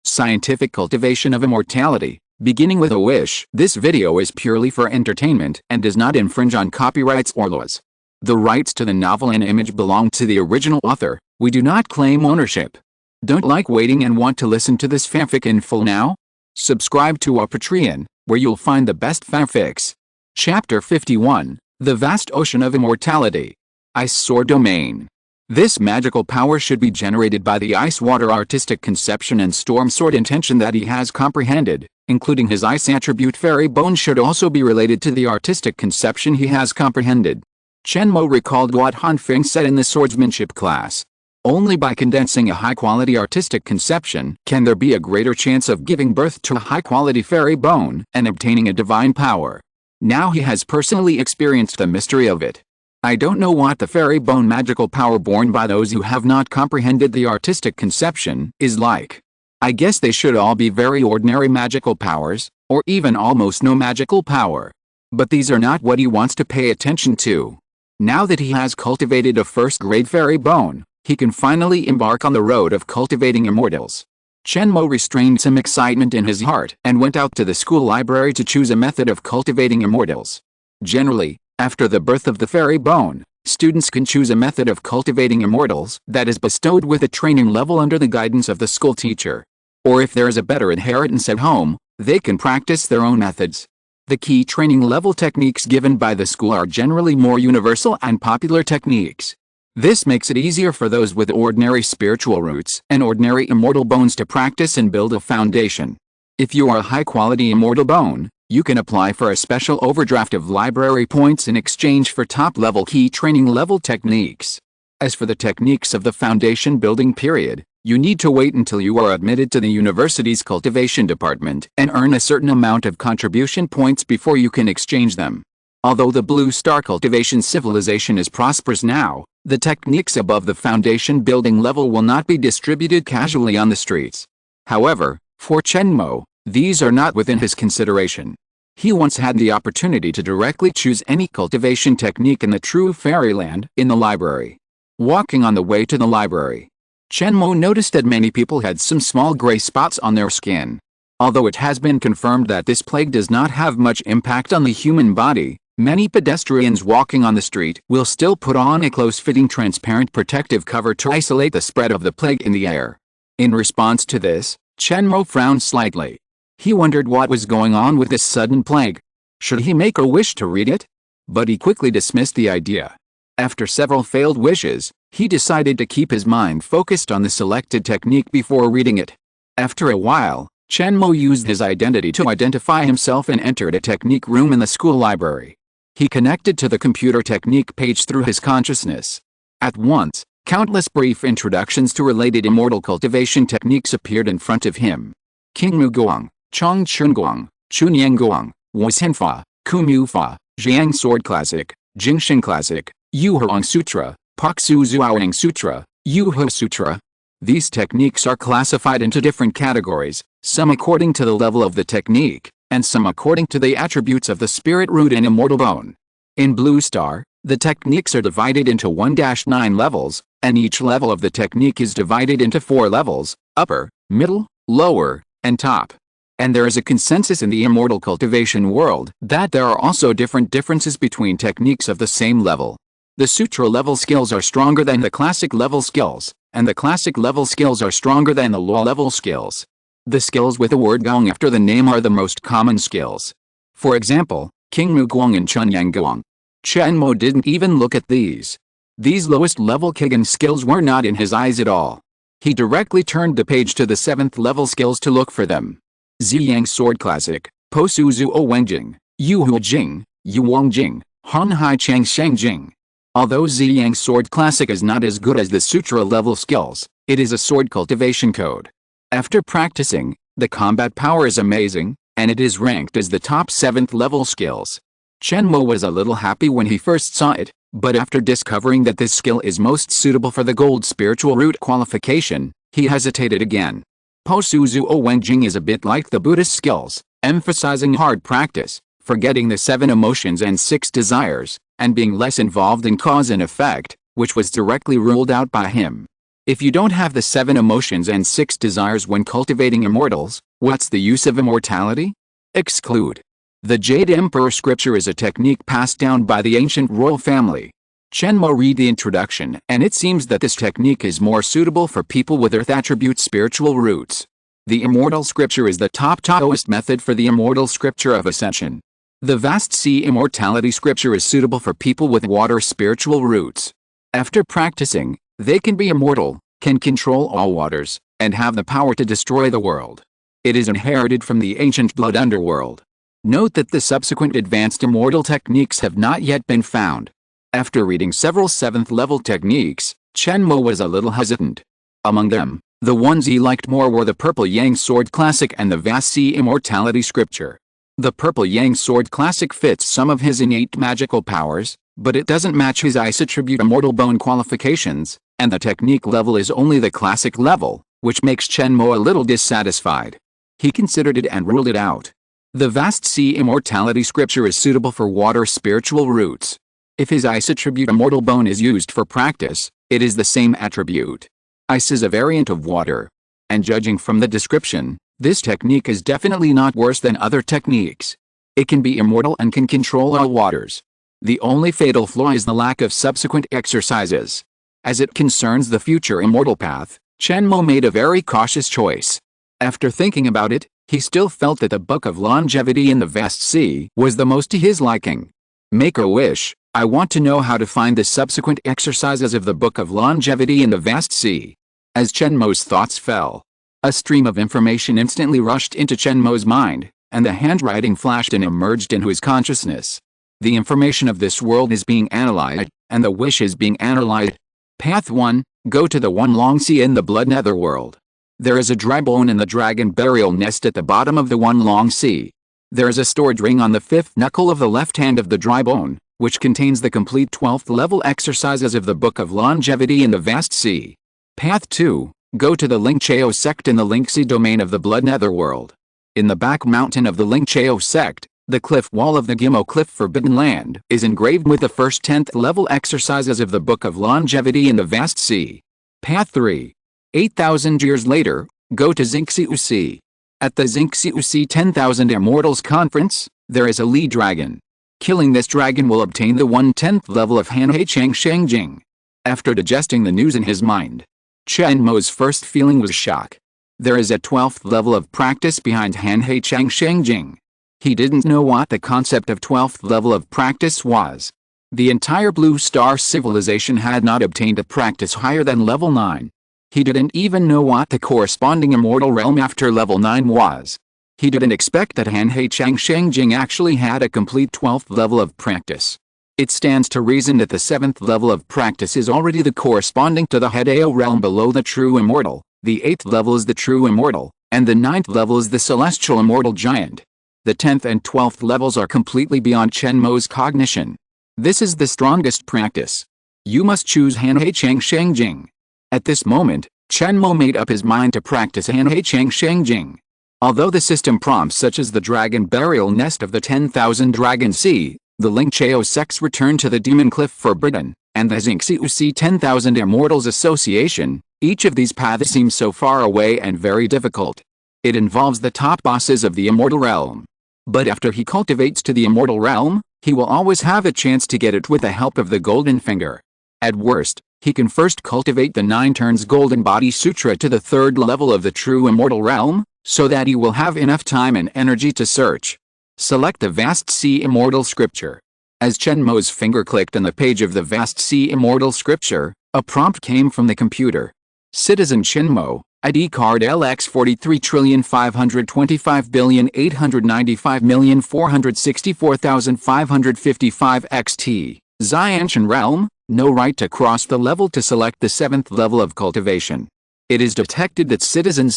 Scientific Cultivation of Immortality, beginning with a wish. This video is purely for entertainment and does not infringe on copyrights or laws. The rights to the novel and image belong to the original author. We do not claim ownership. Don't like waiting and want to listen to this fanfic in full now? Subscribe to our Patreon, where you'll find the best fanfics. Chapter 51, The Vast Ocean of Immortality. Ice Sword Domain. This magical power should be generated by the Ice Water artistic conception and Storm Sword intention that he has comprehended, including his ice attribute Fairy Bone should also be related to the artistic conception he has comprehended. Chen Mo recalled what Han Feng said in the swordsmanship class. Only by condensing a high-quality artistic conception can there be a greater chance of giving birth to a high-quality Fairy Bone and obtaining a divine power. Now he has personally experienced the mystery of it. I don't know what the Fairy Bone magical power born by those who have not comprehended the artistic conception is like. I guess they should all be very ordinary magical powers, or even almost no magical power. But these are not what he wants to pay attention to. Now that he has cultivated a first-grade Fairy Bone, he can finally embark on the road of cultivating immortals. Chen Mo restrained some excitement in his heart and went out to the school library to choose a method of cultivating immortals. Generally, after the birth of the Fairy Bone, students can choose a method of cultivating immortals that is bestowed with a training level under the guidance of the school teacher. Or if there is a better inheritance at home, they can practice their own methods. The key training level techniques given by the school are generally more universal and popular techniques. This makes it easier for those with ordinary spiritual roots and ordinary immortal bones to practice and build a foundation. If you are a high-quality immortal bone, you can apply for a special overdraft of library points in exchange for top-level key training level techniques. As for the techniques of the foundation building period, you need to wait until you are admitted to the university's cultivation department and earn a certain amount of contribution points before you can exchange them. Although the Blue Star cultivation civilization is prosperous now, the techniques above the foundation building level will not be distributed casually on the streets. However, for Chen Mo, these are not within his consideration. He once had the opportunity to directly choose any cultivation technique in the true fairyland in the library. Walking on the way to the library, Chen Mo noticed that many people had some small gray spots on their skin. Although it has been confirmed that this plague does not have much impact on the human body, many pedestrians walking on the street will still put on a close-fitting transparent protective cover to isolate the spread of the plague in the air. In response to this, Chen Mo frowned slightly. He wondered what was going on with this sudden plague. Should he make a wish to read it? But he quickly dismissed the idea. After several failed wishes, he decided to keep his mind focused on the selected technique before reading it. After a while, Chen Mo used his identity to identify himself and entered a technique room in the school library. He connected to the computer technique page through his consciousness. At once, countless brief introductions to related immortal cultivation techniques appeared in front of him. Qingmu Guang, Chong Chun Guang, Chunyang Guang, Wasenfa, Kumu Fa, Jiang Sword Classic, Jingshin Classic, Yu Huang Sutra, Paksu Zuoang Sutra, Yu Hu Sutra. These techniques are classified into different categories, some according to the level of the technique, and some according to the attributes of the spirit root and immortal bone. In Blue Star, the techniques are divided into 1-9 levels, and each level of the technique is divided into 4 levels: upper, middle, lower, and top. And there is a consensus in the immortal cultivation world that there are also differences between techniques of the same level. The sutra level skills are stronger than the classic level skills, and the classic level skills are stronger than the law level skills. The skills with the word Gong after the name are the most common skills. For example, Qingmu Guang and Chunyang Guang. Chen Mo didn't even look at these. These lowest level Kigen skills were not in his eyes at all. He directly turned the page to the 7th level skills to look for them. Ziyang Sword Classic, Posu Zuo Wengjing, Yu Hu Jing, Yu Wang Jing, Han Hai Chang Sheng Jing. Although Ziyang Sword Classic is not as good as the Sutra level skills, it is a sword cultivation code. After practicing, the combat power is amazing, and it is ranked as the top 7th level skills. Chen Mo was a little happy when he first saw it, but after discovering that this skill is most suitable for the gold spiritual root qualification, he hesitated again. Posu Zuo Wengjing is a bit like the Buddhist skills, emphasizing hard practice, forgetting the 7 emotions and 6 desires, and being less involved in cause and effect, which was directly ruled out by him. If you don't have the 7 emotions and 6 desires when cultivating immortals, what's the use of immortality? Exclude. The Jade Emperor scripture is a technique passed down by the ancient royal family. Chen Mo read the introduction, and it seems that this technique is more suitable for people with earth attribute spiritual roots. The immortal scripture is the top Taoist method for the immortal scripture of ascension. The vast sea immortality scripture is suitable for people with water spiritual roots. After practicing, they can be immortal, can control all waters, and have the power to destroy the world. It is inherited from the ancient blood underworld. Note that the subsequent advanced immortal techniques have not yet been found. After reading several 7th level techniques, Chen Mo was a little hesitant. Among them, the ones he liked more were the Purple Yang Sword Classic and the Vast Sea Immortality Scripture. The Purple Yang Sword Classic fits some of his innate magical powers, but it doesn't match his ice attribute Immortal Bone qualifications, and the technique level is only the classic level, which makes Chen Mo a little dissatisfied. He considered it and ruled it out. The Vast Sea Immortality Scripture is suitable for water spiritual roots. If his ice attribute Immortal Bone is used for practice, it is the same attribute. Ice is a variant of water. And judging from the description, this technique is definitely not worse than other techniques. It can be immortal and can control all waters. The only fatal flaw is the lack of subsequent exercises. As it concerns the future immortal path, Chen Mo made a very cautious choice. After thinking about it, he still felt that the Book of Longevity in the Vast Sea was the most to his liking. Make a wish. I want to know how to find the subsequent exercises of the Book of Longevity in the Vast Sea. As Chen Mo's thoughts fell, a stream of information instantly rushed into Chen Mo's mind, and the handwriting flashed and emerged into his consciousness. The information of this world is being analyzed, and the wish is being analyzed. Path 1, go to the One Long Sea in the Blood Netherworld. There is a dry bone in the dragon burial nest at the bottom of the One Long Sea. There is a stored ring on the 5th knuckle of the left hand of the dry bone, which contains the complete 12th level exercises of the Book of Longevity in the Vast Sea. Path 2, go to the Ling Chao sect in the Lingxi domain of the Blood Netherworld. In the back mountain of the Ling Chao sect, the cliff wall of the Gimo Cliff Forbidden Land is engraved with the first 10th level exercises of the Book of Longevity in the Vast Sea. Path 3, 8,000 years later, go to Xingxiu Sea. At the Xingxiu Sea 10,000 Immortals Conference, there is a Li dragon. Killing this dragon will obtain the 1/10th level of Hanhei Chang Sheng Jing. After digesting the news in his mind, Chen Mo's first feeling was shock. There is a 12th level of practice behind Hanhei Chang Sheng Jing. He didn't know what the concept of 12th level of practice was. The entire Blue Star civilization had not obtained a practice higher than level 9. He didn't even know what the corresponding immortal realm after level 9 was. He didn't expect that Hanhei Chang Sheng Jing actually had a complete 12th level of practice. It stands to reason that the 7th level of practice is already the corresponding to the Hedeo realm below the true immortal, the 8th level is the true immortal, and the 9th level is the celestial immortal giant. The 10th and 12th levels are completely beyond Chen Mo's cognition. This is the strongest practice. You must choose Hanhei Chang Sheng Jing. At this moment, Chen Mo made up his mind to practice Hanhei Chang Sheng Jing. Although the system prompts such as the dragon burial nest of the 10,000 Dragon Sea, the Ling Chao sect's return to the Demon Cliff Forbidden, and the Xingxiu Sea 10,000 Immortals Association, each of these paths seems so far away and very difficult. It involves the top bosses of the immortal realm. But after he cultivates to the immortal realm, he will always have a chance to get it with the help of the Golden Finger. At worst, he can first cultivate the 9 turns Golden Body Sutra to the 3rd level of the true immortal realm, so that he will have enough time and energy to search. Select the Vast Sea Immortal Scripture. As Chen Mo's finger clicked on the page of the Vast Sea Immortal Scripture, a prompt came from the computer. Citizen Chen Mo, ID card LX 43,525,895,464,555 XT, Xianshan Realm, no right to cross the level to select the 7th level of cultivation. It is detected that Citizen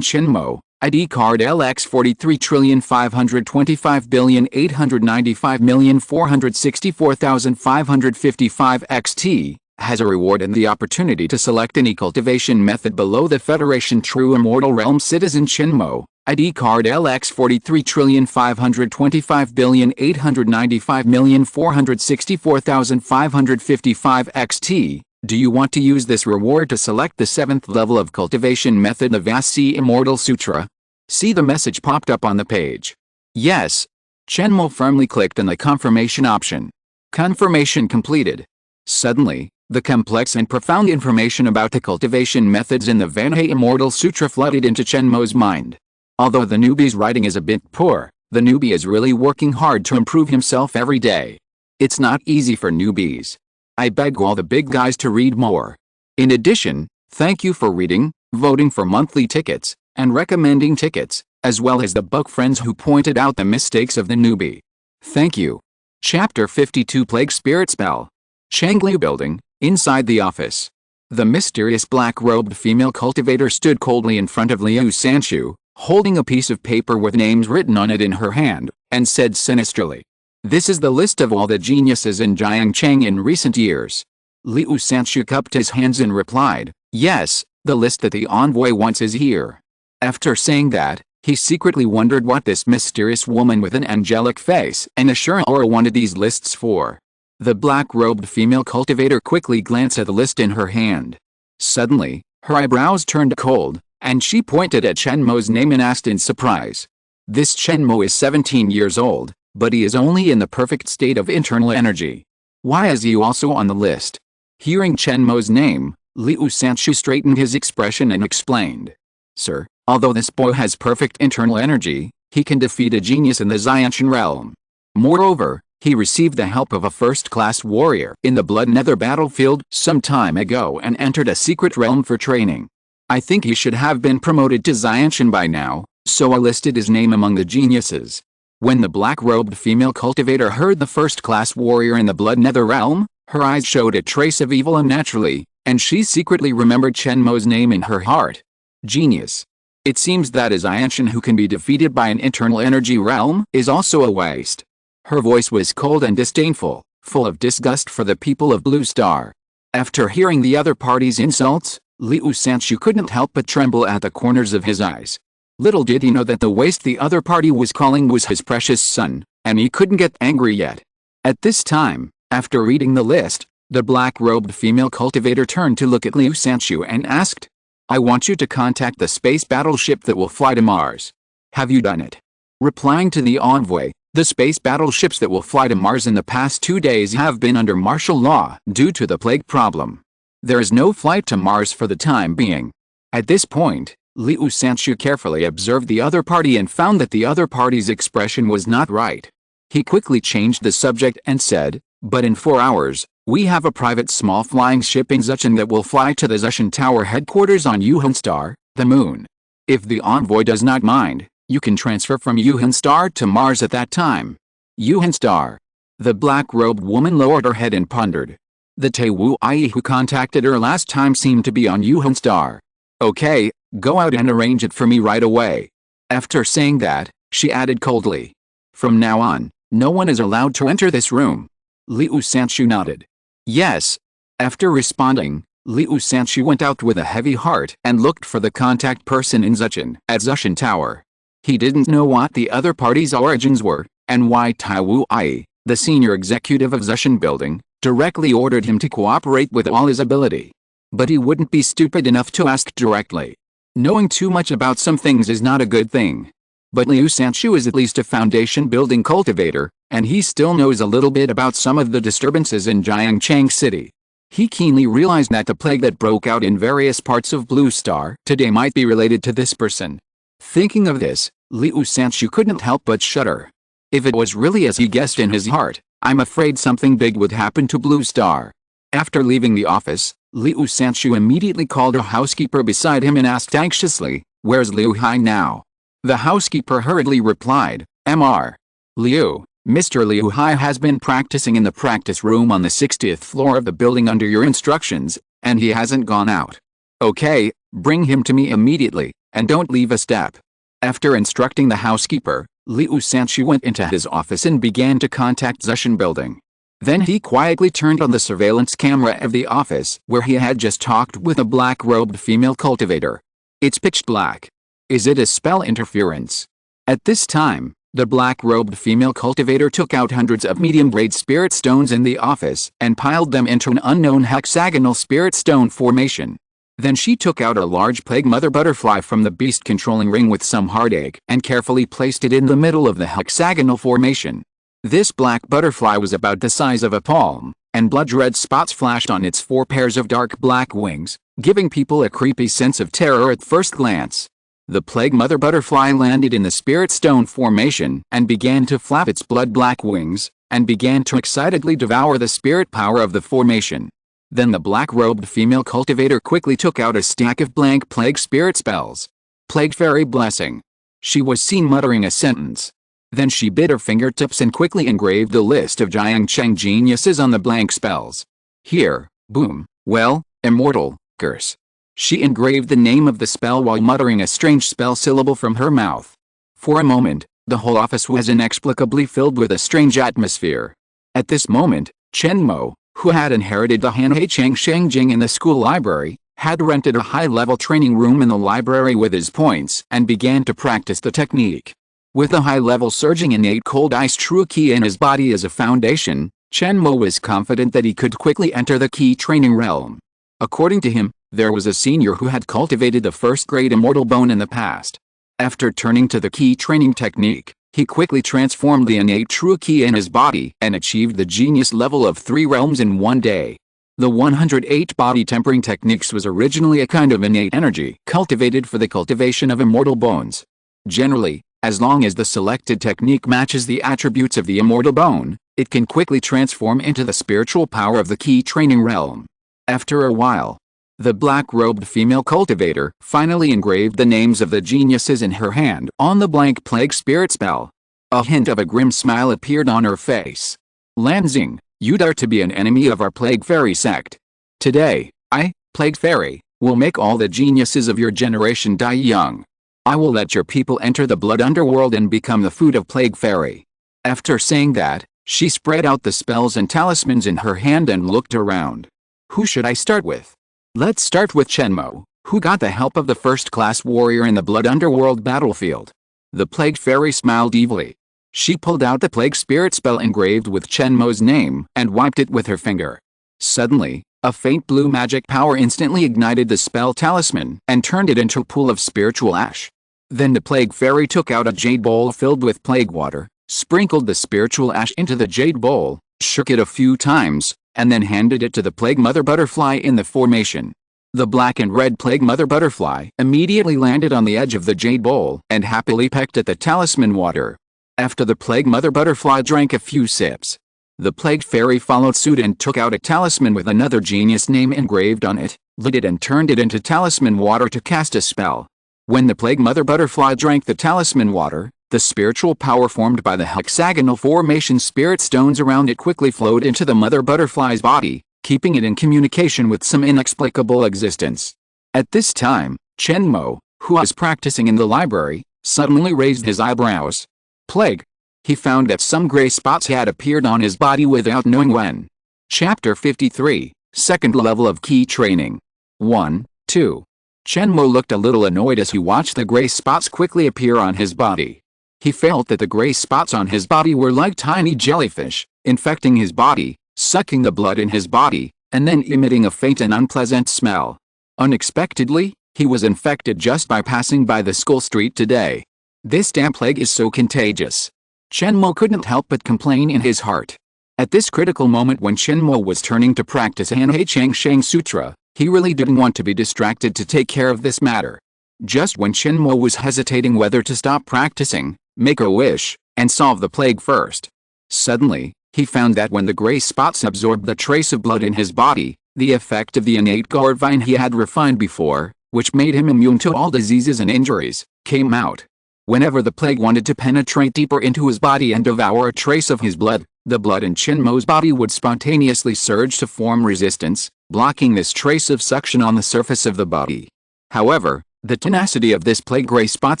Chen Mo, ID card LX 43,525,895,464,555 XT, has a reward and the opportunity to select any cultivation method below the Federation True Immortal Realm. Citizen Chen Mo, ID card LX 43,525,895,464,555 XT, Do you want to use this reward to select the 7th level of cultivation method of Vasi Immortal Sutra? See the message popped up on the page. Yes. Chen Mo firmly clicked on the confirmation option. Confirmation completed. Suddenly, the complex and profound information about the cultivation methods in the Vasi Immortal Sutra flooded into Chen Mo's mind. Although the newbie's writing is a bit poor, the newbie is really working hard to improve himself every day. It's not easy for newbies. I beg all the big guys to read more. In addition, thank you for reading, voting for monthly tickets, and recommending tickets, as well as the book friends who pointed out the mistakes of the newbie. Thank you. Chapter 52 Plague Spirit Spell. Changliu Building, inside the office. The mysterious black-robed female cultivator stood coldly in front of Liu Sanchu, holding a piece of paper with names written on it in her hand, and said sinisterly, "This is the list of all the geniuses in Jiangcheng in recent years." Liu Sanchu cupped his hands and replied, "Yes, the list that the envoy wants is here." After saying that, he secretly wondered what this mysterious woman with an angelic face and assuring aura wanted these lists for. The black-robed female cultivator quickly glanced at the list in her hand. Suddenly, her eyebrows turned cold, and she pointed at Chen Mo's name and asked in surprise. This Chen Mo is 17 years old, but he is only in the perfect state of internal energy. Why is he also on the list? Hearing Chen Mo's name, Liu Sanchu straightened his expression and explained. Sir, although this boy has perfect internal energy, he can defeat a genius in the Xiantian realm. Moreover, he received the help of a first-class warrior in the Blood Nether battlefield some time ago and entered a secret realm for training. I think he should have been promoted to Xiantian by now, so I listed his name among the geniuses. When the black-robed female cultivator heard the first-class warrior in the Blood Nether realm, her eyes showed a trace of evil unnaturally, and she secretly remembered Chen Mo's name in her heart. Genius. It seems that a Xiantian who can be defeated by an internal energy realm is also a waste. Her voice was cold and disdainful, full of disgust for the people of Blue Star. After hearing the other party's insults, Liu Sanchu couldn't help but tremble at the corners of his eyes. Little did he know that the waste the other party was calling was his precious son, and he couldn't get angry yet. At this time, after reading the list, the black-robed female cultivator turned to look at Liu Sanchu and asked, "I want you to contact the space battleship that will fly to Mars. Have you done it?" Replying to the envoy, the space battleships that will fly to Mars in the past 2 days have been under martial law due to the plague problem. There is no flight to Mars for the time being. At this point, Liu Sanchu carefully observed the other party and found that the other party's expression was not right. He quickly changed the subject and said, "But in 4 hours, we have a private small flying ship in Zhejiang that will fly to the Zhejiang Tower headquarters on Yuhan Star, the moon. If the envoy does not mind, you can transfer from Yuhan Star to Mars at that time." Yuhan Star. The black-robed woman lowered her head and pondered. The Taiwu Ai who contacted her last time seemed to be on Yuhan Star. "Okay, go out and arrange it for me right away." After saying that, she added coldly, "From now on, no one is allowed to enter this room." Liu Sanchu nodded. "Yes." After responding, Liu Sanchu went out with a heavy heart and looked for the contact person in Zhejiang at Zhejiang Tower. He didn't know what the other party's origins were, and why Taiwu Ai, the senior executive of Zhejiang Building, directly ordered him to cooperate with all his ability. But he wouldn't be stupid enough to ask directly. Knowing too much about some things is not a good thing. But Liu Sanchu is at least a foundation-building cultivator, and he still knows a little bit about some of the disturbances in Jiangcheng City. He keenly realized that the plague that broke out in various parts of Blue Star today might be related to this person. Thinking of this, Liu Sanchu couldn't help but shudder. If it was really as he guessed in his heart, I'm afraid something big would happen to Blue Star. After leaving the office, Liu Sanchu immediately called a housekeeper beside him and asked anxiously, "Where's Liu Hai now?" The housekeeper hurriedly replied, "Mr. Liu, Mr. Liu Hai has been practicing in the practice room on the 60th floor of the building under your instructions, and he hasn't gone out." "Okay, bring him to me immediately, and don't leave a step." After instructing the housekeeper, Liu Sanchu went into his office and began to contact Zhejiang Building. Then he quietly turned on the surveillance camera of the office where he had just talked with a black-robed female cultivator. It's pitch black. Is it a spell interference? At this time, The black-robed female cultivator took out hundreds of medium-grade spirit stones in the office and piled them into an unknown hexagonal spirit stone formation. Then she took out a large plague mother butterfly from the beast-controlling ring with some heartache and carefully placed it in the middle of the hexagonal formation. This black butterfly was about the size of a palm, and blood-red spots flashed on its 4 pairs of dark black wings, giving people a creepy sense of terror at first glance. The plague mother butterfly landed in the spirit stone formation and began to flap its blood-black wings, and began to excitedly devour the spirit power of the formation. Then the black-robed female cultivator quickly took out a stack of blank plague spirit spells. Plague Fairy Blessing. She was seen muttering a sentence. Then she bit her fingertips and quickly engraved the list of Jiang Cheng geniuses on the blank spells. Here, boom, well, immortal, curse. She engraved the name of the spell while muttering a strange spell syllable from her mouth. For a moment, the whole office was inexplicably filled with a strange atmosphere. At this moment, Chen Mo, who had inherited the Hanhei Cheng Sheng Jing in the school library, had rented a high-level training room in the library with his points and began to practice the technique. With the high-level surging innate cold ice true ki in his body as a foundation, Chen Mo was confident that he could quickly enter the ki training realm. According to him, there was a senior who had cultivated the first-grade Immortal Bone in the past. After turning to the ki training technique, he quickly transformed the innate true ki in his body and achieved the genius level of 3 realms in one day. The 108 body tempering techniques was originally a kind of innate energy cultivated for the cultivation of immortal bones. Generally, as long as the selected technique matches the attributes of the Immortal Bone, it can quickly transform into the spiritual power of the ki training realm. After a while, the black-robed female cultivator finally engraved the names of the geniuses in her hand on the blank plague spirit spell. A hint of a grim smile appeared on her face. Lanzing, you dare to be an enemy of our Plague Fairy sect. Today, I, Plague Fairy, will make all the geniuses of your generation die young. I will let your people enter the blood underworld and become the food of Plague Fairy. After saying that, she spread out the spells and talismans in her hand and looked around. Who should I start with? Let's start with Chen Mo, who got the help of the first-class warrior in the blood underworld battlefield. The Plague Fairy smiled evilly. She pulled out the Plague Spirit spell engraved with Chen Mo's name and wiped it with her finger. Suddenly, a faint blue magic power instantly ignited the spell talisman and turned it into a pool of spiritual ash. Then the Plague Fairy took out a jade bowl filled with plague water, sprinkled the spiritual ash into the jade bowl, shook it a few times, and then handed it to the Plague Mother Butterfly in the formation. The black and red Plague Mother Butterfly immediately landed on the edge of the jade bowl and happily pecked at the talisman water. After the Plague Mother Butterfly drank a few sips, the Plague Fairy followed suit and took out a talisman with another genius name engraved on it, lit it and turned it into talisman water to cast a spell. When the Plague Mother Butterfly drank the talisman water, the spiritual power formed by the hexagonal formation spirit stones around it quickly flowed into the Mother Butterfly's body, keeping it in communication with some inexplicable existence. At this time, Chen Mo, who was practicing in the library, suddenly raised his eyebrows. Plague. He found that some gray spots had appeared on his body without knowing when. Chapter 53, Second Level of Ki Training. 1, 2. Chen Mo looked a little annoyed as he watched the gray spots quickly appear on his body. He felt that the gray spots on his body were like tiny jellyfish, infecting his body, sucking the blood in his body, and then emitting a faint and unpleasant smell. Unexpectedly, he was infected just by passing by the school street today. This damn plague is so contagious. Chen Mo couldn't help but complain in his heart. At this critical moment when Chen Mo was turning to practice Hanhei Cheng Sheng Sutra, he really didn't want to be distracted to take care of this matter. Just when Chen Mo was hesitating whether to stop practicing, make a wish, and solve the plague first, suddenly, he found that when the gray spots absorbed the trace of blood in his body, the effect of the innate guard vine he had refined before, which made him immune to all diseases and injuries, came out. Whenever the plague wanted to penetrate deeper into his body and devour a trace of his blood, the blood in Chen Mo's body would spontaneously surge to form resistance, blocking this trace of suction on the surface of the body. However, the tenacity of this plague gray spot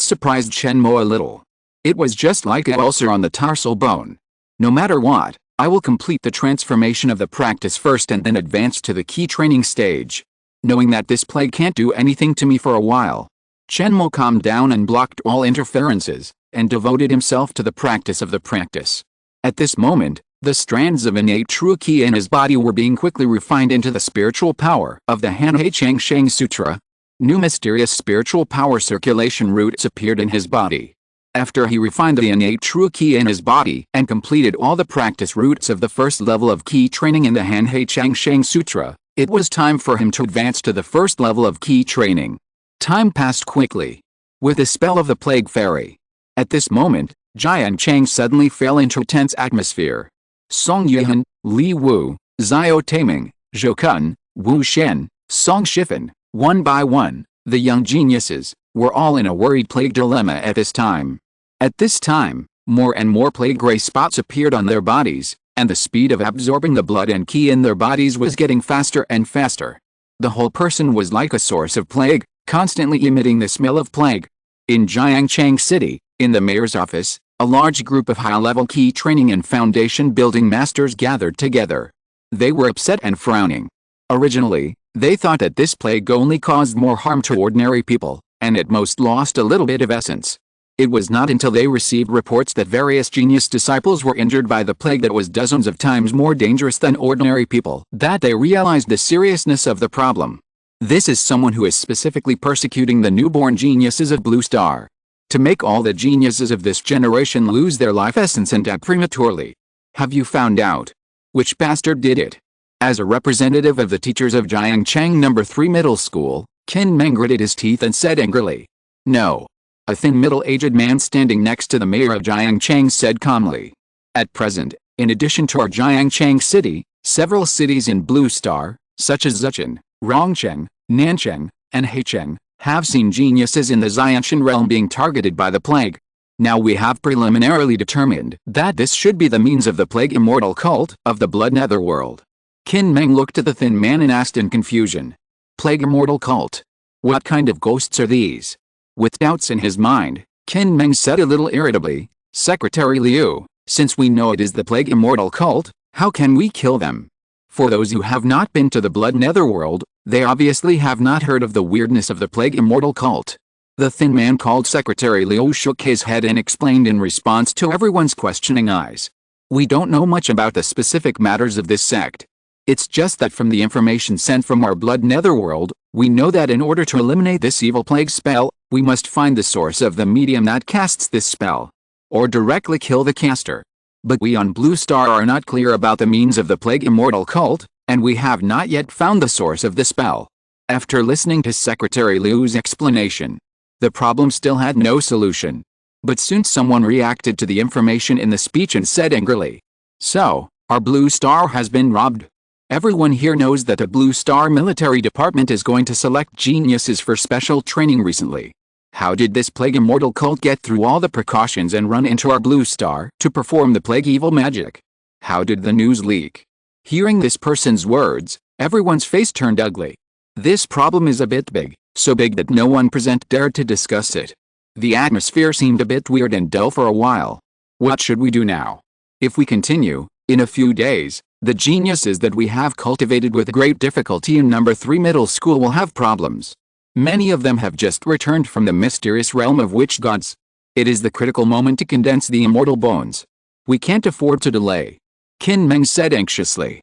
surprised Chen Mo a little. It was just like an ulcer on the tarsal bone. No matter what, I will complete the transformation of the practice first and then advance to the ki training stage. Knowing that this plague can't do anything to me for a while, Chen Mo calmed down and blocked all interferences, and devoted himself to the practice of the practice. At this moment, the strands of innate true qi in his body were being quickly refined into the spiritual power of the Hanhei Cheng Sheng Sutra. New mysterious spiritual power circulation routes appeared in his body. After he refined the innate true qi in his body and completed all the practice routes of the first level of qi training in the Hanhei Cheng Sheng Sutra, it was time for him to advance to the first level of qi training. Time passed quickly. With the spell of the plague fairy. At this moment, Jiang Cheng suddenly fell into a tense atmosphere. Song Yuhan, Li Wu, Xiao Taming, Zhou Kun, Wu Shen, Song Shifan, one by one, the young geniuses, were all in a worried plague dilemma at this time. At this time, more and more plague gray spots appeared on their bodies, and the speed of absorbing the blood and qi in their bodies was getting faster and faster. The whole person was like a source of plague, constantly emitting the smell of plague. In Jiangcheng City, in the mayor's office, a large group of high-level qi training and foundation-building masters gathered together. They were upset and frowning. Originally, they thought that this plague only caused more harm to ordinary people, and at most lost a little bit of essence. It was not until they received reports that various genius disciples were injured by the plague that was dozens of times more dangerous than ordinary people that they realized the seriousness of the problem. This is someone who is specifically persecuting the newborn geniuses of Blue Star. To make all the geniuses of this generation lose their life essence and die prematurely. Have you found out? Which bastard did it? As a representative of the teachers of Jiangcheng No. 3 Middle School, Chen Mo gritted his teeth and said angrily. No. A thin middle-aged man standing next to the mayor of Jiangcheng said calmly. At present, in addition to our Jiangcheng city, several cities in Blue Star, such as Zhejiang, Rongcheng, Nancheng, and Heicheng, have seen geniuses in the Xianshan realm being targeted by the plague. Now we have preliminarily determined that this should be the means of the plague immortal cult of the blood netherworld. Chen Mo looked at the thin man and asked in confusion. Plague immortal cult? What kind of ghosts are these? With doubts in his mind, Chen Mo said a little irritably, Secretary Liu, since we know it is the plague immortal cult, how can we kill them? For those who have not been to the blood netherworld, they obviously have not heard of the weirdness of the plague immortal cult. The thin man called Secretary Liu shook his head and explained in response to everyone's questioning eyes. We don't know much about the specific matters of this sect. It's just that from the information sent from our blood netherworld, we know that in order to eliminate this evil plague spell, we must find the source of the medium that casts this spell. Or directly kill the caster. But we on Blue Star are not clear about the means of the plague immortal cult, and we have not yet found the source of the spell. After listening to Secretary Liu's explanation, the problem still had no solution. But soon someone reacted to the information in the speech and said angrily. So, our Blue Star has been robbed. Everyone here knows that the Blue Star military department is going to select geniuses for special training recently. How did this plague immortal cult get through all the precautions and run into our Blue Star to perform the plague evil magic? How did the news leak? Hearing this person's words, everyone's face turned ugly. This problem is a bit big, so big that no one present dared to discuss it. The atmosphere seemed a bit weird and dull for a while. What should we do now? If we continue, in a few days, the geniuses that we have cultivated with great difficulty in No. 3 Middle School will have problems. Many of them have just returned from the mysterious realm of witch gods. It is the critical moment to condense the immortal bones. We can't afford to delay. Chen Mo said anxiously.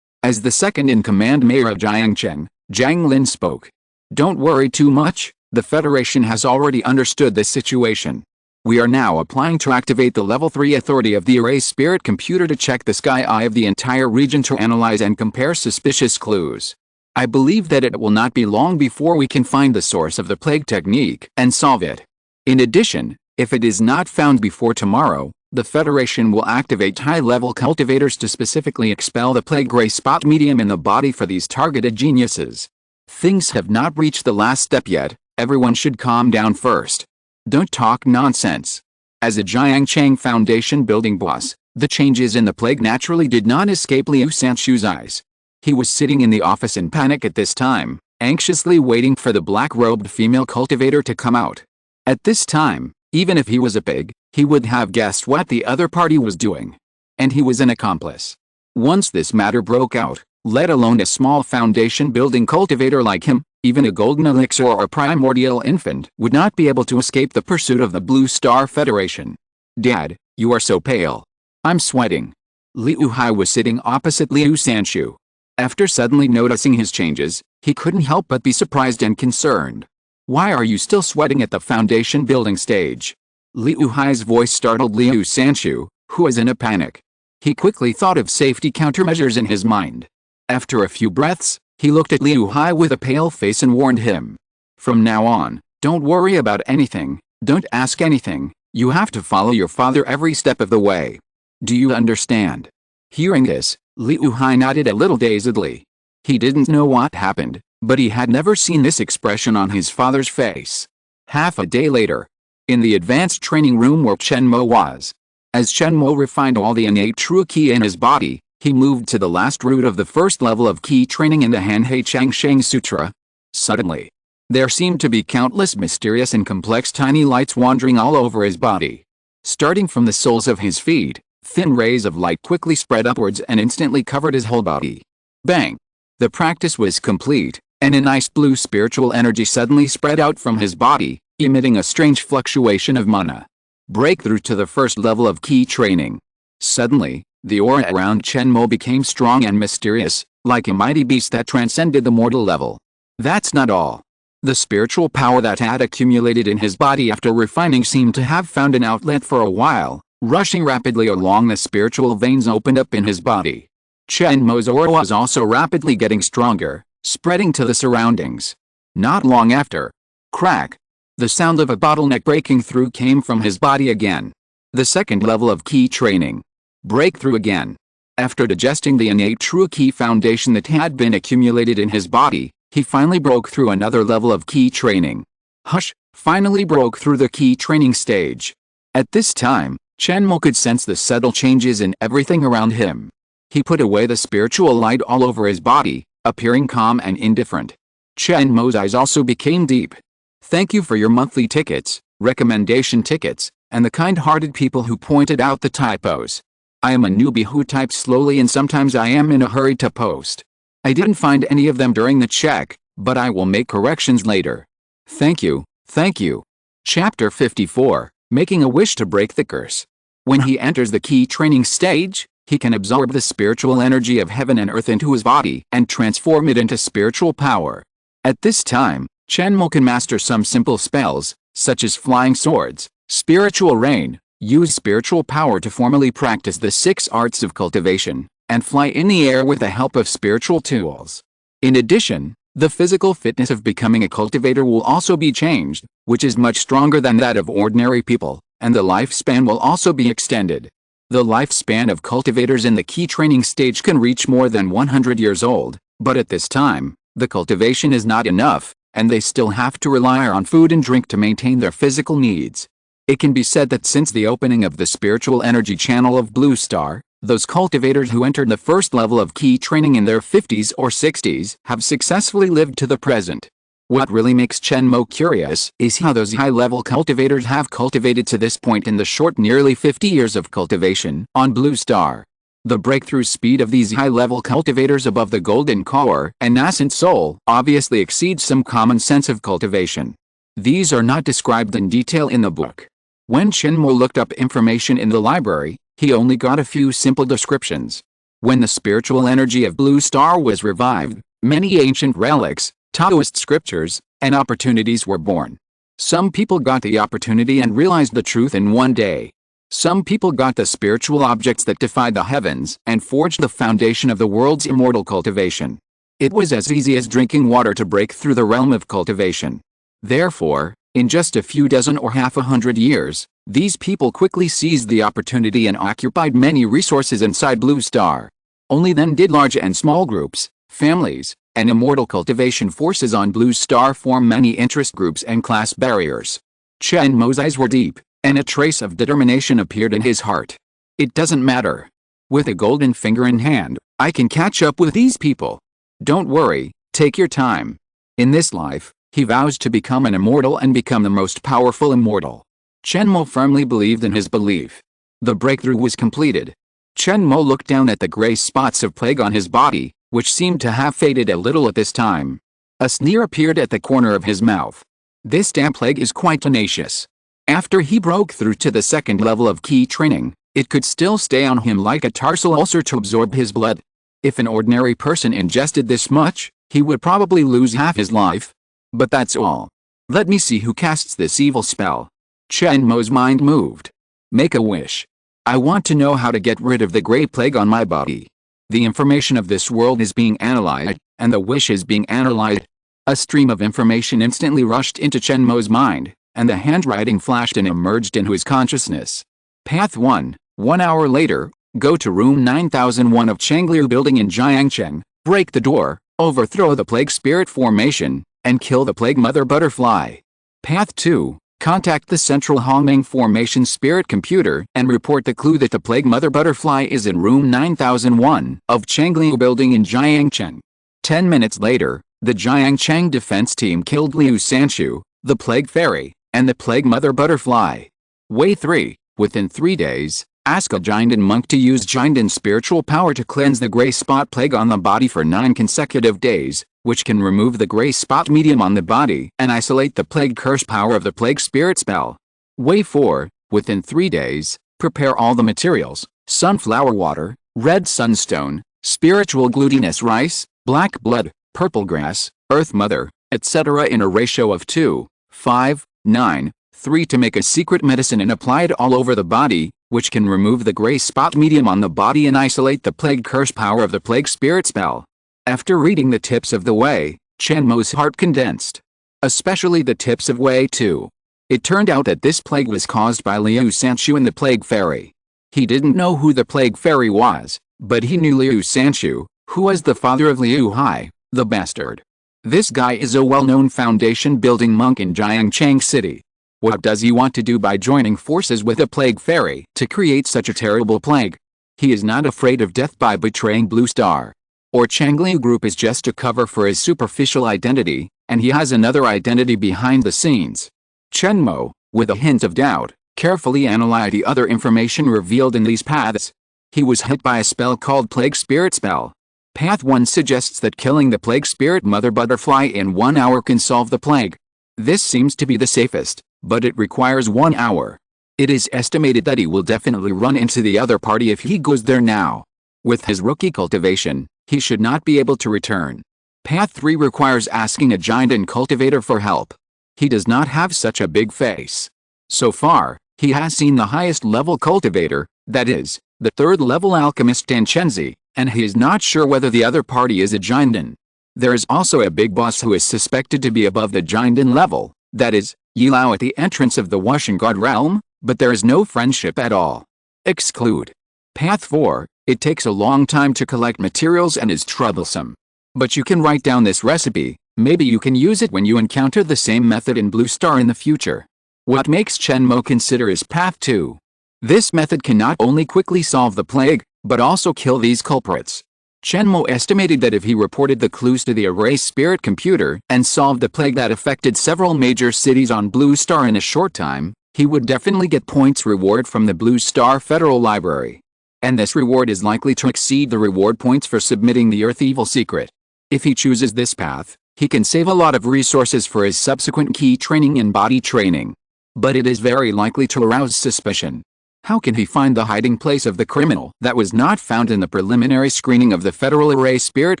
As the second-in-command mayor of Jiangcheng, Zhang Lin spoke. Don't worry too much, the Federation has already understood the situation. We are now applying to activate the Level 3 authority of the Array Spirit Computer to check the sky eye of the entire region to analyze and compare suspicious clues. I believe that it will not be long before we can find the source of the plague technique and solve it. In addition, if it is not found before tomorrow, the Federation will activate high-level cultivators to specifically expel the plague gray spot medium in the body for these targeted geniuses. Things have not reached the last step yet, everyone should calm down first. Don't talk nonsense. As a Jiangcheng Foundation building boss, the changes in the plague naturally did not escape Liu Sanchu's eyes. He was sitting in the office in panic at this time, anxiously waiting for the black-robed female cultivator to come out. At this time, even if he was a pig, he would have guessed what the other party was doing. And he was an accomplice. Once this matter broke out, let alone a small foundation-building cultivator like him, Even a golden elixir or a primordial infant would not be able to escape the pursuit of the Blue Star Federation. Dad, you are so pale. I'm sweating. Liu Hai was sitting opposite Liu Sanchu. After suddenly noticing his changes, he couldn't help but be surprised and concerned. Why are you still sweating at the foundation building stage? Liu Hai's voice startled Liu Sanchu, who was in a panic. He quickly thought of safety countermeasures in his mind. After a few breaths, he looked at Liu Hai with a pale face and warned him. From now on, don't worry about anything, don't ask anything, you have to follow your father every step of the way. Do you understand? Hearing this, Liu Hai nodded a little dazedly. He didn't know what happened, but he had never seen this expression on his father's face. Half a day later, in the advanced training room where Chen Mo was. As Chen Mo refined all the innate true Qi in his body, he moved to the last root of the first level of Qi training in the Hanhei Changsheng Sutra. Suddenly, there seemed to be countless mysterious and complex tiny lights wandering all over his body. Starting from the soles of his feet, thin rays of light quickly spread upwards and instantly covered his whole body. Bang! The practice was complete, and a nice blue spiritual energy suddenly spread out from his body, emitting a strange fluctuation of mana. Breakthrough to the first level of Qi training. Suddenly, the aura around Chen Mo became strong and mysterious, like a mighty beast that transcended the mortal level. That's not all. The spiritual power that had accumulated in his body after refining seemed to have found an outlet for a while, rushing rapidly along the spiritual veins opened up in his body. Chen Mo's aura was also rapidly getting stronger, spreading to the surroundings. Not long after, crack! The sound of a bottleneck breaking through came from his body again. The second level of Qi training. Breakthrough again. After digesting the innate true Qi foundation that had been accumulated in his body, he finally broke through another level of Qi training. Hush! Finally broke through the Qi training stage. At this time, Chen Mo could sense the subtle changes in everything around him. He put away the spiritual light all over his body, appearing calm and indifferent. Chen Mo's eyes also became deep. Thank you for your monthly tickets, recommendation tickets, and the kind-hearted people who pointed out the typos. I am a newbie who types slowly and sometimes I am in a hurry to post. I didn't find any of them during the check, but I will make corrections later. Thank you, thank you. Chapter 54, Making a Wish to Break the Curse. When he enters the Qi training stage, he can absorb the spiritual energy of heaven and earth into his body and transform it into spiritual power. At this time, Chen Mo can master some simple spells, such as flying swords, spiritual rain, use spiritual power to formally practice the 6 arts of cultivation, and fly in the air with the help of spiritual tools. In addition, the physical fitness of becoming a cultivator will also be changed, which is much stronger than that of ordinary people, and the lifespan will also be extended. The lifespan of cultivators in the Qi training stage can reach more than 100 years old, but at this time, the cultivation is not enough, and they still have to rely on food and drink to maintain their physical needs. It can be said that since the opening of the spiritual energy channel of Blue Star, those cultivators who entered the first level of Qi training in their 50s or 60s have successfully lived to the present. What really makes Chen Mo curious is how those high-level cultivators have cultivated to this point in the short nearly 50 years of cultivation on Blue Star. The breakthrough speed of these high-level cultivators above the golden core and nascent soul obviously exceeds some common sense of cultivation. These are not described in detail in the book. When Chen Mo looked up information in the library, he only got a few simple descriptions. When the spiritual energy of Blue Star was revived, many ancient relics, Taoist scriptures, and opportunities were born. Some people got the opportunity and realized the truth in one day. Some people got the spiritual objects that defied the heavens and forged the foundation of the world's immortal cultivation. It was as easy as drinking water to break through the realm of cultivation. Therefore, in just a few dozen or half a hundred years, these people quickly seized the opportunity and occupied many resources inside Blue Star. Only then did large and small groups, families, and immortal cultivation forces on Blue Star form many interest groups and class barriers. Chen Mo's eyes were deep, and a trace of determination appeared in his heart. It doesn't matter. With a golden finger in hand, I can catch up with these people. Don't worry, take your time. In this life, he vows to become an immortal and become the most powerful immortal. Chen Mo firmly believed in his belief. The breakthrough was completed. Chen Mo looked down at the gray spots of plague on his body, which seemed to have faded a little at this time. A sneer appeared at the corner of his mouth. This damn plague is quite tenacious. After he broke through to the second level of key training, it could still stay on him like a tarsal ulcer to absorb his blood. If an ordinary person ingested this much, he would probably lose half his life. But that's all. Let me see who casts this evil spell. Chen Mo's mind moved. Make a wish. I want to know how to get rid of the Great Plague on my body. The information of this world is being analyzed, and the wish is being analyzed. A stream of information instantly rushed into Chen Mo's mind, and the handwriting flashed and emerged into his consciousness. Path 1. 1 hour later, go to room 9001 of Changliu building in Jiangcheng, break the door, overthrow the plague spirit formation, and kill the plague mother butterfly. Path 2. Contact the central Hongmeng formation spirit computer and report the clue that the plague mother butterfly is in room 9001 of Changliu building in Jiangcheng. 10 minutes later, the Jiangcheng defense team killed Liu Sanchu, the plague fairy, and the plague mother butterfly. Way 3. Within 3 days, ask a Jinden monk to use Jinden spiritual power to cleanse the gray spot plague on the body for 9 consecutive days, which can remove the gray spot medium on the body and isolate the plague curse power of the plague spirit spell. Way 4. Within 3 days, prepare all the materials: sunflower water, red sunstone, spiritual glutinous rice, black blood, purple grass, earth mother, etc. in a ratio of 2, 5, 9, 3 to make a secret medicine and apply it all over the body, which can remove the gray spot medium on the body and isolate the plague curse power of the plague spirit spell. After reading the tips of the way, Chen Mo's heart condensed. Especially the tips of way 2. It turned out that this plague was caused by Liu Sanchu and the plague fairy. He didn't know who the plague fairy was, but he knew Liu Sanchu, who was the father of Liu Hai, the bastard. This guy is a well-known foundation-building monk in Jiangcheng City. What does he want to do by joining forces with a plague fairy to create such a terrible plague? He is not afraid of death by betraying Blue Star. Or Changliu Group is just a cover for his superficial identity, and he has another identity behind the scenes. Chen Mo, with a hint of doubt, carefully analyzed the other information revealed in these paths. He was hit by a spell called Plague Spirit Spell. Path 1 suggests that killing the Plague Spirit Mother Butterfly in 1 hour can solve the plague. This seems to be the safest, but it requires 1 hour. It is estimated that he will definitely run into the other party if he goes there now. With his rookie cultivation, he should not be able to return. Path 3 requires asking a Jinden cultivator for help. He does not have such a big face. So far, he has seen the highest level cultivator, that is, the 3rd level alchemist Tanchenzi, and he is not sure whether the other party is a Jinden. There is also a big boss who is suspected to be above the Jinden level, that is, Yilao at the entrance of the Wushengard realm, but there is no friendship at all. Exclude. Path 4. It takes a long time to collect materials and is troublesome. But you can write down this recipe, maybe you can use it when you encounter the same method in Blue Star in the future. What makes Chen Mo consider is Path 2. This method can not only quickly solve the plague, but also kill these culprits. Chen Mo estimated that if he reported the clues to the erase spirit computer and solved the plague that affected several major cities on Blue Star in a short time, he would definitely get points reward from the Blue Star Federal Library. And this reward is likely to exceed the reward points for submitting the Earth Evil secret. If he chooses this path, he can save a lot of resources for his subsequent key training and body training. But it is very likely to arouse suspicion. How can he find the hiding place of the criminal that was not found in the preliminary screening of the Federal Array Spirit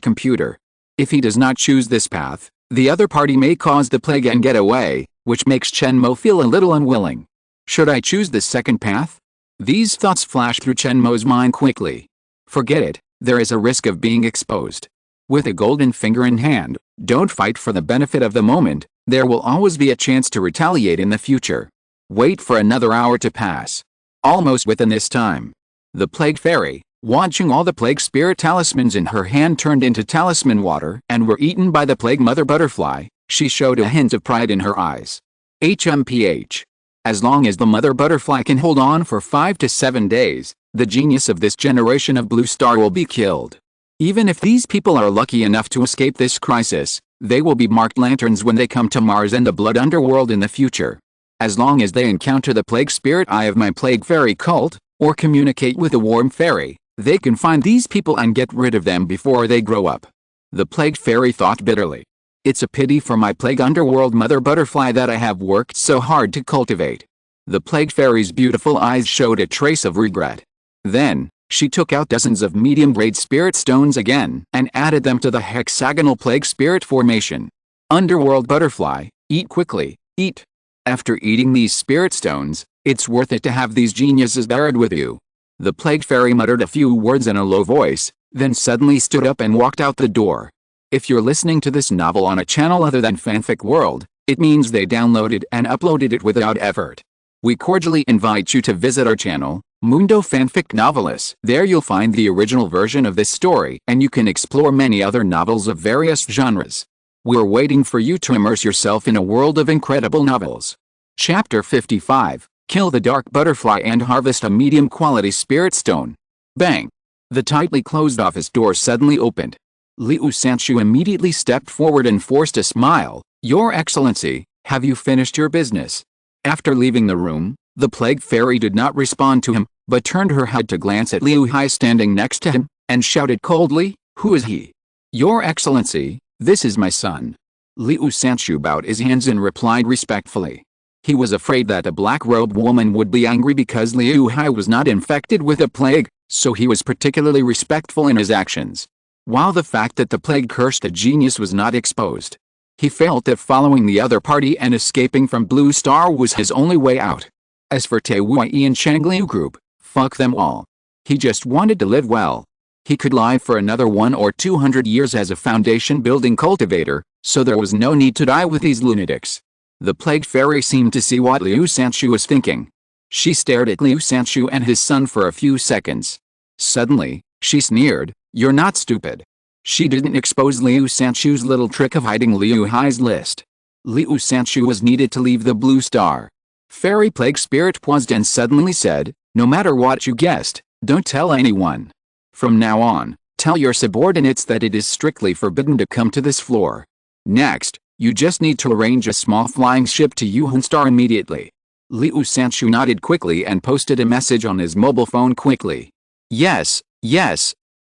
computer? If he does not choose this path, the other party may cause the plague and get away, which makes Chen Mo feel a little unwilling. Should I choose the second path? These thoughts flash through Chen Mo's mind quickly. Forget it, there is a risk of being exposed. With a golden finger in hand, don't fight for the benefit of the moment, there will always be a chance to retaliate in the future. Wait for another hour to pass. Almost within this time, the Plague Fairy, watching all the Plague Spirit talismans in her hand turned into talisman water and were eaten by the Plague Mother Butterfly, she showed a hint of pride in her eyes. HMPH. As long as the Mother Butterfly can hold on for 5 to 7 days, the genius of this generation of Blue Star will be killed. Even if these people are lucky enough to escape this crisis, they will be marked lanterns when they come to Mars and the Blood Underworld in the future. As long as they encounter the Plague Spirit Eye of my Plague Fairy cult, or communicate with a Warm Fairy, they can find these people and get rid of them before they grow up. The Plague Fairy thought bitterly. It's a pity for my plague underworld mother butterfly that I have worked so hard to cultivate. The plague fairy's beautiful eyes showed a trace of regret. Then, she took out dozens of medium-grade spirit stones again and added them to the hexagonal plague spirit formation. Underworld butterfly, eat quickly, eat. After eating these spirit stones, it's worth it to have these geniuses buried with you. The plague fairy muttered a few words in a low voice, then suddenly stood up and walked out the door. If you're listening to this novel on a channel other than Fanfic World, it means they downloaded and uploaded it without effort. We cordially invite you to visit our channel, Mundo Fanfic Novelis. There you'll find the original version of this story and you can explore many other novels of various genres. We're waiting for you to immerse yourself in a world of incredible novels. Chapter 55, Kill the Dark Butterfly and Harvest a Medium Quality Spirit Stone. Bang! The tightly closed office door suddenly opened. Liu Sanchu immediately stepped forward and forced a smile. Your Excellency, have you finished your business? After leaving the room, the plague fairy did not respond to him, but turned her head to glance at Liu Hai standing next to him, and shouted coldly, "Who is he?" "Your Excellency, this is my son." Liu Sanchu bowed his hands and replied respectfully. He was afraid that a black-robed woman would be angry because Liu Hai was not infected with a plague, so he was particularly respectful in his actions. While the fact that the plague-cursed genius was not exposed, he felt that following the other party and escaping from Blue Star was his only way out. As for Tewei and Changliu Group, fuck them all. He just wanted to live well. He could live for another 100 or 200 years as a foundation-building cultivator, so there was no need to die with these lunatics. The plague fairy seemed to see what Liu Sanchu was thinking. She stared at Liu Sanchu and his son for a few seconds. Suddenly, she sneered, "You're not stupid." She didn't expose Liu Sanchu's little trick of hiding Liu Hai's list. Liu Sanchu was needed to leave the Blue Star. Fairy Plague Spirit paused and suddenly said, "No matter what you guessed, don't tell anyone. From now on, tell your subordinates that it is strictly forbidden to come to this floor. Next, you just need to arrange a small flying ship to Yuhun Star immediately." Liu Sanchu nodded quickly and posted a message on his mobile phone quickly. Yes,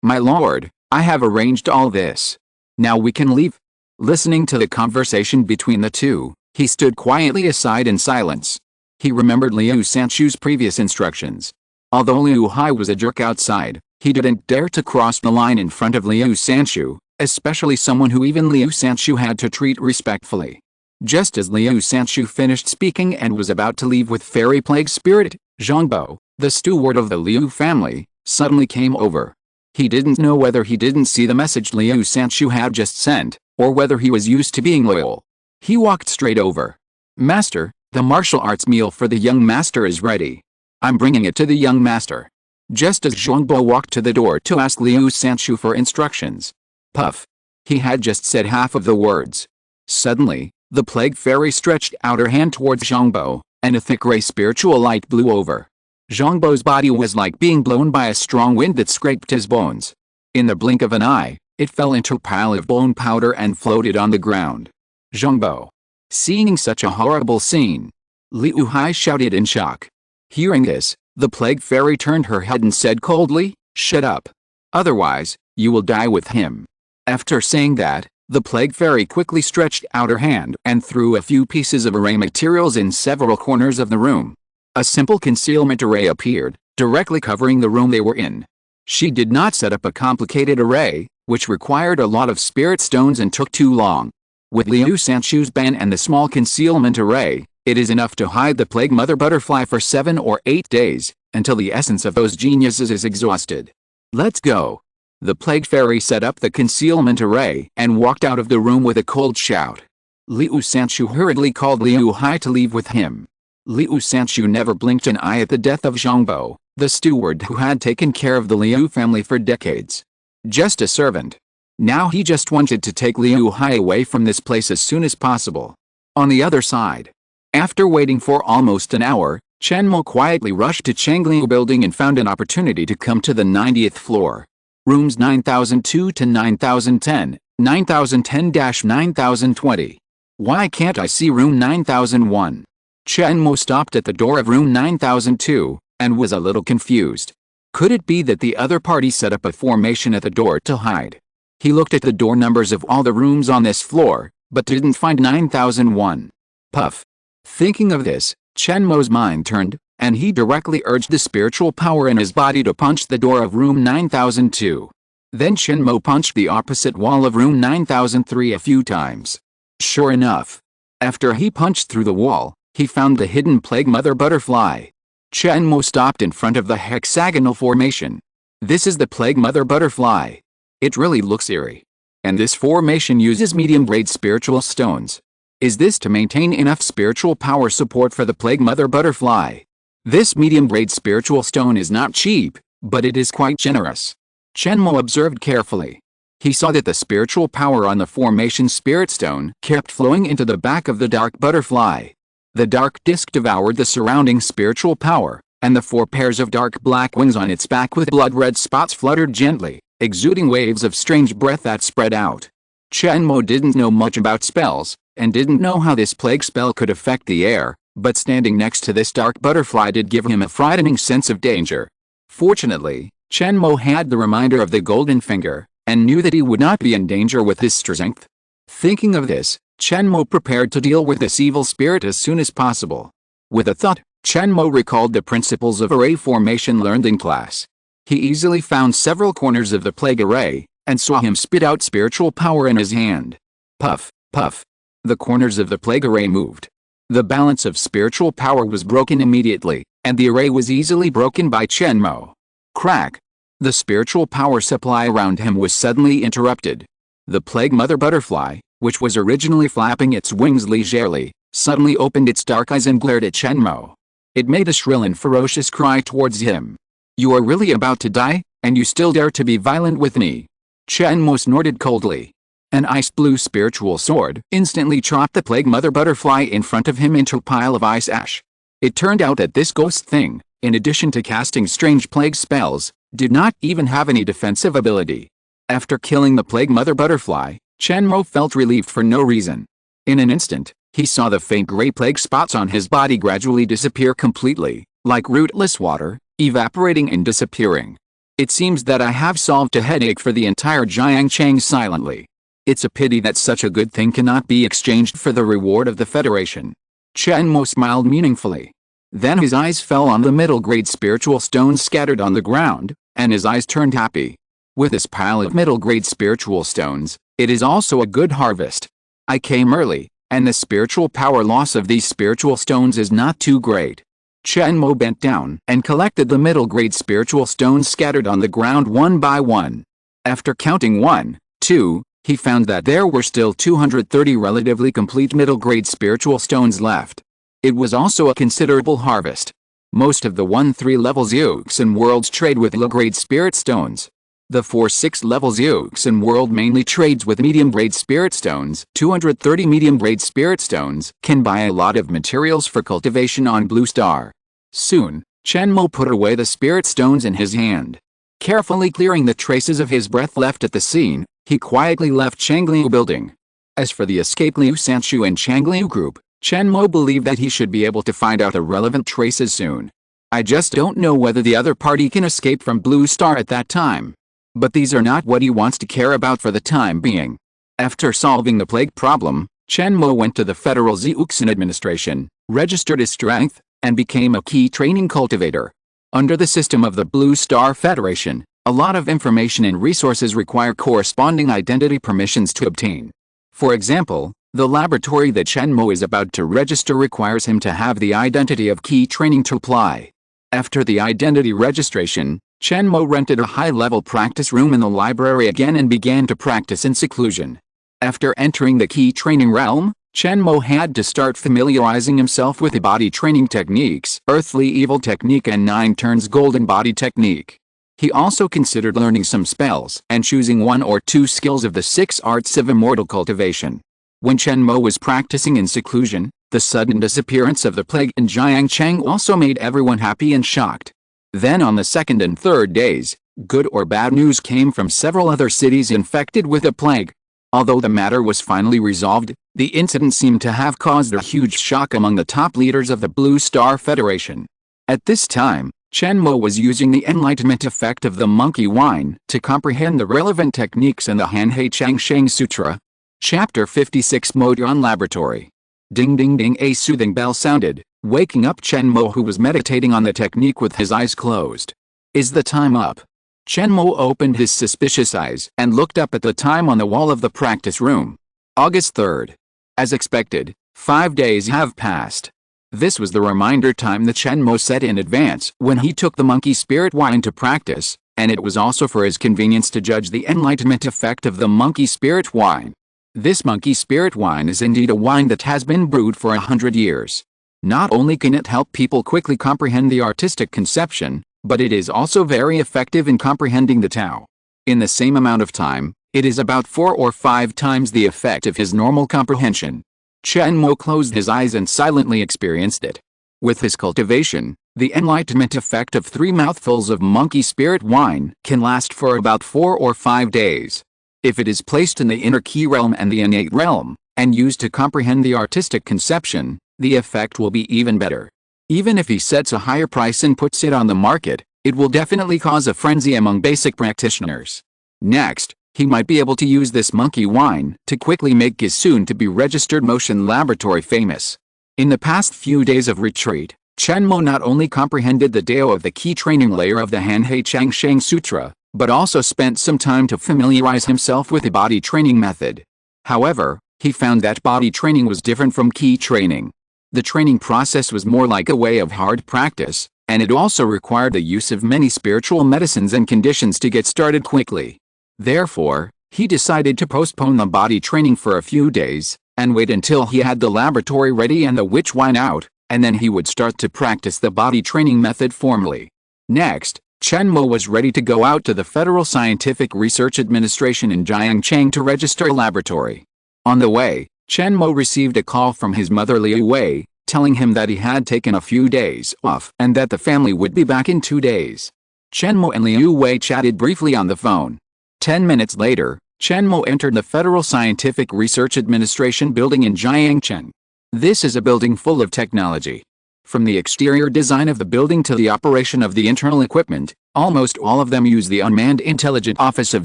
my lord, I have arranged all this. Now we can leave." Listening to the conversation between the two, he stood quietly aside in silence. He remembered Liu Sanchu's previous instructions. Although Liu Hai was a jerk outside, he didn't dare to cross the line in front of Liu Sanchu, especially someone who even Liu Sanchu had to treat respectfully. Just as Liu Sanchu finished speaking and was about to leave with Fairy Plague Spirit, Zhongbo, the steward of the Liu family, suddenly came over. He didn't know whether he didn't see the message Liu Sanchu had just sent, or whether he was used to being loyal. He walked straight over. "Master, the martial arts meal for the young master is ready. I'm bringing it to the young master." Just as Zhongbo walked to the door to ask Liu Sanchu for instructions. Puff. He had just said half of the words. Suddenly, the plague fairy stretched out her hand towards Zhongbo, and a thick gray spiritual light blew over. Zhongbo's body was like being blown by a strong wind that scraped his bones. In the blink of an eye, it fell into a pile of bone powder and floated on the ground. Zhongbo. Seeing such a horrible scene, Liu Hai shouted in shock. Hearing this, the plague fairy turned her head and said coldly, "Shut up. Otherwise, you will die with him." After saying that, the plague fairy quickly stretched out her hand and threw a few pieces of array materials in several corners of the room. A simple concealment array appeared, directly covering the room they were in. She did not set up a complicated array, which required a lot of spirit stones and took too long. With Liu Sanchu's ban and the small concealment array, it is enough to hide the plague mother butterfly for 7 or 8 days, until the essence of those geniuses is exhausted. "Let's go." The plague fairy set up the concealment array and walked out of the room with a cold shout. Liu Sanchu hurriedly called Liu Hai to leave with him. Liu Sanchu never blinked an eye at the death of Zhongbo, the steward who had taken care of the Liu family for decades. Just a servant. Now he just wanted to take Liu Hai away from this place as soon as possible. On the other side, after waiting for almost an hour, Chen Mo quietly rushed to Changliu building and found an opportunity to come to the 90th floor. Rooms 9002 to 9010, 9010-9020. Why can't I see room 9001? Chen Mo stopped at the door of room 9002, and was a little confused. Could it be that the other party set up a formation at the door to hide? He looked at the door numbers of all the rooms on this floor, but didn't find 9001. Puff. Thinking of this, Chen Mo's mind turned, and he directly urged the spiritual power in his body to punch the door of room 9002. Then Chen Mo punched the opposite wall of room 9003 a few times. Sure enough, after he punched through the wall, he found the hidden plague mother butterfly. Chen Mo stopped in front of the hexagonal formation. This is the plague mother butterfly. It really looks eerie. And this formation uses medium-grade spiritual stones. Is this to maintain enough spiritual power support for the plague mother butterfly? This medium-grade spiritual stone is not cheap, but it is quite generous. Chen Mo observed carefully. He saw that the spiritual power on the formation spirit stone kept flowing into the back of the dark butterfly. The dark disc devoured the surrounding spiritual power, and the 4 pairs of dark black wings on its back with blood-red spots fluttered gently, exuding waves of strange breath that spread out. Chen Mo didn't know much about spells, and didn't know how this plague spell could affect the air, but standing next to this dark butterfly did give him a frightening sense of danger. Fortunately, Chen Mo had the reminder of the golden finger, and knew that he would not be in danger with his strength. Thinking of this, Chen Mo prepared to deal with this evil spirit as soon as possible. With a thought, Chen Mo recalled the principles of array formation learned in class. He easily found several corners of the plague array, and saw him spit out spiritual power in his hand. Puff, puff. The corners of the plague array moved. The balance of spiritual power was broken immediately, and the array was easily broken by Chen Mo. Crack. The spiritual power supply around him was suddenly interrupted. The plague mother butterfly, which was originally flapping its wings leisurely, suddenly opened its dark eyes and glared at Chen Mo. It made a shrill and ferocious cry towards him. You are really about to die, and you still dare to be violent with me? Chen Mo snorted coldly. An ice blue spiritual sword instantly chopped the plague mother butterfly in front of him into a pile of ice ash. It turned out that this ghost thing, in addition to casting strange plague spells, did not even have any defensive ability. After killing the plague mother butterfly, Chen Mo felt relieved for no reason. In an instant, he saw the faint gray plague spots on his body gradually disappear completely, like rootless water, evaporating and disappearing. It seems that I have solved a headache for the entire Jiangcheng silently. It's a pity that such a good thing cannot be exchanged for the reward of the Federation. Chen Mo smiled meaningfully. Then his eyes fell on the middle-grade spiritual stones scattered on the ground, and his eyes turned happy. With this pile of middle-grade spiritual stones, it is also a good harvest. I came early, and the spiritual power loss of these spiritual stones is not too great. Chen Mo bent down and collected the middle-grade spiritual stones scattered on the ground one by one. After counting 1, 2, he found that there were still 230 relatively complete middle-grade spiritual stones left. It was also a considerable harvest. Most of the 1-3 level Zeuxin worlds trade with low-grade spirit stones. The 4-6 level Zeuxin world mainly trades with medium-grade spirit stones. 230 medium-grade spirit stones can buy a lot of materials for cultivation on Blue Star. Soon, Chen Mo put away the spirit stones in his hand. Carefully clearing the traces of his breath left at the scene, he quietly left Changliu building. As for the escaped Liu Sanchu and Changliu group, Chen Mo believed that he should be able to find out the relevant traces soon. I just don't know whether the other party can escape from Blue Star at that time. But these are not what he wants to care about for the time being. After solving the plague problem, Chen Mo went to the Federal Zeuxin Administration, registered his strength, and became a key training cultivator. Under the system of the Blue Star Federation, a lot of information and resources require corresponding identity permissions to obtain. For example, the laboratory that Chen Mo is about to register requires him to have the identity of key training to apply. After the identity registration, Chen Mo rented a high-level practice room in the library again and began to practice in seclusion. After entering the key training realm, Chen Mo had to start familiarizing himself with the body training techniques, Earthly Evil Technique and 9 Turns Golden Body Technique. He also considered learning some spells and choosing 1 or 2 skills of the 6 arts of immortal cultivation. When Chen Mo was practicing in seclusion, the sudden disappearance of the plague in Jiangcheng also made everyone happy and shocked. Then on the 2nd and 3rd days, good or bad news came from several other cities infected with the plague. Although the matter was finally resolved, the incident seemed to have caused a huge shock among the top leaders of the Blue Star Federation. At this time, Chen Mo was using the enlightenment effect of the monkey wine to comprehend the relevant techniques in the Hanhei Changsheng Sutra. Chapter 56 Modron Laboratory. Ding ding ding, a soothing bell sounded, waking up Chen Mo, who was meditating on the technique with his eyes closed. Is the time up? Chen Mo opened his suspicious eyes and looked up at the time on the wall of the practice room. August 3rd. As expected, 5 days have passed. This was the reminder time that Chen Mo set in advance when he took the monkey spirit wine to practice, and it was also for his convenience to judge the enlightenment effect of the monkey spirit wine. This monkey spirit wine is indeed a wine that has been brewed for 100 years. Not only can it help people quickly comprehend the artistic conception, but it is also very effective in comprehending the Tao. In the same amount of time, it is about 4 or 5 times the effect of his normal comprehension. Chen Mo closed his eyes and silently experienced it. With his cultivation, the enlightenment effect of 3 mouthfuls of monkey spirit wine can last for about 4 or 5 days. If it is placed in the inner key realm and the innate realm, and used to comprehend the artistic conception, the effect will be even better. Even if he sets a higher price and puts it on the market, it will definitely cause a frenzy among basic practitioners. Next, he might be able to use this monkey wine to quickly make his soon-to-be registered motion laboratory famous. In the past few days of retreat, Chen Mo not only comprehended the Dao of the key training layer of the Hanhei Changsheng Sutra, but also spent some time to familiarize himself with the body training method. However, he found that body training was different from key training. The training process was more like a way of hard practice, and it also required the use of many spiritual medicines and conditions to get started quickly. Therefore, he decided to postpone the body training for a few days, and wait until he had the laboratory ready and the witch wine out, and then he would start to practice the body training method formally. Next, Chen Mo was ready to go out to the Federal Scientific Research Administration in Jiangcheng to register a laboratory. On the way, Chen Mo received a call from his mother Liu Wei, telling him that he had taken a few days off and that the family would be back in 2 days. Chen Mo and Liu Wei chatted briefly on the phone. 10 minutes later, Chen Mo entered the Federal Scientific Research Administration building in Jiangcheng. This is a building full of technology. From the exterior design of the building to the operation of the internal equipment, almost all of them use the unmanned intelligent office of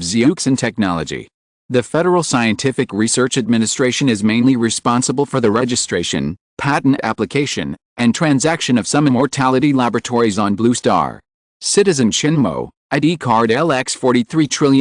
Zeuxin technology. The Federal Scientific Research Administration is mainly responsible for the registration, patent application, and transaction of some immortality laboratories on Blue Star. Citizen Chen Mo, ID card LX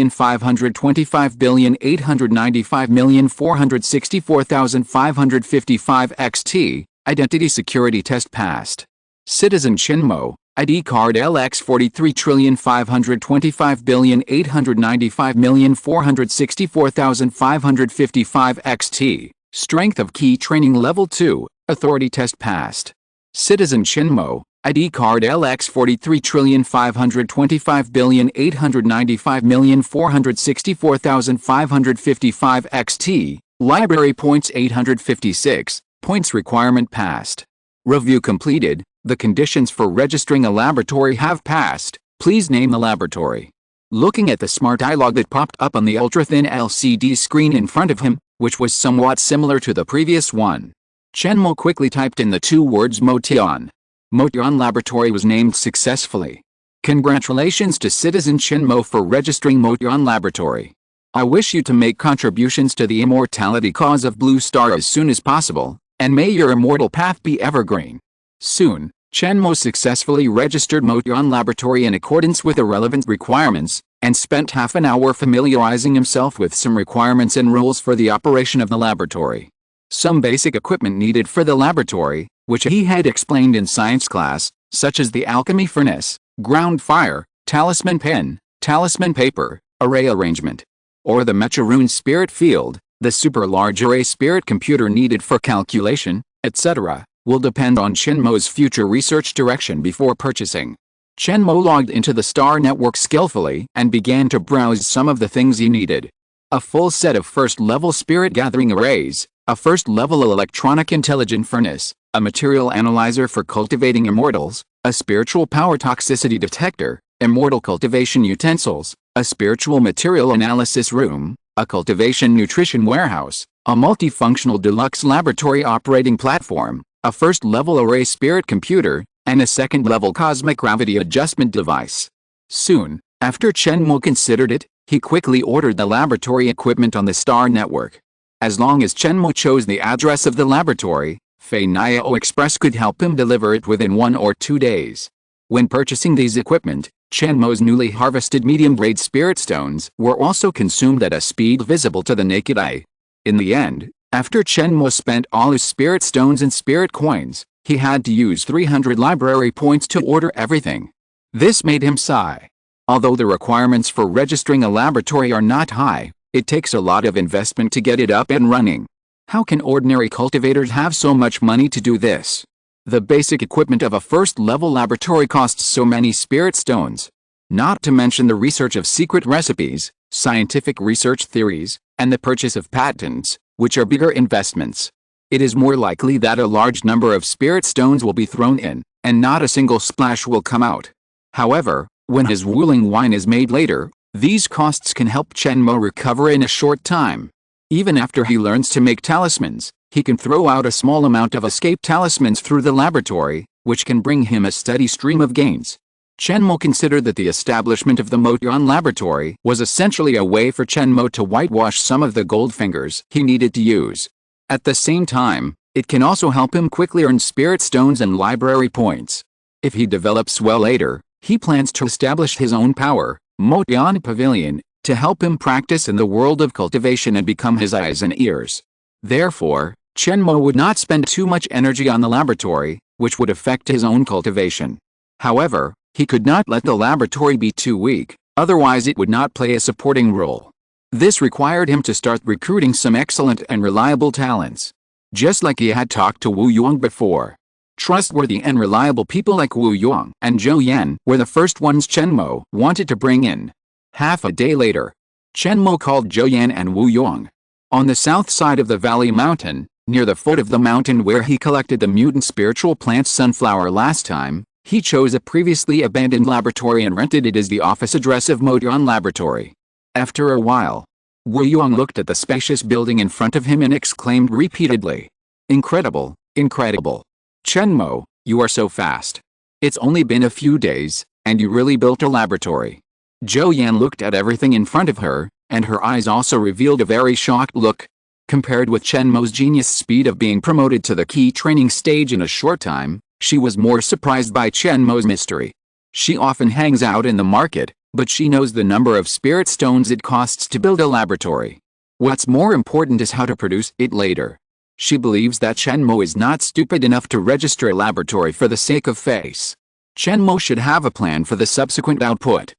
43,525,895,464,555 XT, Identity Security Test passed. Citizen Chen Mo, ID card LX 43,525,895,464,555 XT, Strength of Key Training Level 2, Authority Test passed. Citizen Chen Mo, ID card LX 43,525,895,464,555 XT, Library Points 856, Points Requirement passed. Review completed. The conditions for registering a laboratory have passed. Please name the laboratory. Looking at the smart dialogue that popped up on the ultra-thin LCD screen in front of him, which was somewhat similar to the previous one, Chen Mo quickly typed in the 2 words Motion. Motion Laboratory was named successfully. Congratulations to Citizen Chen Mo for registering Motion Laboratory. I wish you to make contributions to the immortality cause of Blue Star as soon as possible, and may your immortal path be evergreen. Soon, Chen Mo successfully registered Motion Laboratory in accordance with the relevant requirements, and spent half an hour familiarizing himself with some requirements and rules for the operation of the laboratory. Some basic equipment needed for the laboratory, which he had explained in science class, such as the alchemy furnace, ground fire, talisman pen, talisman paper, array arrangement, or the Mecha-rune spirit field, the super large array spirit computer needed for calculation, etc., will depend on Chen Mo's future research direction before purchasing. Chen Mo logged into the Star Network skillfully and began to browse some of the things he needed. A full set of first-level spirit gathering arrays, a first-level electronic intelligent furnace, a material analyzer for cultivating immortals, a spiritual power toxicity detector, immortal cultivation utensils, a spiritual material analysis room, a cultivation nutrition warehouse, a multifunctional deluxe laboratory operating platform, a first-level array spirit computer, and a second-level cosmic gravity adjustment device. Soon, after Chen Mo considered it, he quickly ordered the laboratory equipment on the Star Network. As long as Chen Mo chose the address of the laboratory, Fei Niao Express could help him deliver it within 1 or 2 days. When purchasing these equipment, Chen Mo's newly harvested medium-grade spirit stones were also consumed at a speed visible to the naked eye. In the end, after Chen Mo spent all his spirit stones and spirit coins, he had to use 300 library points to order everything. This made him sigh. Although the requirements for registering a laboratory are not high, it takes a lot of investment to get it up and running. How can ordinary cultivators have so much money to do this? The basic equipment of a first-level laboratory costs so many spirit stones. Not to mention the research of secret recipes, scientific research theories, and the purchase of patents, which are bigger investments. It is more likely that a large number of spirit stones will be thrown in, and not a single splash will come out. However, when his Wuling wine is made later, these costs can help Chen Mo recover in a short time. Even after he learns to make talismans, he can throw out a small amount of escape talismans through the laboratory, which can bring him a steady stream of gains. Chen Mo considered that the establishment of the Motian laboratory was essentially a way for Chen Mo to whitewash some of the gold fingers he needed to use. At the same time, it can also help him quickly earn spirit stones and library points. If he develops well later, he plans to establish his own power, Motian Pavilion, to help him practice in the world of cultivation and become his eyes and ears. Therefore, Chen Mo would not spend too much energy on the laboratory, which would affect his own cultivation. However, he could not let the laboratory be too weak, otherwise it would not play a supporting role. This required him to start recruiting some excellent and reliable talents. Just like he had talked to Wu Yuang before. Trustworthy and reliable people like Wu Yuang and Zhou Yan were the first ones Chen Mo wanted to bring in. Half a day later, Chen Mo called Zhou Yan and Wu Yuang. On the south side of the valley mountain, near the foot of the mountain where he collected the mutant spiritual plant sunflower last time, he chose a previously abandoned laboratory and rented it as the office address of Motian Laboratory. After a while, Wu Yuang looked at the spacious building in front of him and exclaimed repeatedly, "Incredible, incredible. Chen Mo, you are so fast. It's only been a few days, and you really built a laboratory." Zhou Yan looked at everything in front of her, and her eyes also revealed a very shocked look. Compared with Chen Mo's genius speed of being promoted to the key training stage in a short time, she was more surprised by Chen Mo's mystery. She often hangs out in the market, but she knows the number of spirit stones it costs to build a laboratory. What's more important is how to produce it later. She believes that Chen Mo is not stupid enough to register a laboratory for the sake of face. Chen Mo should have a plan for the subsequent output.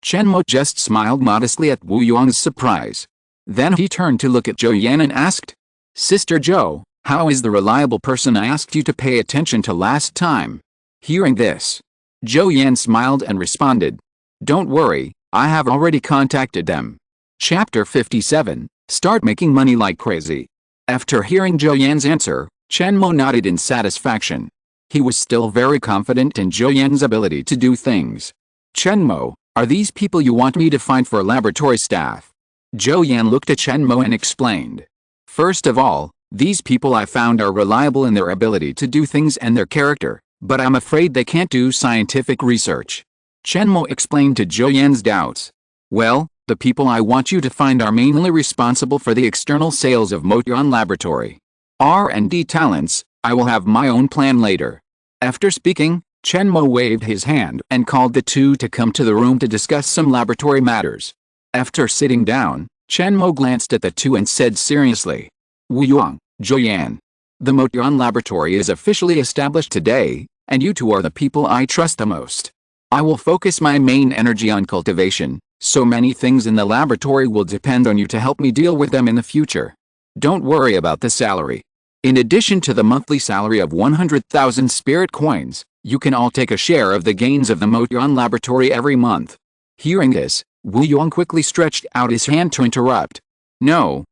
Chen Mo just smiled modestly at Wu Yuang's surprise. Then he turned to look at Zhou Yan and asked, "Sister Zhou, how is the reliable person I asked you to pay attention to last time?" Hearing this, Zhou Yan smiled and responded, "Don't worry, I have already contacted them." Chapter 57, Start Making Money Like Crazy. After hearing Zhou Yan's answer, Chen Mo nodded in satisfaction. He was still very confident in Zhou Yan's ability to do things. "Chen Mo, are these people you want me to find for laboratory staff?" Zhou Yan looked at Chen Mo and explained. "First of all, these people I found are reliable in their ability to do things and their character, but I'm afraid they can't do scientific research." Chen Mo explained to Zhou Yan's doubts. "Well, the people I want you to find are mainly responsible for the external sales of Motian Laboratory. R&D talents, I will have my own plan later." After speaking, Chen Mo waved his hand and called the two to come to the room to discuss some laboratory matters. After sitting down, Chen Mo glanced at the two and said seriously, "Wu Yuang, Zhou Yan, the Motian Laboratory is officially established today, and you two are the people I trust the most. I will focus my main energy on cultivation, so many things in the laboratory will depend on you to help me deal with them in the future. Don't worry about the salary. In addition to the monthly salary of 100,000 spirit coins, you can all take a share of the gains of the Motian Laboratory every month." Hearing this, Wu Yuang quickly stretched out his hand to interrupt. No.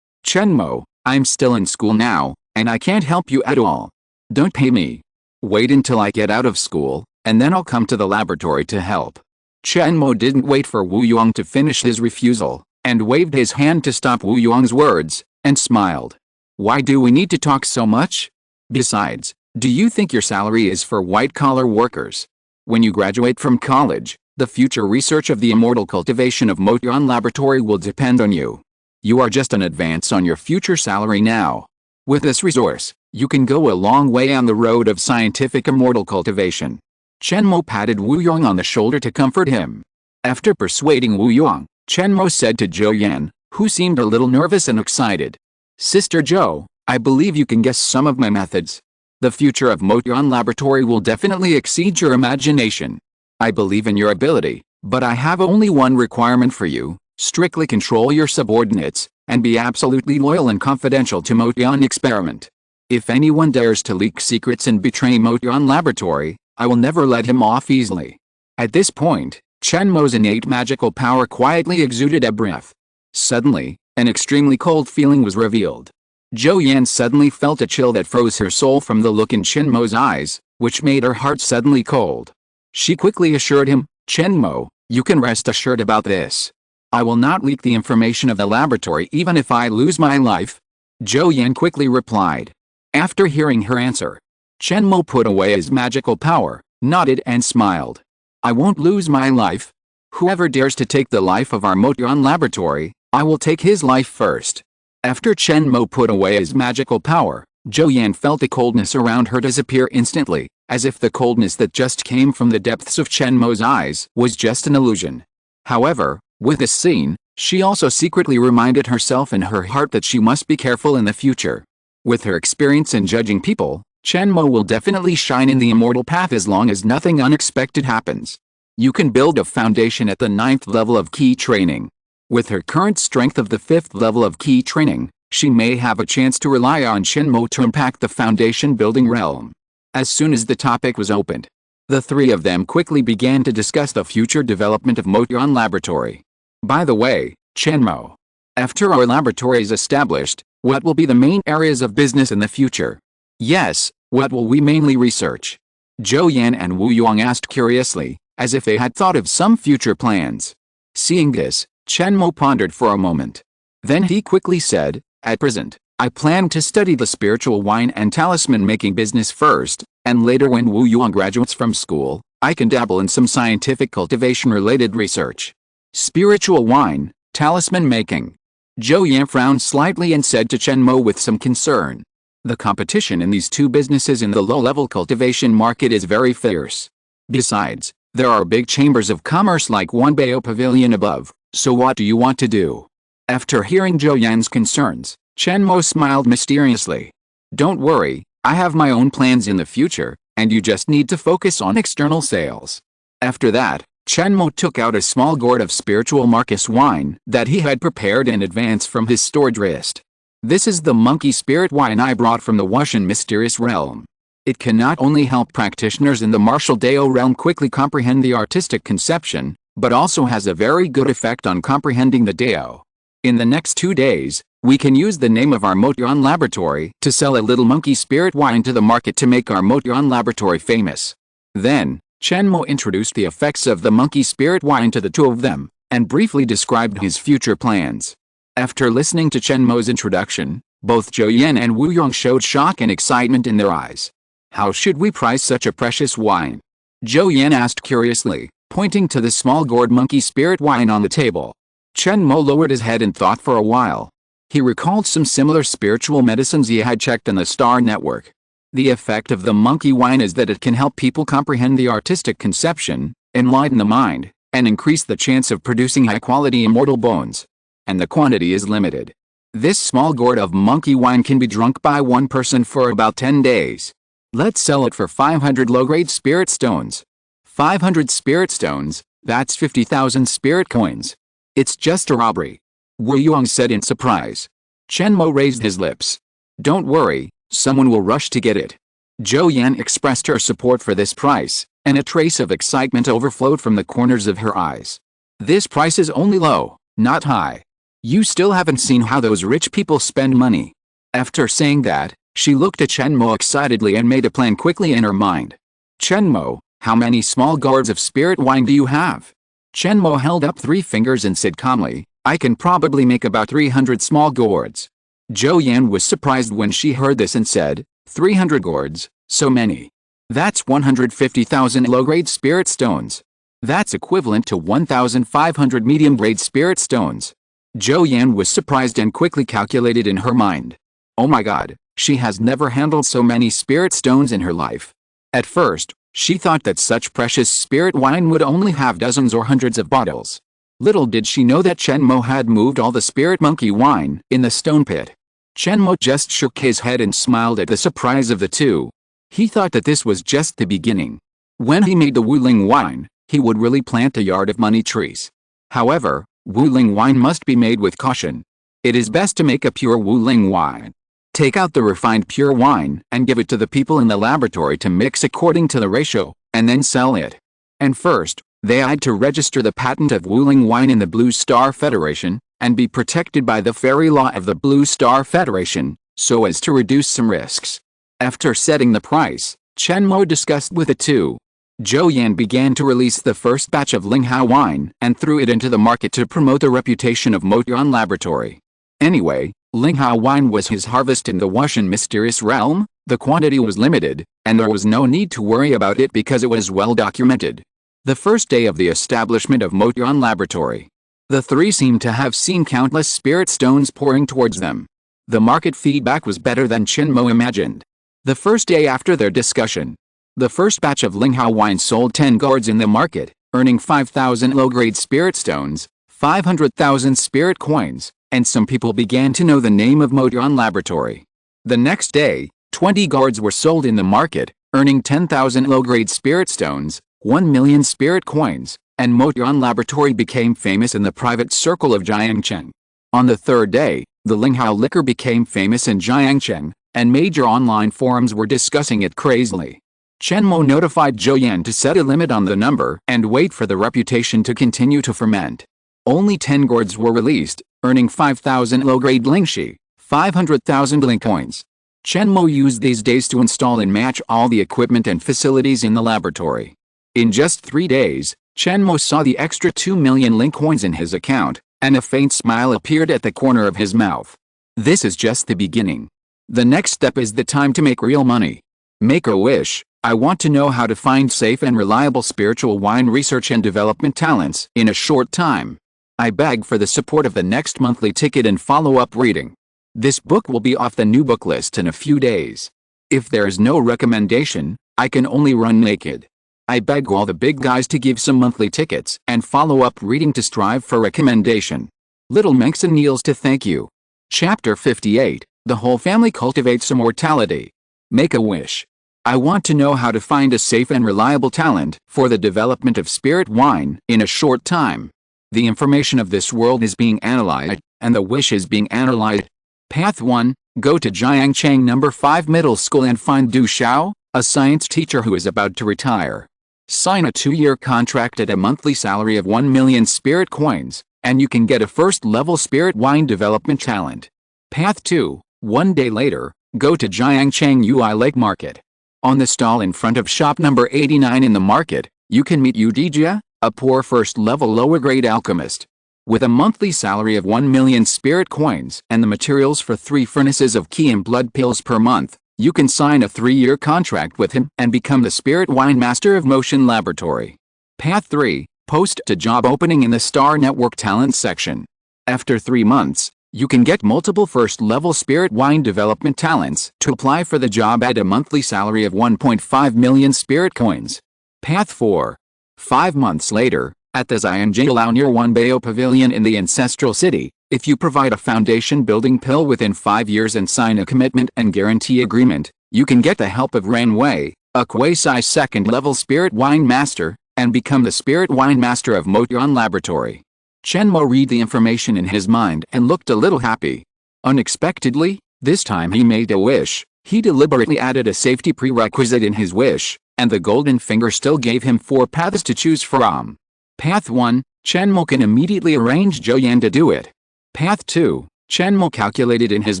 Chen Mo, I'm still in school now, and I can't help you at all. Don't pay me. Wait until I get out of school, and then I'll come to the laboratory to help." Chen Mo didn't wait for Wu Yuang to finish his refusal, and waved his hand to stop Wu Yuang's words, and smiled. "Why do we need to talk so much? Besides, do you think your salary is for white-collar workers? When you graduate from college, the future research of the immortal cultivation of Motian Laboratory will depend on you. You are just an advance on your future salary now. With this resource, you can go a long way on the road of scientific immortal cultivation. Chen Mo patted Wu Yong on the shoulder to comfort him. After persuading Wu Yong, Chen Mo said to Zhou Yan, who seemed a little nervous and excited. Sister Zhou, I believe you can guess some of my methods. The future of Motian Laboratory will definitely exceed your imagination. I believe in your ability, but I have only one requirement for you: strictly control your subordinates, and be absolutely loyal and confidential to Motian Experiment. If anyone dares to leak secrets and betray Motian Laboratory, I will never let him off easily. At this point, Chen Mo's innate magical power quietly exuded a breath. Suddenly, an extremely cold feeling was revealed. Zhou Yan suddenly felt a chill that froze her soul from the look in Chen Mo's eyes, which made her heart suddenly cold. She quickly assured him, Chen Mo, you can rest assured about this. I will not leak the information of the laboratory even if I lose my life. Zhou Yan quickly replied. After hearing her answer, Chen Mo put away his magical power, nodded and smiled. I won't lose my life. Whoever dares to take the life of our Motian Laboratory, I will take his life first. After Chen Mo put away his magical power, Zhou Yan felt the coldness around her disappear instantly, as if the coldness that just came from the depths of Chen Mo's eyes was just an illusion. However, with this scene, she also secretly reminded herself in her heart that she must be careful in the future. With her experience in judging people, Chen Mo will definitely shine in the immortal path as long as nothing unexpected happens. You can build a foundation at the 9th level of key training. With her current strength of the 5th level of key training, she may have a chance to rely on Chen Mo to impact the foundation building realm. As soon as the topic was opened, the three of them quickly began to discuss the future development of Motian Laboratory. By the way, Chen Mo, after our laboratory is established, what will be the main areas of business in the future? Yes, what will we mainly research? Zhou Yan and Wu Yong asked curiously, as if they had thought of some future plans. Seeing this, Chen Mo pondered for a moment. Then he quickly said, at present, I plan to study the spiritual wine and talisman making business first, and later when Wu Yong graduates from school, I can dabble in some scientific cultivation-related research. Spiritual wine, talisman making. Zhou Yan frowned slightly and said to Chen Mo with some concern. The competition in these two businesses in the low-level cultivation market is very fierce. Besides, there are big chambers of commerce like one Bayo Pavilion above, so what do you want to do? After hearing Zhou Yan's concerns, Chen Mo smiled mysteriously. Don't worry, I have my own plans in the future, and you just need to focus on external sales. After that, Chen Mo took out a small gourd of spiritual Marcus wine that he had prepared in advance from his storage wrist. This is the monkey spirit wine I brought from the Wuxian mysterious realm. It can not only help practitioners in the martial Dao realm quickly comprehend the artistic conception, but also has a very good effect on comprehending the Dao. In the next 2 days, we can use the name of our Motian Laboratory to sell a little monkey spirit wine to the market to make our Motian Laboratory famous. Then, Chen Mo introduced the effects of the monkey spirit wine to the two of them, and briefly described his future plans. After listening to Chen Mo's introduction, both Zhou Yan and Wu Yong showed shock and excitement in their eyes. How should we price such a precious wine? Zhou Yan asked curiously, pointing to the small gourd monkey spirit wine on the table. Chen Mo lowered his head and thought for a while. He recalled some similar spiritual medicines he had checked in the Star Network. The effect of the monkey wine is that it can help people comprehend the artistic conception, enlighten the mind, and increase the chance of producing high-quality immortal bones. And the quantity is limited. This small gourd of monkey wine can be drunk by one person for about 10 days. Let's sell it for 500 low-grade spirit stones. 500 spirit stones, that's 50,000 spirit coins. It's just a robbery. Wu Yong said in surprise. Chen Mo raised his lips. Don't worry, someone will rush to get it. Zhou Yan expressed her support for this price, and a trace of excitement overflowed from the corners of her eyes. This price is only low, not high. You still haven't seen how those rich people spend money. After saying that, she looked at Chen Mo excitedly and made a plan quickly in her mind. Chen Mo, how many small gourds of spirit wine do you have? Chen Mo held up 3 fingers and said calmly, I can probably make about 300 small gourds. Zhou Yan was surprised when she heard this and said, 300 gourds, so many. That's 150,000 low-grade spirit stones. That's equivalent to 1,500 medium-grade spirit stones. Zhou Yan was surprised and quickly calculated in her mind. Oh my god, she has never handled so many spirit stones in her life. At first, she thought that such precious spirit wine would only have dozens or hundreds of bottles. Little did she know that Chen Mo had moved all the spirit monkey wine in the stone pit. Chen Mo just shook his head and smiled at the surprise of the two. He thought that this was just the beginning. When he made the Wuling wine, he would really plant a yard of money trees. However, Wuling wine must be made with caution. It is best to make a pure Wuling wine. Take out the refined pure wine and give it to the people in the laboratory to mix according to the ratio, and then sell it. And first, they had to register the patent of Wuling wine in the Blue Star Federation, and be protected by the fairy law of the Blue Star Federation, so as to reduce some risks. After setting the price, Chen Mo discussed with the two. Zhou Yan began to release the first batch of Linghao wine and threw it into the market to promote the reputation of Motian Laboratory. Anyway, Linghao wine was his harvest in the Wuxian mysterious realm. The quantity was limited, and there was no need to worry about it because it was well documented. The first day of the establishment of Motian Laboratory, the three seemed to have seen countless spirit stones pouring towards them. The market feedback was better than Chen Mo imagined. The first day after their discussion, the first batch of Linghao wine sold 10 gourds in the market, earning 5,000 low-grade spirit stones, 500,000 spirit coins, and some people began to know the name of Motian Laboratory. The next day, 20 gourds were sold in the market, earning 10,000 low-grade spirit stones, 1 million spirit coins, and Motian Laboratory became famous in the private circle of Jiangcheng. On the third day, the Linghao liquor became famous in Jiangcheng, and major online forums were discussing it crazily. Chen Mo notified Zhou Yan to set a limit on the number and wait for the reputation to continue to ferment. Only 10 gourds were released, earning 5,000 low-grade lingxi, 500,000 ling coins. Chen Mo used these days to install and match all the equipment and facilities in the laboratory. In just 3 days, Chen Mo saw the extra 2 million ling coins in his account, and a faint smile appeared at the corner of his mouth. This is just the beginning. The next step is the time to make real money. Make a wish. I want to know how to find safe and reliable spiritual wine research and development talents in a short time. I beg for the support of the next monthly ticket and follow-up reading. This book will be off the new book list in a few days. If there is no recommendation, I can only run naked. I beg all the big guys to give some monthly tickets and follow-up reading to strive for recommendation. Little Mengson kneels to thank you. Chapter 58, The Whole Family Cultivates Immortality. Make a wish. I want to know how to find a safe and reliable talent for the development of spirit wine in a short time. The information of this world is being analyzed, and the wish is being analyzed. Path 1, go to Jiangcheng No. 5 Middle School and find Du Xiao, a science teacher who is about to retire. Sign a 2-year contract at a monthly salary of 1 million spirit coins, and you can get a first-level spirit wine development talent. Path 2, 1 day later, go to Jiangcheng Ui Lake Market. On the stall in front of shop number 89 in the market, you can meet Udijia, a poor first-level lower-grade alchemist. With a monthly salary of 1 million spirit coins and the materials for 3 furnaces of key and blood pills per month, you can sign a 3-year contract with him and become the spirit wine master of Motion Laboratory. Path 3, post a job opening in the Star Network Talent section. After 3 months, you can get multiple first-level spirit wine development talents to apply for the job at a monthly salary of 1.5 million spirit coins. Path 4. 5 months later, at the Xianjialao near Wanbao Pavilion in the Ancestral City, if you provide a foundation building pill within 5 years and sign a commitment and guarantee agreement, you can get the help of Ran Wei, a quasi second-level spirit wine master, and become the spirit wine master of Motian Laboratory. Chen Mo read the information in his mind and looked a little happy. Unexpectedly, this time he made a wish. He deliberately added a safety prerequisite in his wish, and the golden finger still gave him 4 paths to choose from. Path 1, Chen Mo can immediately arrange Zhou Yan to do it. Path 2, Chen Mo calculated in his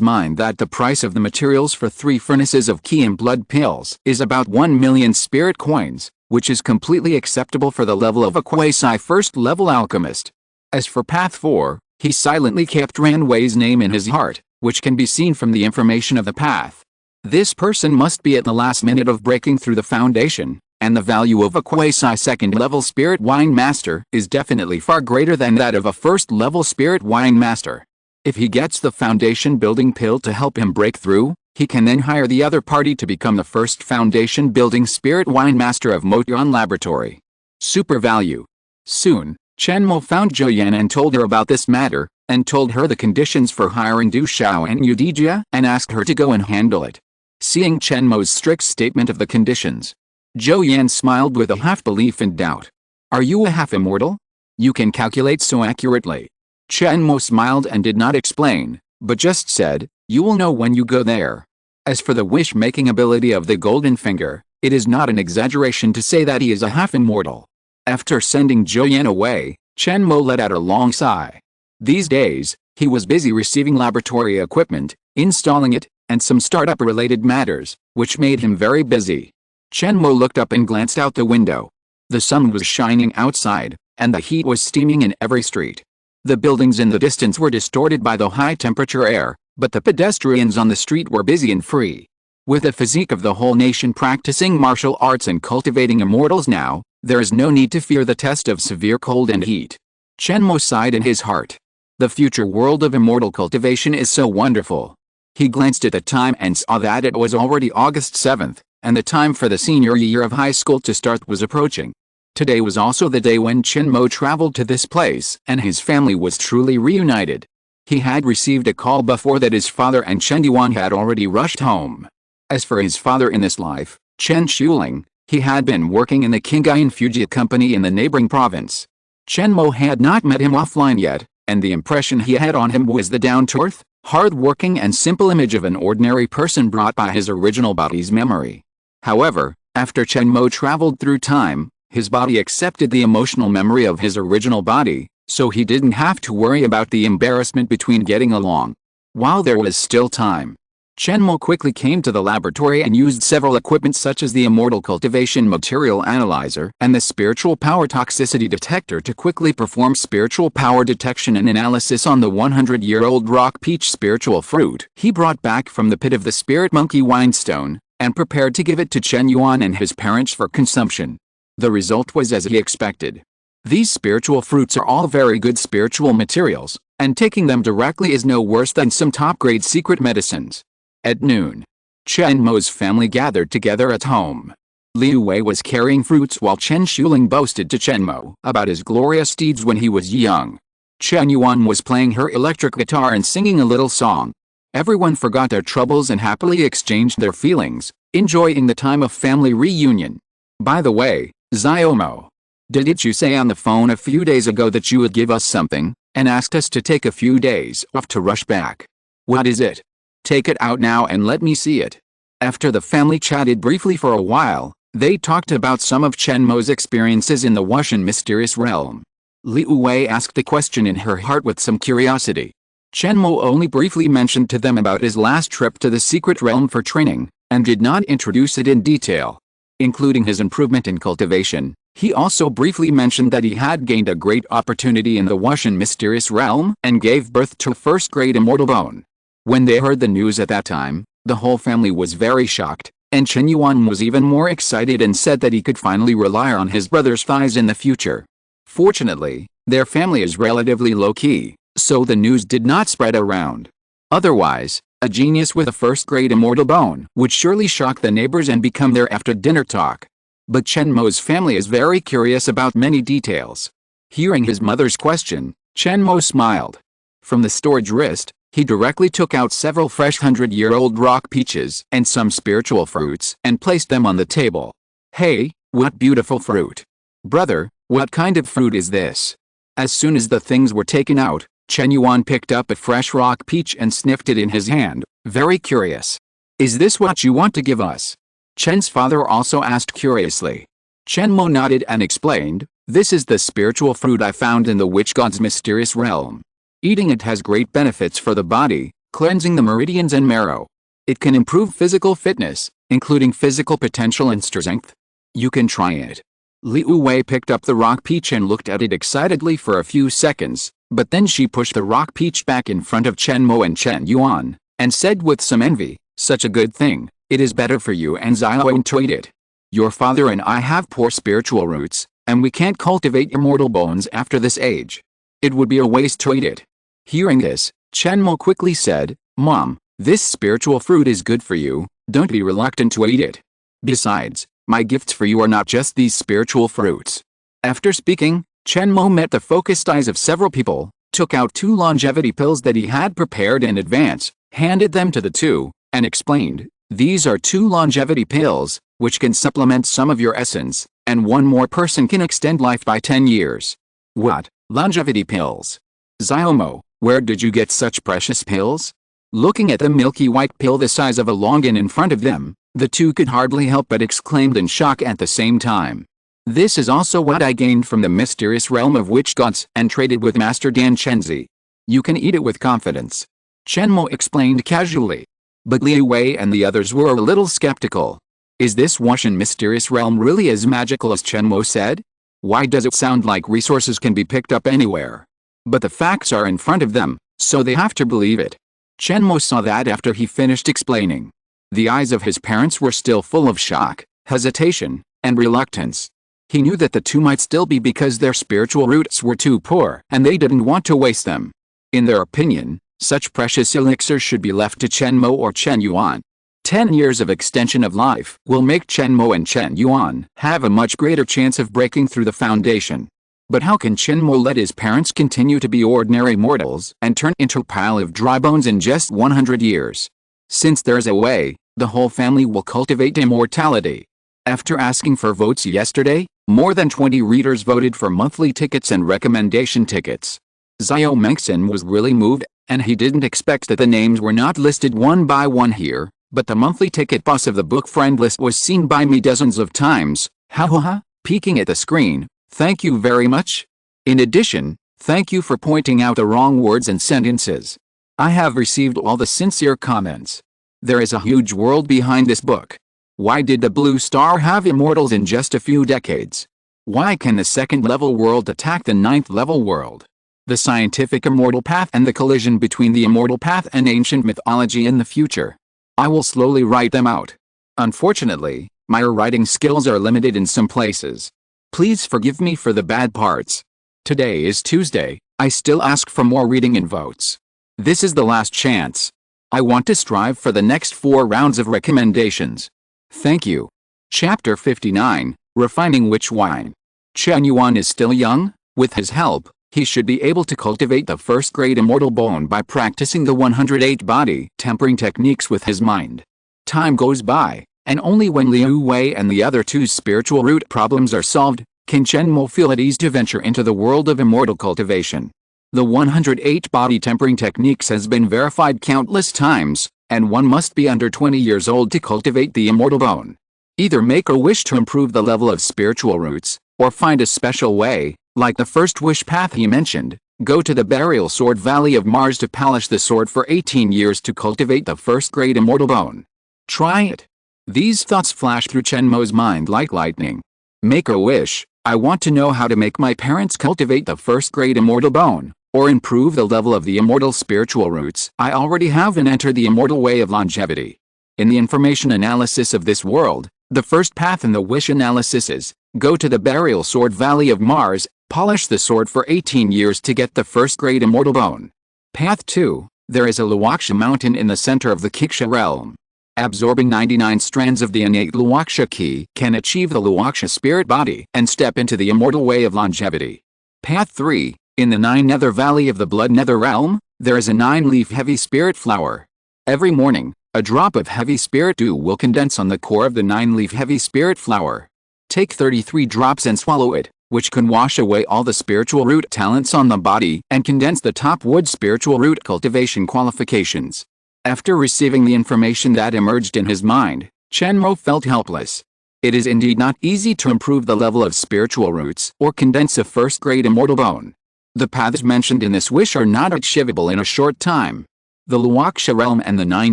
mind that the price of the materials for 3 furnaces of key and blood pills is about 1 million spirit coins, which is completely acceptable for the level of a quasi first-level alchemist. As for Path 4, he silently kept Ran Wei's name in his heart, which can be seen from the information of the path. This person must be at the last minute of breaking through the foundation, and the value of a quasi-second-level spirit wine master is definitely far greater than that of a first-level spirit wine master. If he gets the foundation building pill to help him break through, he can then hire the other party to become the first foundation building spirit wine master of Motion Laboratory. Super value. Soon, Chen Mo found Zhou Yan and told her about this matter, and told her the conditions for hiring Du Xiao and Yudijia and asked her to go and handle it. Seeing Chen Mo's strict statement of the conditions, Zhou Yan smiled with a half-belief and doubt. Are you a half-immortal? You can calculate so accurately. Chen Mo smiled and did not explain, but just said, you will know when you go there. As for the wish-making ability of the Golden Finger, it is not an exaggeration to say that he is a half-immortal. After sending Zhou Yan away, Chen Mo let out a long sigh. These days, he was busy receiving laboratory equipment, installing it, and some startup-related matters, which made him very busy. Chen Mo looked up and glanced out the window. The sun was shining outside, and the heat was steaming in every street. The buildings in the distance were distorted by the high-temperature air, but the pedestrians on the street were busy and free. With the physique of the whole nation practicing martial arts and cultivating immortals now, there is no need to fear the test of severe cold and heat. Chen Mo sighed in his heart. The future world of immortal cultivation is so wonderful. He glanced at the time and saw that it was already August 7th, and the time for the senior year of high school to start was approaching. Today was also the day when Chen Mo traveled to this place and his family was truly reunited. He had received a call before that his father and Chen Yuan had already rushed home. As for his father in this life, Chen Shuling, he had been working in the Qinghai Fuji company in the neighboring province. Chen Mo had not met him offline yet, and the impression he had on him was the down-to-earth, hard-working and simple image of an ordinary person brought by his original body's memory. However, after Chen Mo traveled through time, his body accepted the emotional memory of his original body, so he didn't have to worry about the embarrassment between getting along. While there was still time, Chen Mo quickly came to the laboratory and used several equipment such as the Immortal Cultivation Material Analyzer and the Spiritual Power Toxicity Detector to quickly perform spiritual power detection and analysis on the 100-year-old rock peach spiritual fruit he brought back from the pit of the spirit monkey whinstone, and prepared to give it to Chen Yuan and his parents for consumption. The result was as he expected. These spiritual fruits are all very good spiritual materials, and taking them directly is no worse than some top-grade secret medicines. At noon, Chen Mo's family gathered together at home. Liu Wei was carrying fruits while Chen Shuling boasted to Chen Mo about his glorious deeds when he was young. Chen Yuan was playing her electric guitar and singing a little song. Everyone forgot their troubles and happily exchanged their feelings, enjoying the time of family reunion. By the way, Xiaomo, didn't you say on the phone a few days ago that you would give us something, and asked us to take a few days off to rush back? What is it? Take it out now and let me see it. After the family chatted briefly for a while, they talked about some of Chen Mo's experiences in the Wuxian mysterious realm. Liu Wei asked a question in her heart with some curiosity. Chen Mo only briefly mentioned to them about his last trip to the secret realm for training, and did not introduce it in detail. Including his improvement in cultivation, he also briefly mentioned that he had gained a great opportunity in the Wuxian mysterious realm and gave birth to a first-grade Immortal Bone. When they heard the news at that time, the whole family was very shocked, and Chen Yuan was even more excited and said that he could finally rely on his brother's thighs in the future. Fortunately, their family is relatively low-key, so the news did not spread around. Otherwise, a genius with a first-grade Immortal Bone would surely shock the neighbors and become their after-dinner talk. But Chen Mo's family is very curious about many details. Hearing his mother's question, Chen Mo smiled. From the storage wrist, he directly took out several fresh 100-year-old rock peaches and some spiritual fruits and placed them on the table. Hey, what beautiful fruit! Brother, what kind of fruit is this? As soon as the things were taken out, Chen Yuan picked up a fresh rock peach and sniffed it in his hand, very curious. Is this what you want to give us? Chen's father also asked curiously. Chen Mo nodded and explained, this is the spiritual fruit I found in the witch god's mysterious realm. Eating it has great benefits for the body, cleansing the meridians and marrow. It can improve physical fitness, including physical potential and strength. You can try it. Liu Wei picked up the rock peach and looked at it excitedly for a few seconds, but then she pushed the rock peach back in front of Chen Mo and Chen Yuan, and said with some envy, such a good thing, it is better for you and Xiao to eat it. Your father and I have poor spiritual roots, and we can't cultivate immortal bones after this age. It would be a waste to eat it." Hearing this, Chen Mo quickly said, "Mom, this spiritual fruit is good for you, don't be reluctant to eat it. Besides, my gifts for you are not just these spiritual fruits." After speaking, Chen Mo met the focused eyes of several people, took out 2 longevity pills that he had prepared in advance, handed them to the two, and explained, "These are 2 longevity pills, which can supplement some of your essence, and one more person can extend life by 10 years. "What? Longevity pills? Xiaomo, where did you get such precious pills?" Looking at the milky white pill the size of a longan in front of them, the two could hardly help but exclaimed in shock at the same time. "This is also what I gained from the mysterious realm of witch gods and traded with Master Dan Chenzi. You can eat it with confidence," Chen Mo explained casually. But Liu Wei and the others were a little skeptical. Is this Wuxian mysterious realm really as magical as Chen Mo said? Why does it sound like resources can be picked up anywhere? But the facts are in front of them, so they have to believe it. Chen Mo saw that after he finished explaining. The eyes of his parents were still full of shock, hesitation, and reluctance. He knew that the two might still be because their spiritual roots were too poor and they didn't want to waste them. In their opinion, such precious elixirs should be left to Chen Mo or Chen Yuan. 10 years of extension of life will make Chen Mo and Chen Yuan have a much greater chance of breaking through the foundation. But how can Chen Mo let his parents continue to be ordinary mortals and turn into a pile of dry bones in just 100 years? Since there's a way, the whole family will cultivate immortality. After asking for votes yesterday, more than 20 readers voted for monthly tickets and recommendation tickets. Xiao Mengxin was really moved, and he didn't expect that the names were not listed one by one here, but the monthly ticket boss of the book friend list was seen by me dozens of times. Ha ha ha, peeking at the screen. Thank you very much. In addition, thank you for pointing out the wrong words and sentences. I have received all the sincere comments. There is a huge world behind this book. Why did the Blue Star have immortals in just a few decades? Why can the 2nd level world attack the 9th level world? The scientific immortal path and the collision between the immortal path and ancient mythology in the future. I will slowly write them out. Unfortunately, my writing skills are limited in some places. Please forgive me for the bad parts. Today is Tuesday, I still ask for more reading and votes. This is the last chance. I want to strive for the next 4 rounds of recommendations. Thank you. Chapter 59, Refining Witch Wine. Chen Yuan is still young. With his help, he should be able to cultivate the 1st grade Immortal Bone by practicing the 108 body tempering techniques with his mind. Time goes by, and only when Liu Wei and the other two's spiritual root problems are solved, can Chen Mo feel at ease to venture into the world of immortal cultivation. The 108 body tempering techniques has been verified countless times, and one must be under 20 years old to cultivate the Immortal Bone. Either make a wish to improve the level of spiritual roots, or find a special way, like the first wish path he mentioned, go to the burial sword Valley of Mars to polish the sword for 18 years to cultivate the 1st grade Immortal Bone. Try it. These thoughts flashed through Chen Mo's mind like lightning. Make a wish. I want to know how to make my parents cultivate the 1st grade Immortal Bone, or improve the level of the immortal spiritual roots I already have and enter the immortal way of longevity. In the information analysis of this world, the first path in the wish analysis is, go to the burial sword Valley of Mars, polish the sword for 18 years to get the 1st grade Immortal Bone. Path 2, there is a Luoxia mountain in the center of the Kiksha realm. Absorbing 99 strands of the innate Luoxia Qi can achieve the Luoxia spirit body and step into the immortal way of longevity. Path 3, in the 9 nether valley of the blood nether realm, there is a 9-leaf heavy spirit flower. Every morning, a drop of heavy spirit dew will condense on the core of the 9-leaf heavy spirit flower. Take 33 drops and swallow it, which can wash away all the spiritual root talents on the body and condense the top wood spiritual root cultivation qualifications. After receiving the information that emerged in his mind, Chen Mo felt helpless. It is indeed not easy to improve the level of spiritual roots or condense a 1st grade Immortal Bone. The paths mentioned in this wish are not achievable in a short time. The Luoxia realm and the 9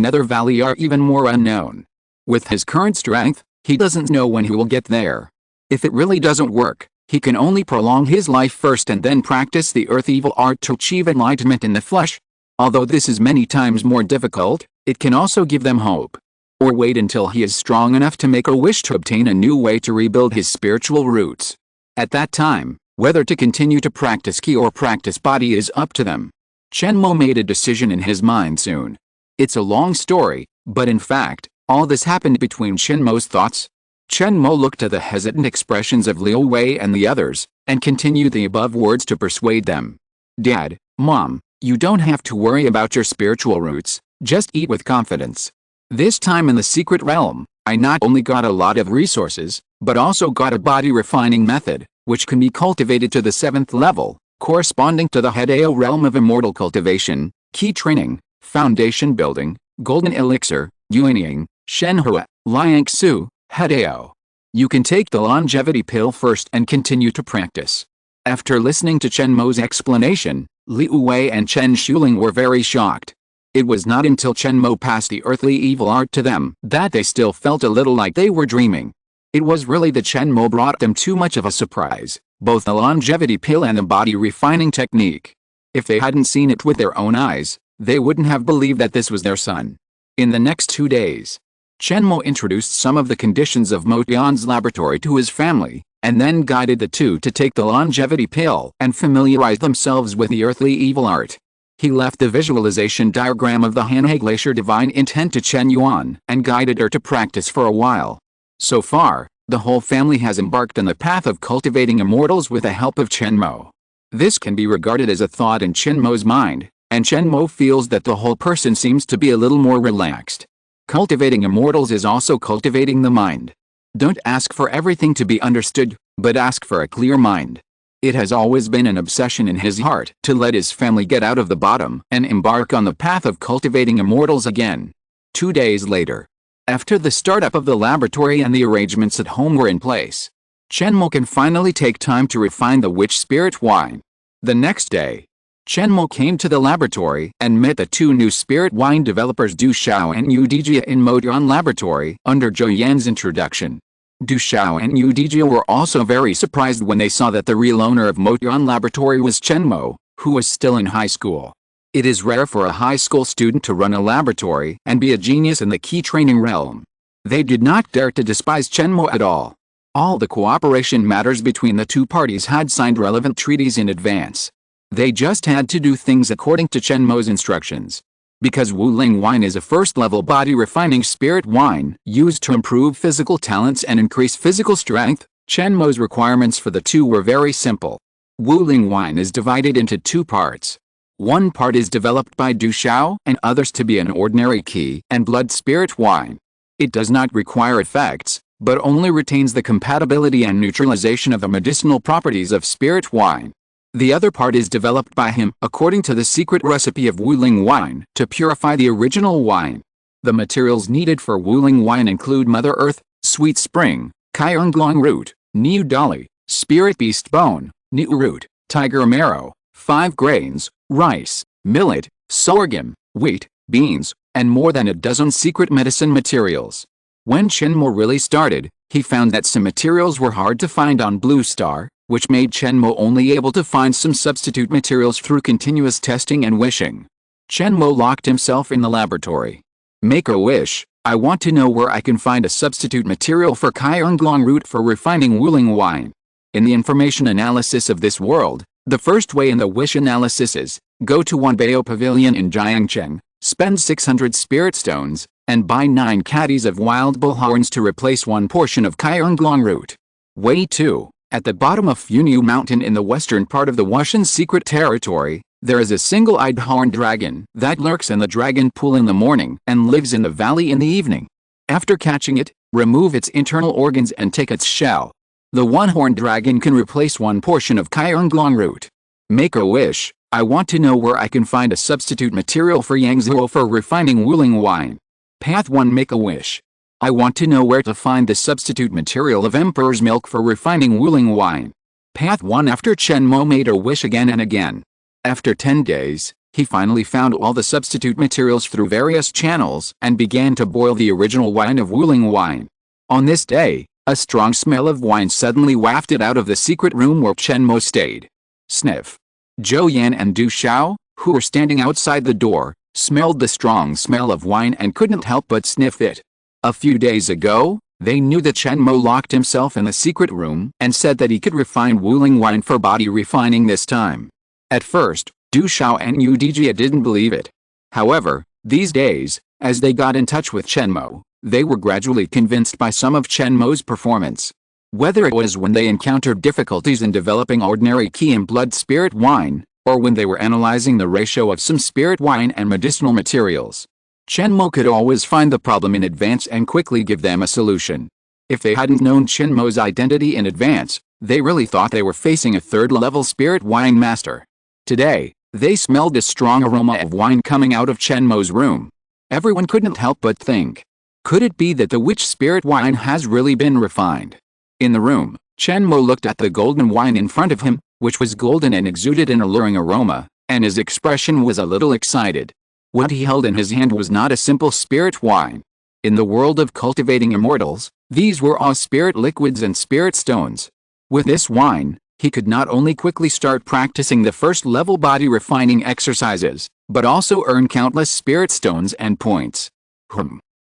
nether valley are even more unknown. With his current strength, he doesn't know when he will get there. If it really doesn't work, he can only prolong his life first and then practice the earth evil art to achieve enlightenment in the flesh. Although this is many times more difficult, it can also give them hope. or wait until he is strong enough to make a wish to obtain a new way to rebuild his spiritual roots. At that time, whether to continue to practice ki or practice body is up to them. Chen Mo made a decision in his mind soon. It's a long story, but in fact, all this happened between Chen Mo's thoughts. Chen Mo looked at the hesitant expressions of Liu Wei and the others, and continued the above words to persuade them. Dad, Mom, you don't have to worry about your spiritual roots, just eat with confidence. This time in the secret realm, I not only got a lot of resources, but also got a body refining method, which can be cultivated to the 7th level, corresponding to the Hedao realm of immortal cultivation, key training, foundation building, golden elixir, Yuanying, Shenhua, Liangsu, Hedao. You can take the longevity pill first and continue to practice. After listening to Chen Mo's explanation, Liu Wei and Chen Shuling were very shocked. It was not until Chen Mo passed the earthly evil art to them that they still felt a little like they were dreaming. It was really that Chen Mo brought them too much of a surprise, both the longevity pill and the body refining technique. If they hadn't seen it with their own eyes, they wouldn't have believed that this was their son. In the next 2 days, Chen Mo introduced some of the conditions of Mo Tian's laboratory to his family, and then guided the two to take the longevity pill and familiarize themselves with the earthly evil art. He left the visualization diagram of the Hanhe Glacier divine intent to Chen Yuan and guided her to practice for a while. So far, the whole family has embarked on the path of cultivating immortals with the help of Chen Mo. This can be regarded as a thought in Chen Mo's mind, and Chen Mo feels that the whole person seems to be a little more relaxed. Cultivating immortals is also cultivating the mind. Don't ask for everything to be understood, but ask for a clear mind. It has always been an obsession in his heart to let his family get out of the bottom and embark on the path of cultivating immortals again. 2 days later, after the startup of the laboratory and the arrangements at home were in place, Chen Mo can finally take time to refine the witch spirit wine. The next day, Chen Mo came to the laboratory and met the 2 new spirit wine developers Du Xiao and Yu Dijia in Mo Tian laboratory under Zhou Yan's introduction. Du Xiao and Yu Dijia were also very surprised when they saw that the real owner of Mo Tian laboratory was Chen Mo, who was still in high school. It is rare for a high school student to run a laboratory and be a genius in the key training realm. They did not dare to despise Chen Mo at all. All the cooperation matters between the 2 parties had signed relevant treaties in advance. They just had to do things according to Chen Mo's instructions. Because Wuling wine is a first-level body-refining spirit wine used to improve physical talents and increase physical strength, Chen Mo's requirements for the 2 were very simple. Wuling wine is divided into 2 parts. One part is developed by Du Xiao and others to be an ordinary qi and blood spirit wine. It does not require effects, but only retains the compatibility and neutralization of the medicinal properties of spirit wine. The other part is developed by him according to the secret recipe of Wuling wine to purify the original wine. The materials needed for Wuling wine include Mother Earth, Sweet Spring, Kaiyonglong root, Niu Dali, Spirit Beast Bone, Niu root, Tiger marrow, 5 grains, rice, millet, sorghum, wheat, beans, and more than a dozen secret medicine materials. When Chen Mo really started, he found that some materials were hard to find on Blue Star, which made Chen Mo only able to find some substitute materials through continuous testing and wishing. Chen Mo locked himself in the laboratory. Make a wish. I want to know where I can find a substitute material for Kaiyonglong root for refining Wuling wine. In the information analysis of this world, the first way in the wish analysis is, go to Wanbao Pavilion in Jiangcheng, spend 600 spirit stones, and buy 9 caddies of wild bull horns to replace 1 portion of Kaiyonglong root. Way 2. At the bottom of Funiu Mountain in the western part of the Wushan secret territory, there is a single-eyed horned dragon that lurks in the dragon pool in the morning and lives in the valley in the evening. After catching it, remove its internal organs and take its shell. The one-horned dragon can replace 1 portion of Kaiyonglong root. Make a wish. I want to know where I can find a substitute material for Yangzhuo for refining Wuling wine. Path 1. Make a wish. I want to know where to find the substitute material of Emperor's milk for refining Wuling wine. Path 1. After Chen Mo made a wish again and again. After 10 days, he finally found all the substitute materials through various channels and began to boil the original wine of Wuling wine. On this day, a strong smell of wine suddenly wafted out of the secret room where Chen Mo stayed. Sniff. Zhou Yan and Du Xiao, who were standing outside the door, smelled the strong smell of wine and couldn't help but sniff it. A few days ago, they knew that Chen Mo locked himself in the secret room and said that he could refine Wuling wine for body refining this time. At first, Du Xiao and Yu Dijia didn't believe it. However, these days, as they got in touch with Chen Mo, they were gradually convinced by some of Chen Mo's performance. Whether it was when they encountered difficulties in developing ordinary key and blood spirit wine, or when they were analyzing the ratio of some spirit wine and medicinal materials, Chen Mo could always find the problem in advance and quickly give them a solution. If they hadn't known Chen Mo's identity in advance, they really thought they were facing a third-level spirit wine master. Today, they smelled a strong aroma of wine coming out of Chen Mo's room. Everyone couldn't help but think, could it be that the witch spirit wine has really been refined? In the room, Chen Mo looked at the golden wine in front of him, which was golden and exuded an alluring aroma, and his expression was a little excited. What he held in his hand was not a simple spirit wine. In the world of cultivating immortals, these were all spirit liquids and spirit stones. With this wine, he could not only quickly start practicing the first-level body refining exercises, but also earn countless spirit stones and points.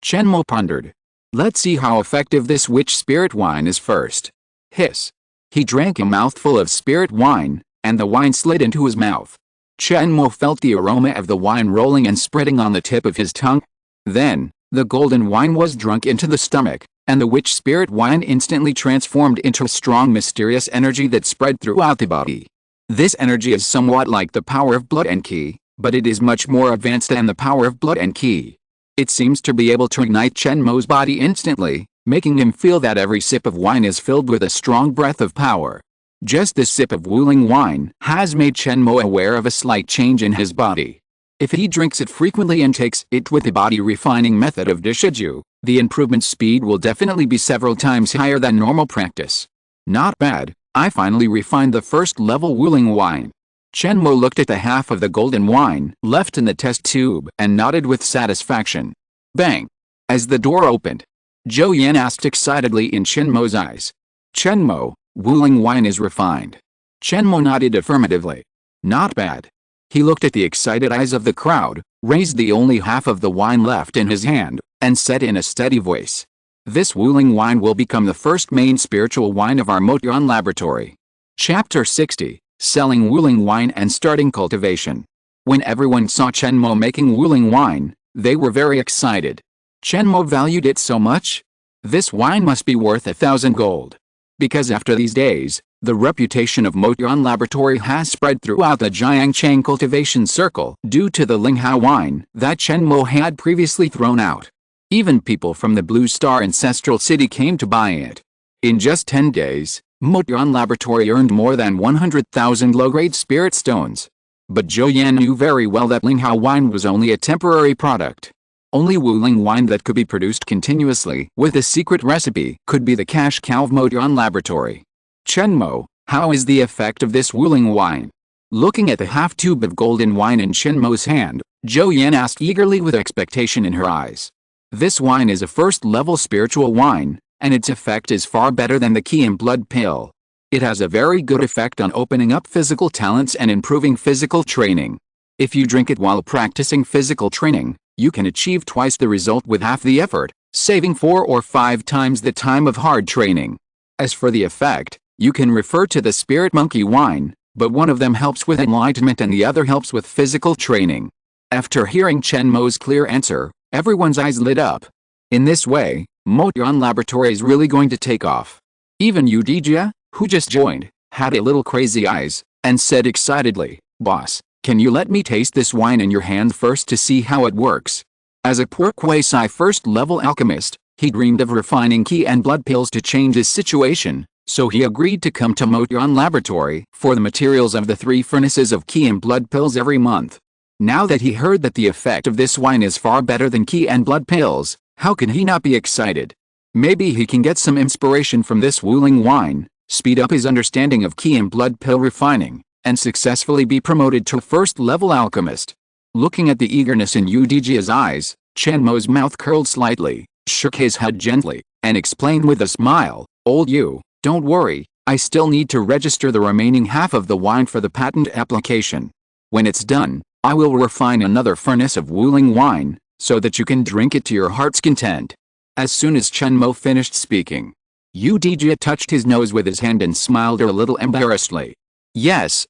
Chen Mo pondered. Let's see how effective this witch spirit wine is first. Hiss. He drank a mouthful of spirit wine, and the wine slid into his mouth. Chen Mo felt the aroma of the wine rolling and spreading on the tip of his tongue. Then, the golden wine was drunk into the stomach, and the witch spirit wine instantly transformed into a strong mysterious energy that spread throughout the body. This energy is somewhat like the power of blood and qi, but it is much more advanced than the power of blood and qi. It seems to be able to ignite Chen Mo's body instantly, making him feel that every sip of wine is filled with a strong breath of power. Just this sip of Wuling wine has made Chen Mo aware of a slight change in his body. If he drinks it frequently and takes it with the body refining method of Deshiju, the improvement speed will definitely be several times higher than normal practice. Not bad, I finally refined the first level Wuling wine. Chen Mo looked at the half of the golden wine left in the test tube and nodded with satisfaction. Bang! As the door opened, Zhou Yan asked excitedly in Chen Mo's eyes. Chen Mo, Wuling wine is refined. Chen Mo nodded affirmatively. Not bad. He looked at the excited eyes of the crowd, raised the only half of the wine left in his hand, and said in a steady voice. This Wuling wine will become the first main spiritual wine of our Motian laboratory. Chapter 60. Selling Wuling wine and starting cultivation. When everyone saw Chen Mo making Wuling wine, they were very excited. Chen Mo valued it so much? This wine must be worth 1,000 gold. Because after these days, the reputation of Motian Laboratory has spread throughout the Jiangchang cultivation circle due to the Linghao wine that Chen Mo had previously thrown out. Even people from the Blue Star Ancestral City came to buy it. In just 10 days, Motian Laboratory earned more than 100,000 low-grade spirit stones. But Zhou Yan knew very well that Linghao wine was only a temporary product. Only Wuling wine that could be produced continuously with a secret recipe could be the cash cow of Motian Laboratory. Chen Mo, how is the effect of this Wuling wine? Looking at the half tube of golden wine in Chen Mo's hand, Zhou Yan asked eagerly with expectation in her eyes. This wine is a first-level spiritual wine, and its effect is far better than the Qi and Blood pill. It has a very good effect on opening up physical talents and improving physical training. If you drink it while practicing physical training, you can achieve twice the result with half the effort, saving 4 or 5 times the time of hard training. As for the effect, you can refer to the Spirit Monkey wine, but one of them helps with enlightenment and the other helps with physical training. After hearing Chen Mo's clear answer, everyone's eyes lit up. In this way, Motian Laboratory is really going to take off. Even Yu Dijia, who just joined, had a little crazy eyes, and said excitedly, Boss, can you let me taste this wine in your hand first to see how it works? As a poor quasi first-level alchemist, he dreamed of refining Qi and blood pills to change his situation, so he agreed to come to Motian Laboratory for the materials of the 3 furnaces of Qi and blood pills every month. Now that he heard that the effect of this wine is far better than Qi and blood pills, how can he not be excited? Maybe he can get some inspiration from this Wuling wine, speed up his understanding of Qi and blood pill refining, and successfully be promoted to first-level alchemist. Looking at the eagerness in Yu Dijia's eyes, Chen Mo's mouth curled slightly, shook his head gently, and explained with a smile, Old Yu, don't worry, I still need to register the remaining half of the wine for the patent application. When it's done, I will refine another furnace of Wuling wine, so that you can drink it to your heart's content. As soon as Chen Mo finished speaking, Udj touched his nose with his hand and smiled a little embarrassedly. Yes,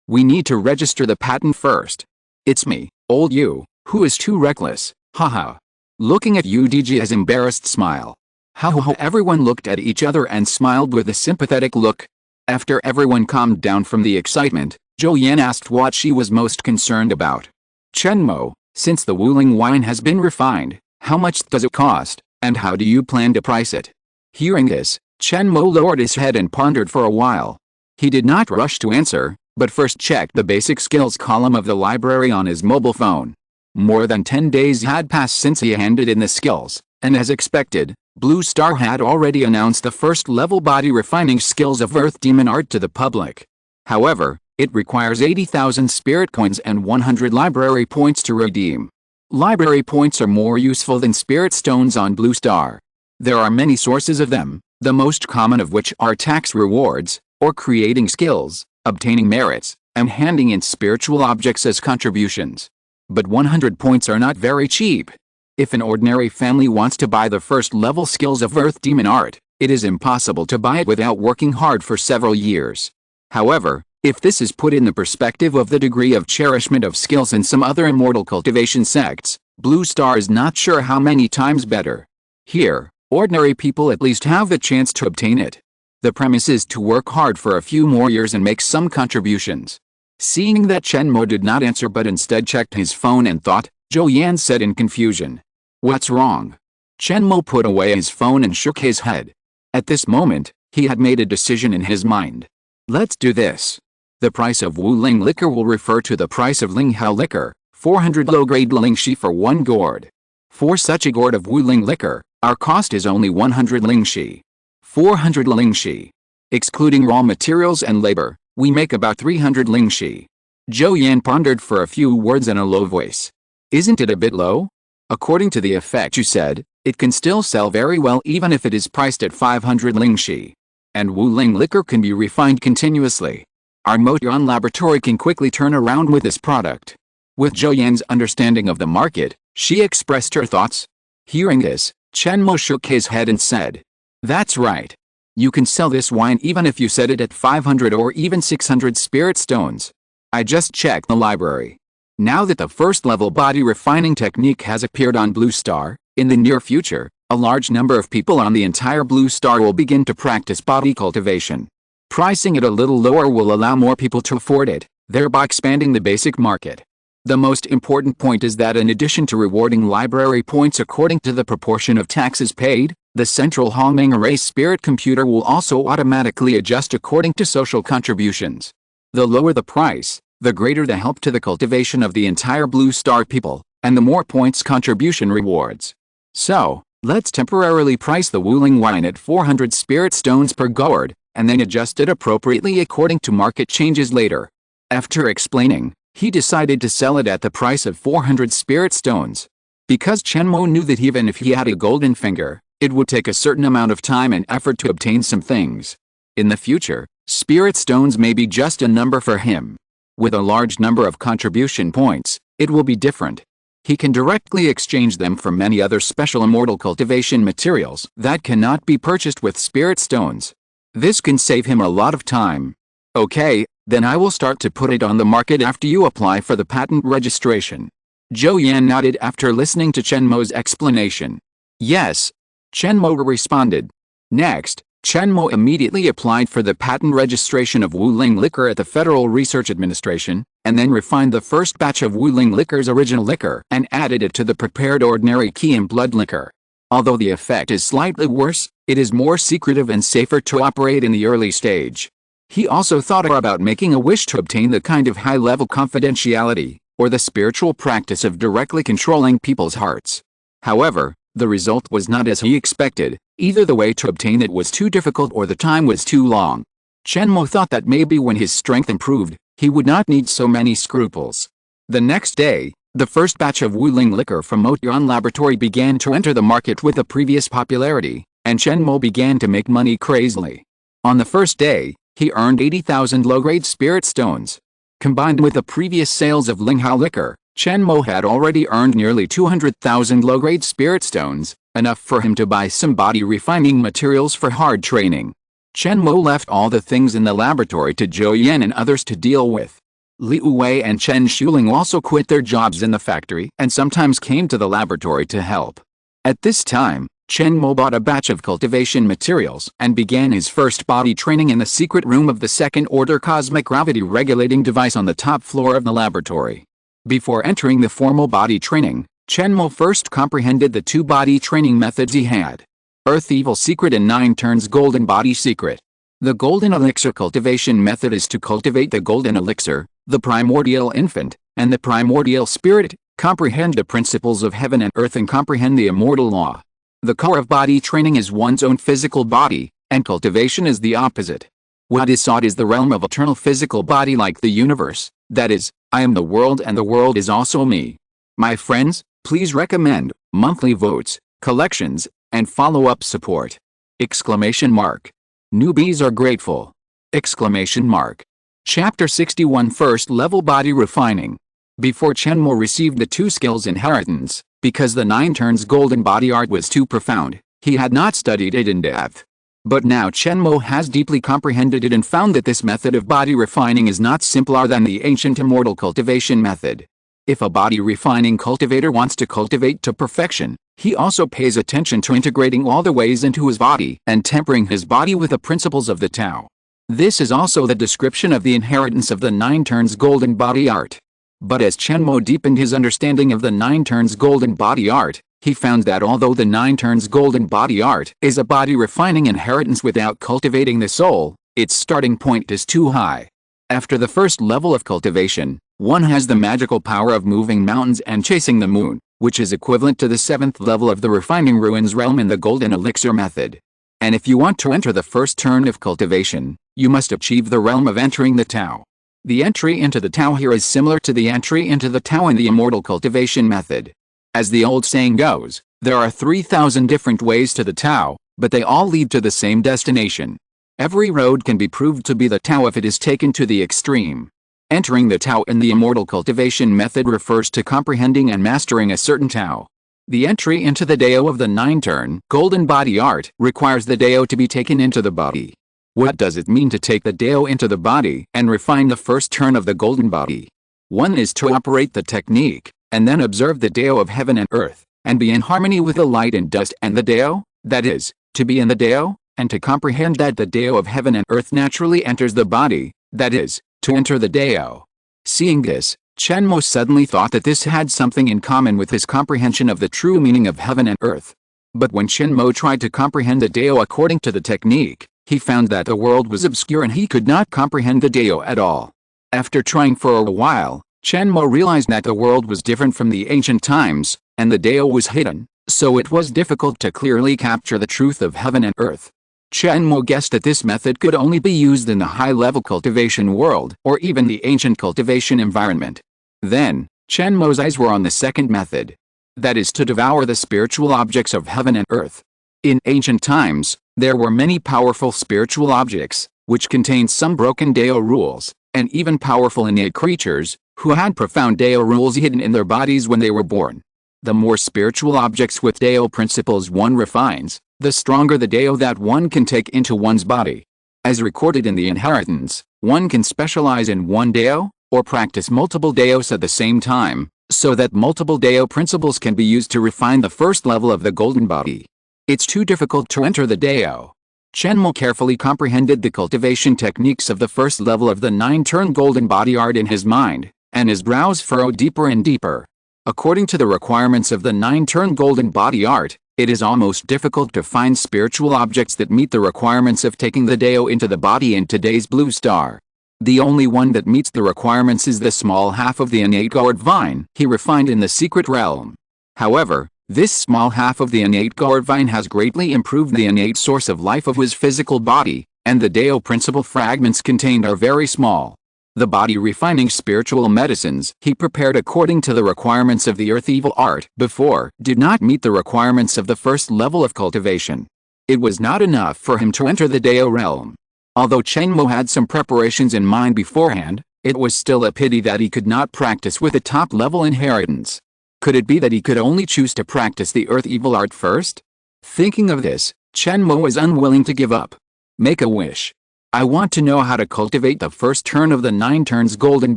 we need to register the patent first. It's me, old you, who is too reckless, haha. Looking at Udj's embarrassed smile. How everyone looked at each other and smiled with a sympathetic look. After everyone calmed down from the excitement, Zhou Yan asked what she was most concerned about. Chen Mo, since the Wuling wine has been refined, how much does it cost, and how do you plan to price it? Hearing this, Chen Mo lowered his head and pondered for a while. He did not rush to answer, but first checked the basic skills column of the library on his mobile phone. More than 10 days had passed since he handed in the skills, and as expected, Blue Star had already announced the first-level body refining skills of Earth Demon Art to the public. However, it requires 80,000 spirit coins and 100 library points to redeem. Library points are more useful than spirit stones on Blue Star. There are many sources of them, the most common of which are tax rewards, or creating skills, obtaining merits, and handing in spiritual objects as contributions. But 100 points are not very cheap. If an ordinary family wants to buy the first-level skills of Earth Demon Art, it is impossible to buy it without working hard for several years. However, if this is put in the perspective of the degree of cherishment of skills in some other immortal cultivation sects, Blue Star is not sure how many times better. Here, ordinary people at least have the chance to obtain it. The premise is to work hard for a few more years and make some contributions. Seeing that Chen Mo did not answer but instead checked his phone and thought, Zhou Yan said in confusion. What's wrong? Chen Mo put away his phone and shook his head. At this moment, he had made a decision in his mind. Let's do this. The price of Wuling liquor will refer to the price of Linghao liquor, 400 low-grade lingxi for 1 gourd. For such a gourd of Wuling liquor, our cost is only 100 lingxi. 400 lingxi. Excluding raw materials and labor, we make about 300 lingxi. Zhou Yan pondered for a few words in a low voice. Isn't it a bit low? According to the effect you said, it can still sell very well even if it is priced at 500 lingxi. And Wuling liquor can be refined continuously. Our Motian laboratory can quickly turn around with this product. With Zhou Yan's understanding of the market, she expressed her thoughts. Hearing this, Chen Mo shook his head and said, That's right. You can sell this wine even if you set it at 500 or even 600 spirit stones. I just checked the library. Now that the first-level body refining technique has appeared on Blue Star, in the near future, a large number of people on the entire Blue Star will begin to practice body cultivation. Pricing it a little lower will allow more people to afford it, thereby expanding the basic market. The most important point is that in addition to rewarding library points according to the proportion of taxes paid, the central Hongmeng Array spirit computer will also automatically adjust according to social contributions. The lower the price, the greater the help to the cultivation of the entire Blue Star people, and the more points contribution rewards. So, let's temporarily price the Wuling wine at 400 spirit stones per gourd, and then adjust it appropriately according to market changes later. After explaining, he decided to sell it at the price of 400 spirit stones. Because Chen Mo knew that even if he had a golden finger, it would take a certain amount of time and effort to obtain some things. In the future, spirit stones may be just a number for him. With a large number of contribution points, it will be different. He can directly exchange them for many other special immortal cultivation materials that cannot be purchased with spirit stones. This can save him a lot of time. Okay, then I will start to put it on the market after you apply for the patent registration. Zhou Yan nodded after listening to Chen Mo's explanation. Yes, Chen Mo responded. Next, Chen Mo immediately applied for the patent registration of Wuling liquor at the Federal Research Administration, and then refined the first batch of Wuling liquor's original liquor and added it to the prepared ordinary key and blood liquor. Although the effect is slightly worse, it is more secretive and safer to operate in the early stage. He also thought about making a wish to obtain the kind of high-level confidentiality, or the spiritual practice of directly controlling people's hearts. However, the result was not as he expected. Either the way to obtain it was too difficult or the time was too long. Chen Mo thought that maybe when his strength improved, he would not need so many scruples. The next day, the first batch of Wuling liquor from Motian Laboratory began to enter the market with a previous popularity, and Chen Mo began to make money crazily. On the first day, he earned 80,000 low-grade spirit stones. Combined with the previous sales of Linghao liquor, Chen Mo had already earned nearly 200,000 low-grade spirit stones, enough for him to buy some body refining materials for hard training. Chen Mo left all the things in the laboratory to Zhou Yan and others to deal with. Liu Wei and Chen Shuling also quit their jobs in the factory and sometimes came to the laboratory to help. At this time, Chen Mo bought a batch of cultivation materials and began his first body training in the secret room of the second-order cosmic gravity regulating device on the top floor of the laboratory. Before entering the formal body training, Chen Mo first comprehended the two body training methods he had: Earth Evil Secret and 9 Turns Golden Body Secret. The Golden Elixir cultivation method is to cultivate the Golden Elixir, the primordial infant, and the primordial spirit, comprehend the principles of heaven and earth and comprehend the immortal law. The core of body training is one's own physical body, and cultivation is the opposite. What is sought is the realm of eternal physical body like the universe, that is, I am the world and the world is also me. My friends, please recommend monthly votes, collections, and follow-up support! Exclamation mark. Newbies are grateful! Exclamation mark. Chapter 61 First Level Body Refining. Before Chen Mo received the two skills inheritance, because the 9 Turns Golden Body art was too profound, he had not studied it in depth. But now Chen Mo has deeply comprehended it and found that this method of body refining is not simpler than the ancient immortal cultivation method. If a body refining cultivator wants to cultivate to perfection, he also pays attention to integrating all the ways into his body and tempering his body with the principles of the Tao. This is also the description of the inheritance of the 9 Turns Golden Body art. But as Chen Mo deepened his understanding of the 9 Turns Golden Body art, he found that although the 9 Turns Golden Body art is a body refining inheritance without cultivating the soul, its starting point is too high. After the first level of cultivation, one has the magical power of moving mountains and chasing the moon, which is equivalent to the 7th level of the refining ruins realm in the Golden Elixir method. And if you want to enter the first turn of cultivation, you must achieve the realm of entering the Tao. The entry into the Tao here is similar to the entry into the Tao in the immortal cultivation method. As the old saying goes, there are 3,000 different ways to the Tao, but they all lead to the same destination. Every road can be proved to be the Tao if it is taken to the extreme. Entering the Tao in the immortal cultivation method refers to comprehending and mastering a certain Tao. The entry into the Dao of the 9 Turn Golden Body art requires the Dao to be taken into the body. What does it mean to take the Dao into the body and refine the first turn of the Golden Body? One is to operate the technique, and then observe the Dao of heaven and earth, and be in harmony with the light and dust and the Dao, that is, to be in the Dao, and to comprehend that the Dao of heaven and earth naturally enters the body, that is, to enter the Dao. Seeing this, Chen Mo suddenly thought that this had something in common with his comprehension of the true meaning of heaven and earth. But when Chen Mo tried to comprehend the Dao according to the technique, he found that the world was obscure and he could not comprehend the Dao at all. After trying for a while, Chen Mo realized that the world was different from the ancient times, and the Dao was hidden, so it was difficult to clearly capture the truth of heaven and earth. Chen Mo guessed that this method could only be used in the high-level cultivation world or even the ancient cultivation environment. Then, Chen Mo's eyes were on the second method. That is to devour the spiritual objects of heaven and earth. In ancient times, there were many powerful spiritual objects, which contained some broken Dao rules, and even powerful innate creatures, who had profound Dao rules hidden in their bodies when they were born. The more spiritual objects with Dao principles one refines, the stronger the Dao that one can take into one's body. As recorded in the inheritance, one can specialize in one Dao, or practice multiple Daos at the same time, so that multiple Dao principles can be used to refine the first level of the Golden Body. It's too difficult to enter the Dao. Chen Mo carefully comprehended the cultivation techniques of the first level of the 9 Turn Golden Body art in his mind, and his brows furrowed deeper and deeper. According to the requirements of the 9 Turn Golden Body art, it is almost difficult to find spiritual objects that meet the requirements of taking the Dao into the body in today's blue star. The only one that meets the requirements is the small half of the innate gourd vine he refined in the secret realm. However, this small half of the innate gourd vine has greatly improved the innate source of life of his physical body, and the Dao principle fragments contained are very small. The body refining spiritual medicines he prepared according to the requirements of the earth evil art before did not meet the requirements of the first level of cultivation. It was not enough for him to enter the Dao realm. Although Chen Mo had some preparations in mind beforehand, it was still a pity that he could not practice with the top level inheritance. Could it be that he could only choose to practice the earth evil art first? Thinking of this, Chen Mo is unwilling to give up. Make a wish. I want to know how to cultivate the first turn of the 9 turns golden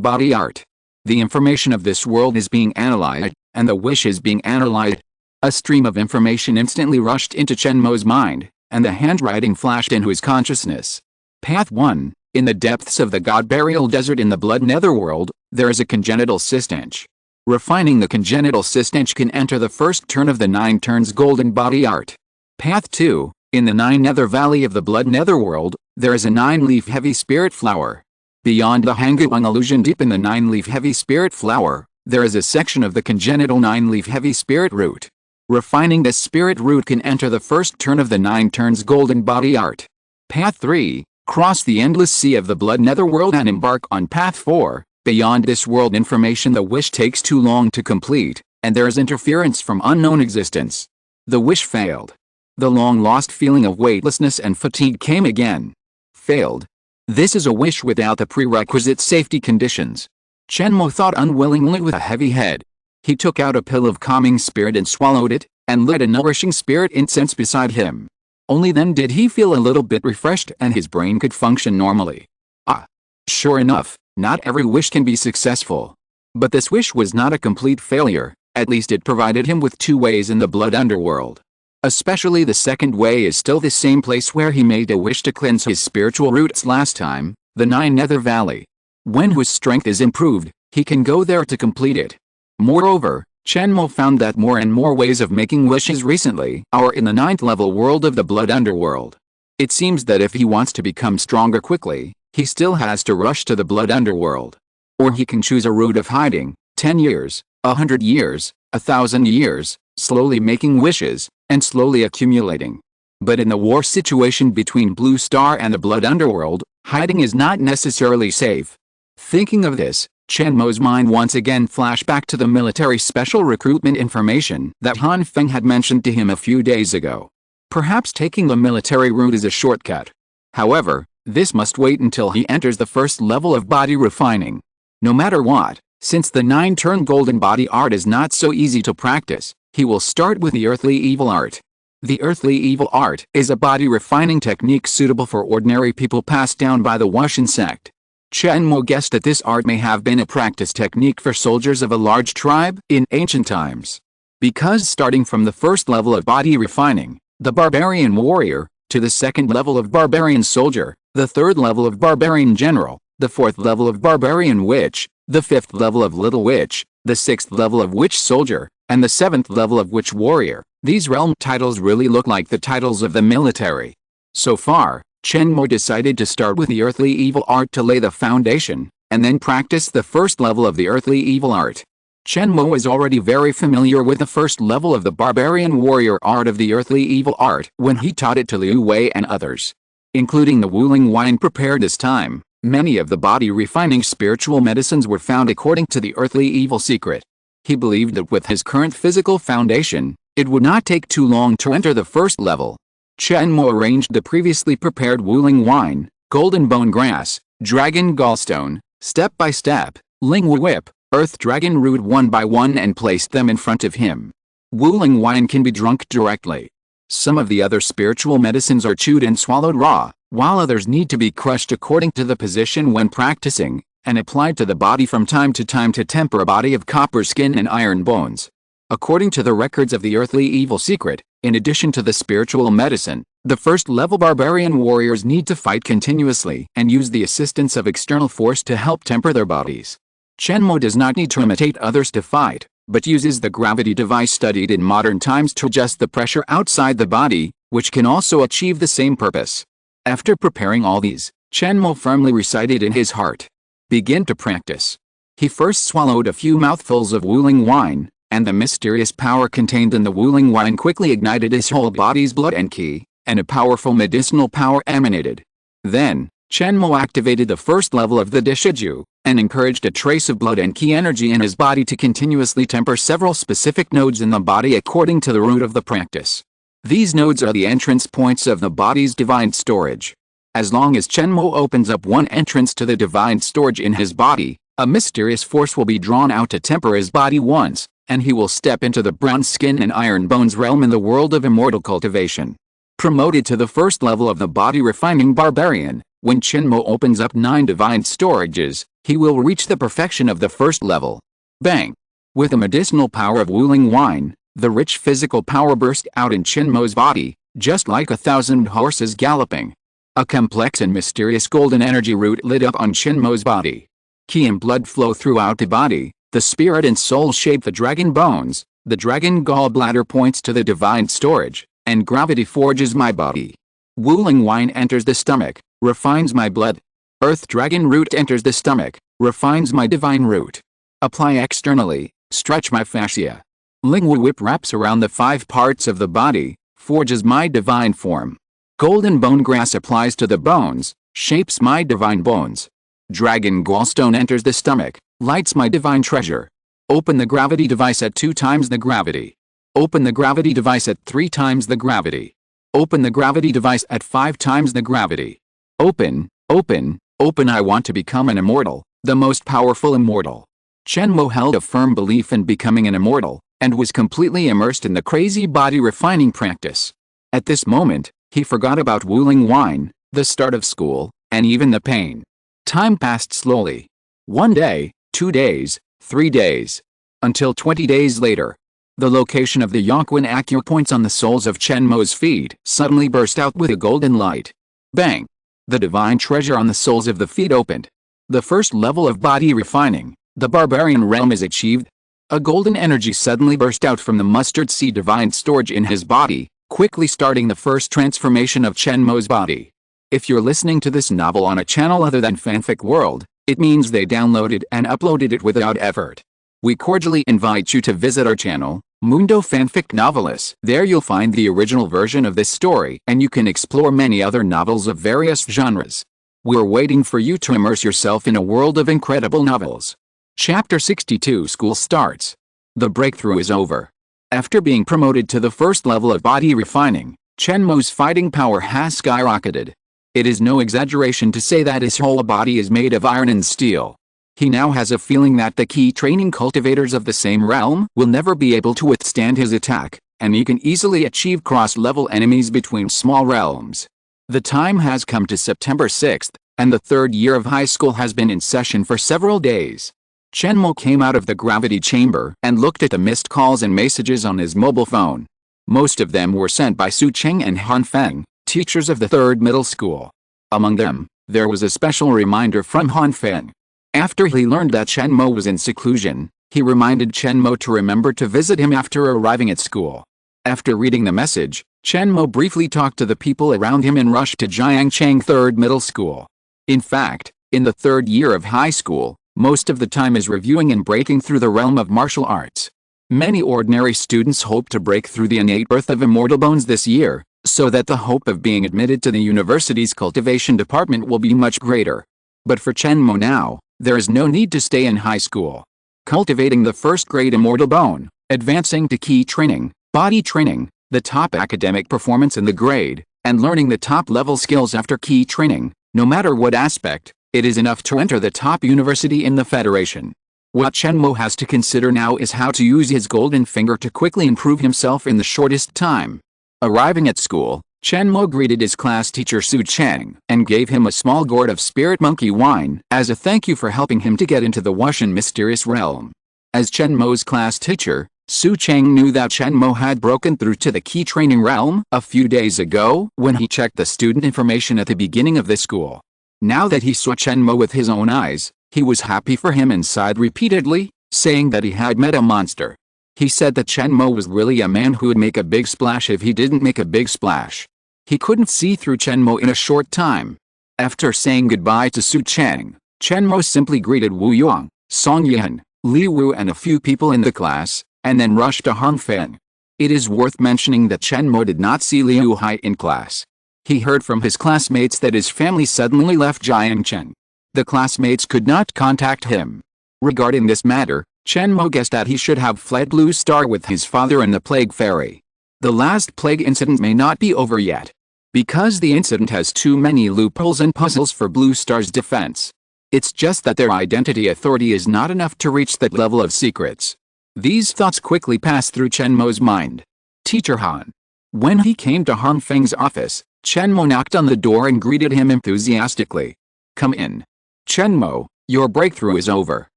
body art. The information of this world is being analyzed, and the wish is being analyzed. A stream of information instantly rushed into Chen Mo's mind, and the handwriting flashed into his consciousness. Path 1. In the depths of the God Burial Desert in the Blood Netherworld, there is a congenital cystench. Refining the congenital cystench can enter the first turn of the 9 turns golden body art. Path 2. In the 9 nether valley of the Blood Netherworld, there is a 9-leaf heavy spirit flower. Beyond the Hangguang illusion deep in the 9-leaf heavy spirit flower, there is a section of the congenital 9-leaf heavy spirit root. Refining this spirit root can enter the first turn of the 9 turns golden body art. Path 3. Cross the endless sea of the Blood Netherworld and embark on Path 4. Beyond this world information the wish takes too long to complete, and there is interference from unknown existence. The wish failed. The long-lost feeling of weightlessness and fatigue came again. Failed. This is a wish without the prerequisite safety conditions. Chen Mo thought unwillingly with a heavy head. He took out a pill of calming spirit and swallowed it, and lit a nourishing spirit incense beside him. Only then did he feel a little bit refreshed and his brain could function normally. Ah. Sure enough, not every wish can be successful. But this wish was not a complete failure, at least it provided him with 2 ways in the blood underworld. Especially the second way is still the same place where he made a wish to cleanse his spiritual roots last time, the 9 nether valley. When his strength is improved, he can go there to complete it. Moreover, Chen Mo found that more and more ways of making wishes recently are in the 9th level world of the blood underworld. It seems that if he wants to become stronger quickly, he still has to rush to the blood underworld. Or he can choose a route of hiding, 10 years, 100 years, 1,000 years, slowly making wishes, and slowly accumulating. But in the war situation between Blue Star and the blood underworld, hiding is not necessarily safe. Thinking of this, Chen Mo's mind once again flashed back to the military special recruitment information that Han Feng had mentioned to him a few days ago. Perhaps taking the military route is a shortcut. However, this must wait until he enters the first level of body refining. No matter what, since the 9-turn golden body art is not so easy to practice, he will start with the earthly evil art. The earthly evil art is a body refining technique suitable for ordinary people passed down by the Wushan sect. Chen Mo guessed that this art may have been a practice technique for soldiers of a large tribe in ancient times. Because starting from the first level of body refining, the barbarian warrior, to the second level of barbarian soldier, the third level of barbarian general, the fourth level of barbarian witch, the fifth level of little witch, the sixth level of witch soldier, and the 7th level of witch warrior, these realm titles really look like the titles of the military. So far, Chen Mo decided to start with the earthly evil art to lay the foundation, and then practice the first level of the earthly evil art. Chen Mo is already very familiar with the first level of the barbarian warrior art of the earthly evil art when he taught it to Liu Wei and others. Including the Wuling wine prepared this time, many of the body refining spiritual medicines were found according to the earthly evil secret. He believed that with his current physical foundation, it would not take too long to enter the first level. Chen Mo arranged the previously prepared Wuling wine, golden bone grass, dragon gallstone, step by step, lingua whip, earth dragon root one by one and placed them in front of him. Wuling wine can be drunk directly. Some of the other spiritual medicines are chewed and swallowed raw, while others need to be crushed according to the position when practicing, and applied to the body from time to temper a body of copper skin and iron bones. According to the records of the earthly evil secret, in addition to the spiritual medicine, the first-level barbarian warriors need to fight continuously and use the assistance of external force to help temper their bodies. Chen Mo does not need to imitate others to fight, but uses the gravity device studied in modern times to adjust the pressure outside the body, which can also achieve the same purpose. After preparing all these, Chen Mo firmly recited in his heart. Begin to practice. He first swallowed a few mouthfuls of Wuling wine, and the mysterious power contained in the Wuling wine quickly ignited his whole body's blood and qi, and a powerful medicinal power emanated. Then, Chen Mo activated the first level of the Deshiju, and encouraged a trace of blood and qi energy in his body to continuously temper several specific nodes in the body according to the root of the practice. These nodes are the entrance points of the body's divine storage. As long as Chen Mo opens up one entrance to the divine storage in his body, a mysterious force will be drawn out to temper his body once, and he will step into the brown skin and iron bones realm in the world of immortal cultivation. Promoted to the first level of the body refining barbarian, when Chen Mo opens up 9 divine storages, he will reach the perfection of the first level. Bang! With the medicinal power of Wuling wine, the rich physical power burst out in Chen Mo's body, just like 1,000 horses galloping. A complex and mysterious golden energy root lit up on Chen Mo's body. Qi and blood flow throughout the body, the spirit and soul shape the dragon bones, the dragon gallbladder points to the divine storage, and gravity forges my body. Wuling wine enters the stomach, refines my blood. Earth dragon root enters the stomach, refines my divine root. Apply externally, stretch my fascia. Lingwu whip wraps around the 5 parts of the body, forges my divine form. Golden bone grass applies to the bones, shapes my divine bones. Dragon gallstone enters the stomach, lights my divine treasure. Open the gravity device at 2 times the gravity. Open the gravity device at 3 times the gravity. Open the gravity device at 5 times the gravity. Open, open, open. I want to become an immortal, the most powerful immortal. Chen Mo held a firm belief in becoming an immortal, and was completely immersed in the crazy body refining practice. At this moment, he forgot about Wuling wine, the start of school, and even the pain. Time passed slowly. 1 day, 2 days, 3 days. Until 20 days later. The location of the Yongquan acupoints on the soles of Chen Mo's feet suddenly burst out with a golden light. Bang! The divine treasure on the soles of the feet opened. The first level of body refining, the barbarian realm, is achieved. A golden energy suddenly burst out from the mustard seed divine storage in his body, quickly starting the first transformation of Chen Mo's body. If you're listening to this novel on a channel other than Fanfic World, it means they downloaded and uploaded it without effort. We cordially invite you to visit our channel, Mundo Fanfic Novelis. There you'll find the original version of this story, and you can explore many other novels of various genres. We're waiting for you to immerse yourself in a world of incredible novels. Chapter 62. School starts. The breakthrough is over. After being promoted to the first level of body refining, Chen Mo's fighting power has skyrocketed. It is no exaggeration to say that his whole body is made of iron and steel. He now has a feeling that the key training cultivators of the same realm will never be able to withstand his attack, and he can easily achieve cross-level enemies between small realms. The time has come to September 6th, and the 3rd year of high school has been in session for several days. Chen Mo came out of the gravity chamber and looked at the missed calls and messages on his mobile phone. Most of them were sent by Su Cheng and Han Feng, teachers of the 3rd middle school. Among them, there was a special reminder from Han Feng. After he learned that Chen Mo was in seclusion, he reminded Chen Mo to remember to visit him after arriving at school. After reading the message, Chen Mo briefly talked to the people around him and rushed to Jiangcheng 3rd middle school. In fact, in the 3rd year of high school, most of the time is reviewing and breaking through the realm of martial arts. Many ordinary students hope to break through the innate birth of immortal bones this year, so that the hope of being admitted to the university's cultivation department will be much greater. But for Chen Mo now, there is no need to stay in high school. Cultivating the first grade immortal bone, advancing to key training, body training, the top academic performance in the grade, and learning the top level skills after key training, no matter what aspect, it is enough to enter the top university in the Federation. What Chen Mo has to consider now is how to use his golden finger to quickly improve himself in the shortest time. Arriving at school, Chen Mo greeted his class teacher Su Cheng and gave him a small gourd of spirit monkey wine as a thank you for helping him to get into the Wuxian mysterious realm. As Chen Mo's class teacher, Su Cheng knew that Chen Mo had broken through to the key training realm a few days ago when he checked the student information at the beginning of the school. Now that he saw Chen Mo with his own eyes, he was happy for him and sighed repeatedly, saying that he had met a monster. He said that Chen Mo was really a man who would make a big splash if he didn't make a big splash. He couldn't see through Chen Mo in a short time. After saying goodbye to Su Cheng, Chen Mo simply greeted Wu Yuang, Song Yan, Li Wu and a few people in the class, and then rushed to Han Feng. It is worth mentioning that Chen Mo did not see Liu Hai in class. He heard from his classmates that his family suddenly left Jiangcheng. The classmates could not contact him. Regarding this matter, Chen Mo guessed that he should have fled Blue Star with his father and the Plague Fairy. The last plague incident may not be over yet. Because the incident has too many loopholes and puzzles for Blue Star's defense. It's just that their identity authority is not enough to reach that level of secrets. These thoughts quickly passed through Chen Mo's mind. Teacher Han. When he came to Han Feng's office, Chen Mo knocked on the door and greeted him enthusiastically. Come in. Chen Mo, your breakthrough is over.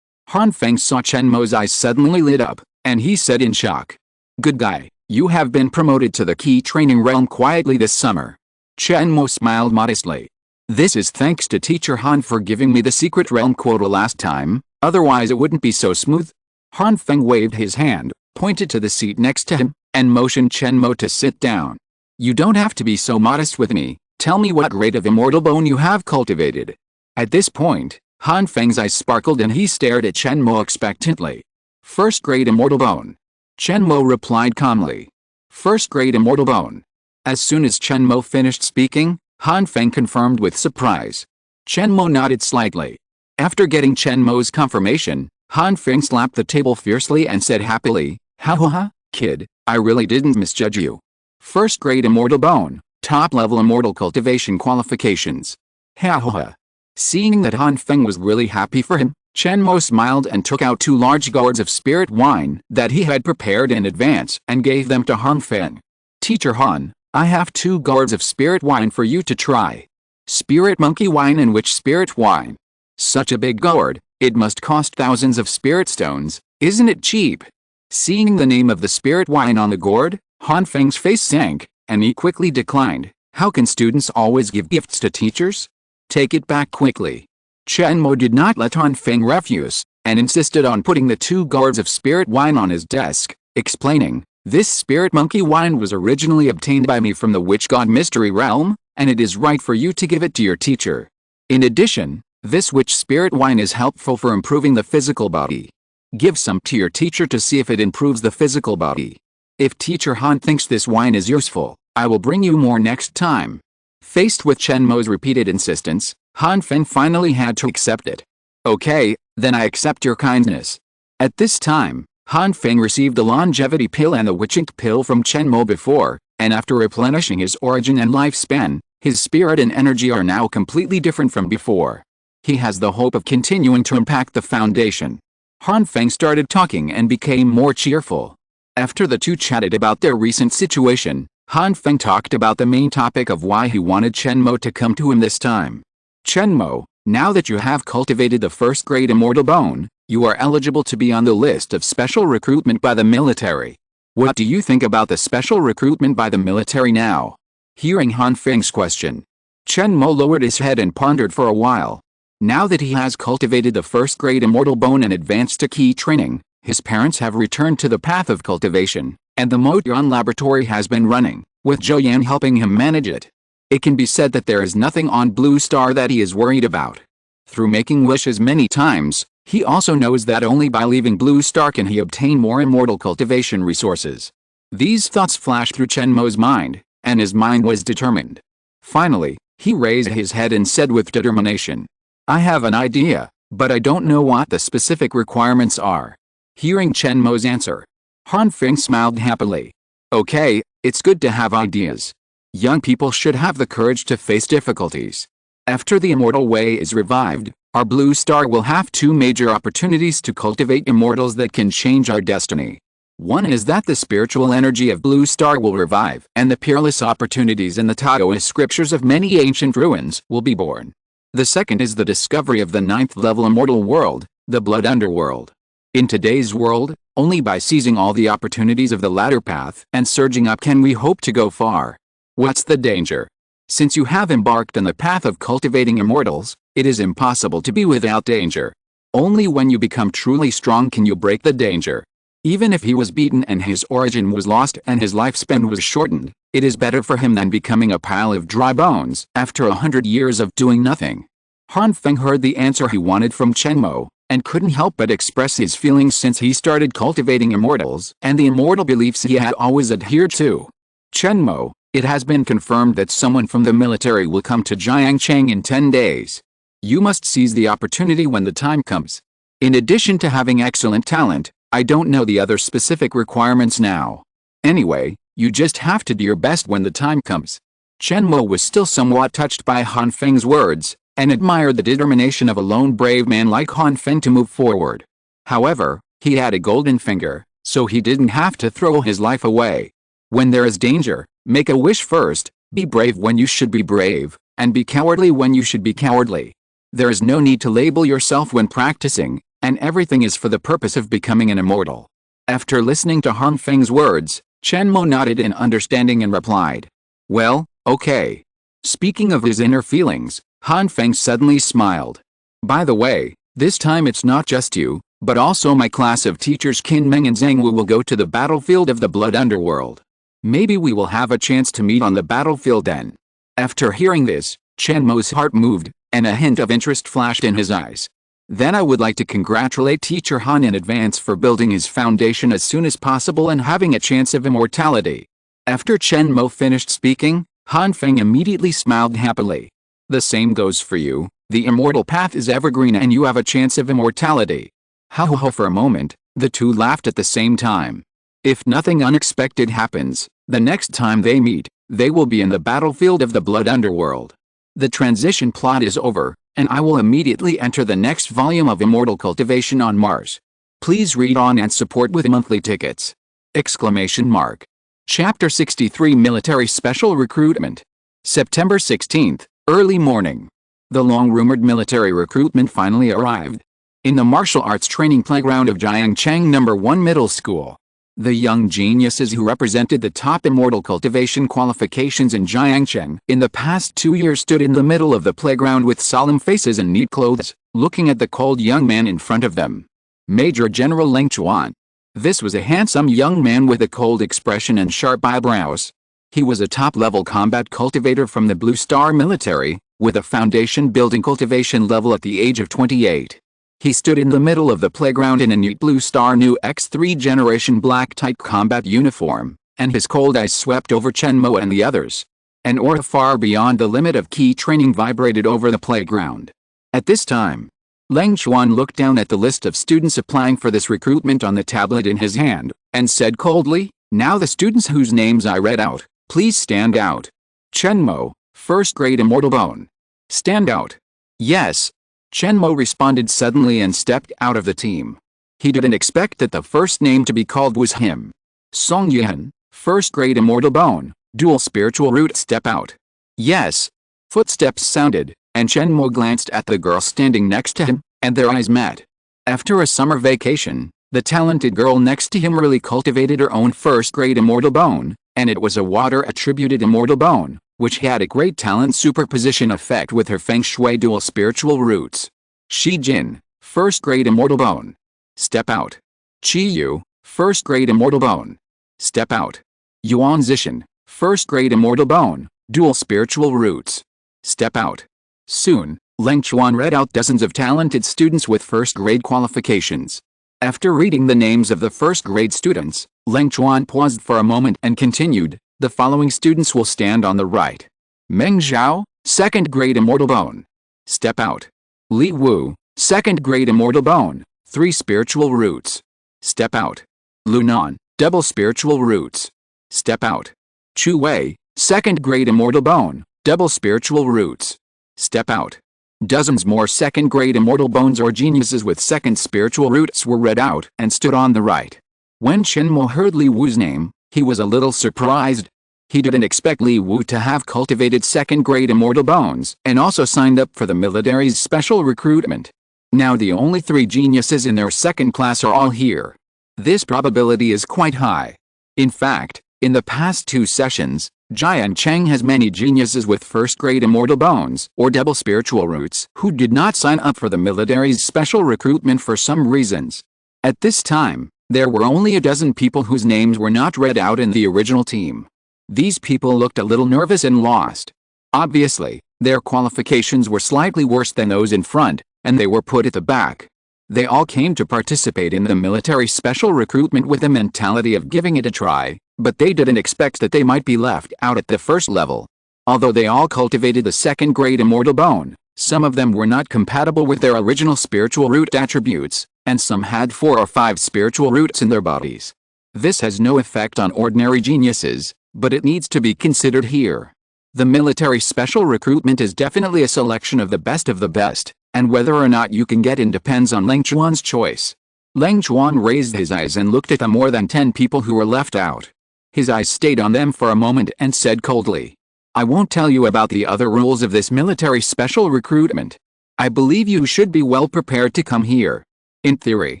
Han Feng saw Chen Mo's eyes suddenly lit up, and he said in shock. Good guy, you have been promoted to the key training realm quietly this summer. Chen Mo smiled modestly. This is thanks to Teacher Han for giving me the secret realm quota last time, otherwise it wouldn't be so smooth. Han Feng waved his hand, pointed to the seat next to him, and motioned Chen Mo to sit down. You don't have to be so modest with me, tell me what grade of Immortal Bone you have cultivated. At this point, Han Feng's eyes sparkled and he stared at Chen Mo expectantly. First grade Immortal Bone. Chen Mo replied calmly. First grade Immortal Bone. As soon as Chen Mo finished speaking, Han Feng confirmed with surprise. Chen Mo nodded slightly. After getting Chen Mo's confirmation, Han Feng slapped the table fiercely and said happily, Ha ha ha, kid, I really didn't misjudge you. First grade Immortal Bone, top level immortal cultivation qualifications. Ha ha ha. Seeing that Han Feng was really happy for him, Chen Mo smiled and took out 2 large gourds of spirit wine that he had prepared in advance and gave them to Han Feng. Teacher Han, I have 2 gourds of spirit wine for you to try. Spirit monkey wine and witch spirit wine. Such a big gourd, it must cost thousands of spirit stones, isn't it cheap? Seeing the name of the spirit wine on the gourd, Han Feng's face sank, and he quickly declined. How can students always give gifts to teachers? Take it back quickly. Chen Mo did not let Han Feng refuse, and insisted on putting the 2 gourds of spirit wine on his desk, explaining, this spirit monkey wine was originally obtained by me from the witch god mystery realm, and it is right for you to give it to your teacher. In addition, this witch spirit wine is helpful for improving the physical body. Give some to your teacher to see if it improves the physical body. If Teacher Han thinks this wine is useful, I will bring you more next time. Faced with Chen Mo's repeated insistence, Han Feng finally had to accept it. Okay, then I accept your kindness. At this time, Han Feng received the longevity pill and the witching pill from Chen Mo before, and after replenishing his origin and lifespan, his spirit and energy are now completely different from before. He has the hope of continuing to impact the foundation. Han Feng started talking and became more cheerful. After the two chatted about their recent situation, Han Feng talked about the main topic of why he wanted Chen Mo to come to him this time. Chen Mo, now that you have cultivated the first grade Immortal Bone, you are eligible to be on the list of special recruitment by the military. What do you think about the special recruitment by the military now? Hearing Han Feng's question, Chen Mo lowered his head and pondered for a while. Now that he has cultivated the first grade Immortal Bone and advanced to key training, his parents have returned to the path of cultivation, and the Motian laboratory has been running, with Zhou Yan helping him manage it. It can be said that there is nothing on Blue Star that he is worried about. Through making wishes many times, he also knows that only by leaving Blue Star can he obtain more immortal cultivation resources. These thoughts flashed through Chen Mo's mind, and his mind was determined. Finally, he raised his head and said with determination, I have an idea, but I don't know what the specific requirements are. Hearing Chen Mo's answer, Han Feng smiled happily. Okay, it's good to have ideas. Young people should have the courage to face difficulties. After the Immortal Way is revived, our Blue Star will have two major opportunities to cultivate immortals that can change our destiny. One is that the spiritual energy of Blue Star will revive, and the peerless opportunities in the Taoist scriptures of many ancient ruins will be born. The second is the discovery of the 9th level immortal world, the Blood Underworld. In today's world, only by seizing all the opportunities of the latter path and surging up can we hope to go far. What's the danger? Since you have embarked on the path of cultivating immortals, it is impossible to be without danger. Only when you become truly strong can you break the danger. Even if he was beaten and his origin was lost and his lifespan was shortened, it is better for him than becoming a pile of dry bones after 100 years of doing nothing. Han Feng heard the answer he wanted from Chen Mo, and couldn't help but express his feelings since he started cultivating immortals and the immortal beliefs he had always adhered to. Chen Mo, it has been confirmed that someone from the military will come to Jiangcheng in 10 days. You must seize the opportunity when the time comes. In addition to having excellent talent, I don't know the other specific requirements now. Anyway, you just have to do your best when the time comes. Chen Mo was still somewhat touched by Han Feng's words, and admired the determination of a lone brave man like Han Feng to move forward. However, He had a golden finger, so he didn't have to throw his life away. When there is danger, make a wish first, be brave when you should be brave, and be cowardly when you should be cowardly. There is no need to label yourself when practicing, and everything is for the purpose of becoming an immortal. After listening to Han Feng's words, Chen Mo nodded in understanding and replied, "Well, okay." Speaking of his inner feelings, Han Feng suddenly smiled. "By the way, this time it's not just you, but also my class of teachers Qin Meng and Zhang Wu will go to the battlefield of the Blood Underworld. Maybe we will have a chance to meet on the battlefield then." After hearing this, Chen Mo's heart moved, and a hint of interest flashed in his eyes. "Then I would like to congratulate Teacher Han in advance for building his foundation as soon as possible and having a chance of immortality." After Chen Mo finished speaking, Han Feng immediately smiled happily. "The same goes for you, the immortal path is evergreen and you have a chance of immortality." Ha ha ha. For a moment, the two laughed at the same time. If nothing unexpected happens, the next time they meet, they will be in the battlefield of the Blood Underworld. The transition plot is over, and I will immediately enter the next volume of Immortal Cultivation on Mars. Please read on and support with monthly tickets! Exclamation mark. Chapter 63 Military Special Recruitment. September 16th, early morning. The long-rumored military recruitment finally arrived. In the martial arts training playground of Jiangcheng No. 1 Middle School. The young geniuses who represented the top immortal cultivation qualifications in Jiangcheng in the past 2 years stood in the middle of the playground with solemn faces and neat clothes, looking at the cold young man in front of them. Major General Leng Chuan. This was a handsome young man with a cold expression and sharp eyebrows. He was a top-level combat cultivator from the Blue Star military, with a foundation building cultivation level at the age of 28. He stood in the middle of the playground in a neat Blue Star new X3 generation black tight combat uniform, and his cold eyes swept over Chen Mo and the others. An aura far beyond the limit of key training vibrated over the playground. At this time, Leng Chuan looked down at the list of students applying for this recruitment on the tablet in his hand, and said coldly, "Now the students whose names I read out, please stand out. Chen Mo, first grade Immortal Bone. Stand out." "Yes." Chen Mo responded suddenly and stepped out of the team. He didn't expect that the first name to be called was him. Song Yuan, first grade Immortal Bone, dual spiritual root. Step out. "Yes." Footsteps sounded, and Chen Mo glanced at the girl standing next to him, and their eyes met. After a summer vacation, the talented girl next to him really cultivated her own first grade Immortal Bone, and it was a water-attributed Immortal Bone, which had a great talent superposition effect with her Feng Shui dual spiritual roots. Shi Jin, first grade Immortal Bone. Step out. Qi Yu, first grade Immortal Bone. Step out. Yuan Zishan, first grade Immortal Bone, dual spiritual roots. Step out. Soon, Leng Chuan read out dozens of talented students with first-grade qualifications. After reading the names of the first-grade students, Leng Chuan paused for a moment and continued, "The following students will stand on the right. Meng Zhao, second-grade Immortal Bone. Step out. Li Wu, second-grade Immortal Bone, 3 spiritual roots. Step out. Lu Nan, double spiritual roots. Step out. Chu Wei, second-grade Immortal Bone, double spiritual roots. Step out." Dozens more second-grade Immortal Bones or geniuses with second spiritual roots were read out and stood on the right. When Chen Mo heard Li Wu's name, he was a little surprised. He didn't expect Li Wu to have cultivated second-grade Immortal Bones and also signed up for the military's special recruitment. Now the only 3 geniuses in their second class are all here. This probability is quite high. In fact, in the past 2 sessions, Jiangcheng has many geniuses with first-grade Immortal Bones or double spiritual roots who did not sign up for the military's special recruitment for some reasons. At this time, there were only a dozen people whose names were not read out in the original team. These people looked a little nervous and lost. Obviously, their qualifications were slightly worse than those in front, and they were put at the back. They all came to participate in the military special recruitment with the mentality of giving it a try, but they didn't expect that they might be left out at the first level. Although they all cultivated the second-grade Immortal Bone, some of them were not compatible with their original spiritual root attributes, and some had 4 or 5 spiritual roots in their bodies. This has no effect on ordinary geniuses, but it needs to be considered here. The military special recruitment is definitely a selection of the best, and whether or not you can get in depends on Leng Chuan's choice. Leng Chuan raised his eyes and looked at the more than 10 people who were left out. His eyes stayed on them for a moment and said coldly, "I won't tell you about the other rules of this military special recruitment. I believe you should be well prepared to come here. In theory,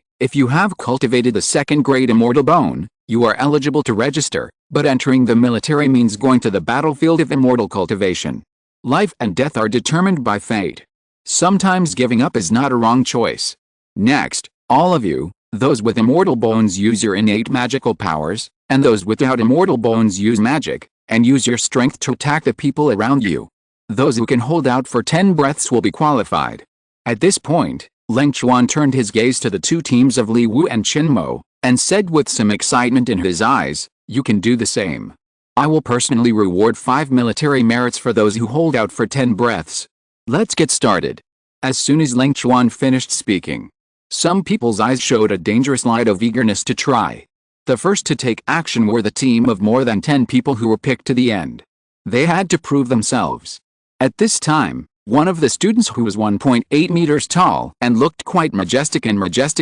if you have cultivated the second-grade Immortal Bone, you are eligible to register, but entering the military means going to the battlefield of immortal cultivation. Life and death are determined by fate. Sometimes giving up is not a wrong choice. Next, all of you, those with Immortal Bones use your innate magical powers, and those without Immortal Bones use magic, and use your strength to attack the people around you. Those who can hold out for 10 breaths will be qualified." At this point, Leng Chuan turned his gaze to the two teams of Li Wu and Chen Mo, and said with some excitement in his eyes, "You can do the same. I will personally reward 5 military merits for those who hold out for 10 breaths. Let's get started." As soon as Leng Chuan finished speaking, some people's eyes showed a dangerous light of eagerness to try. The first to take action were the team of more than 10 people who were picked to the end. They had to prove themselves. At this time, one of the students who was 1.8 meters tall and looked quite majestic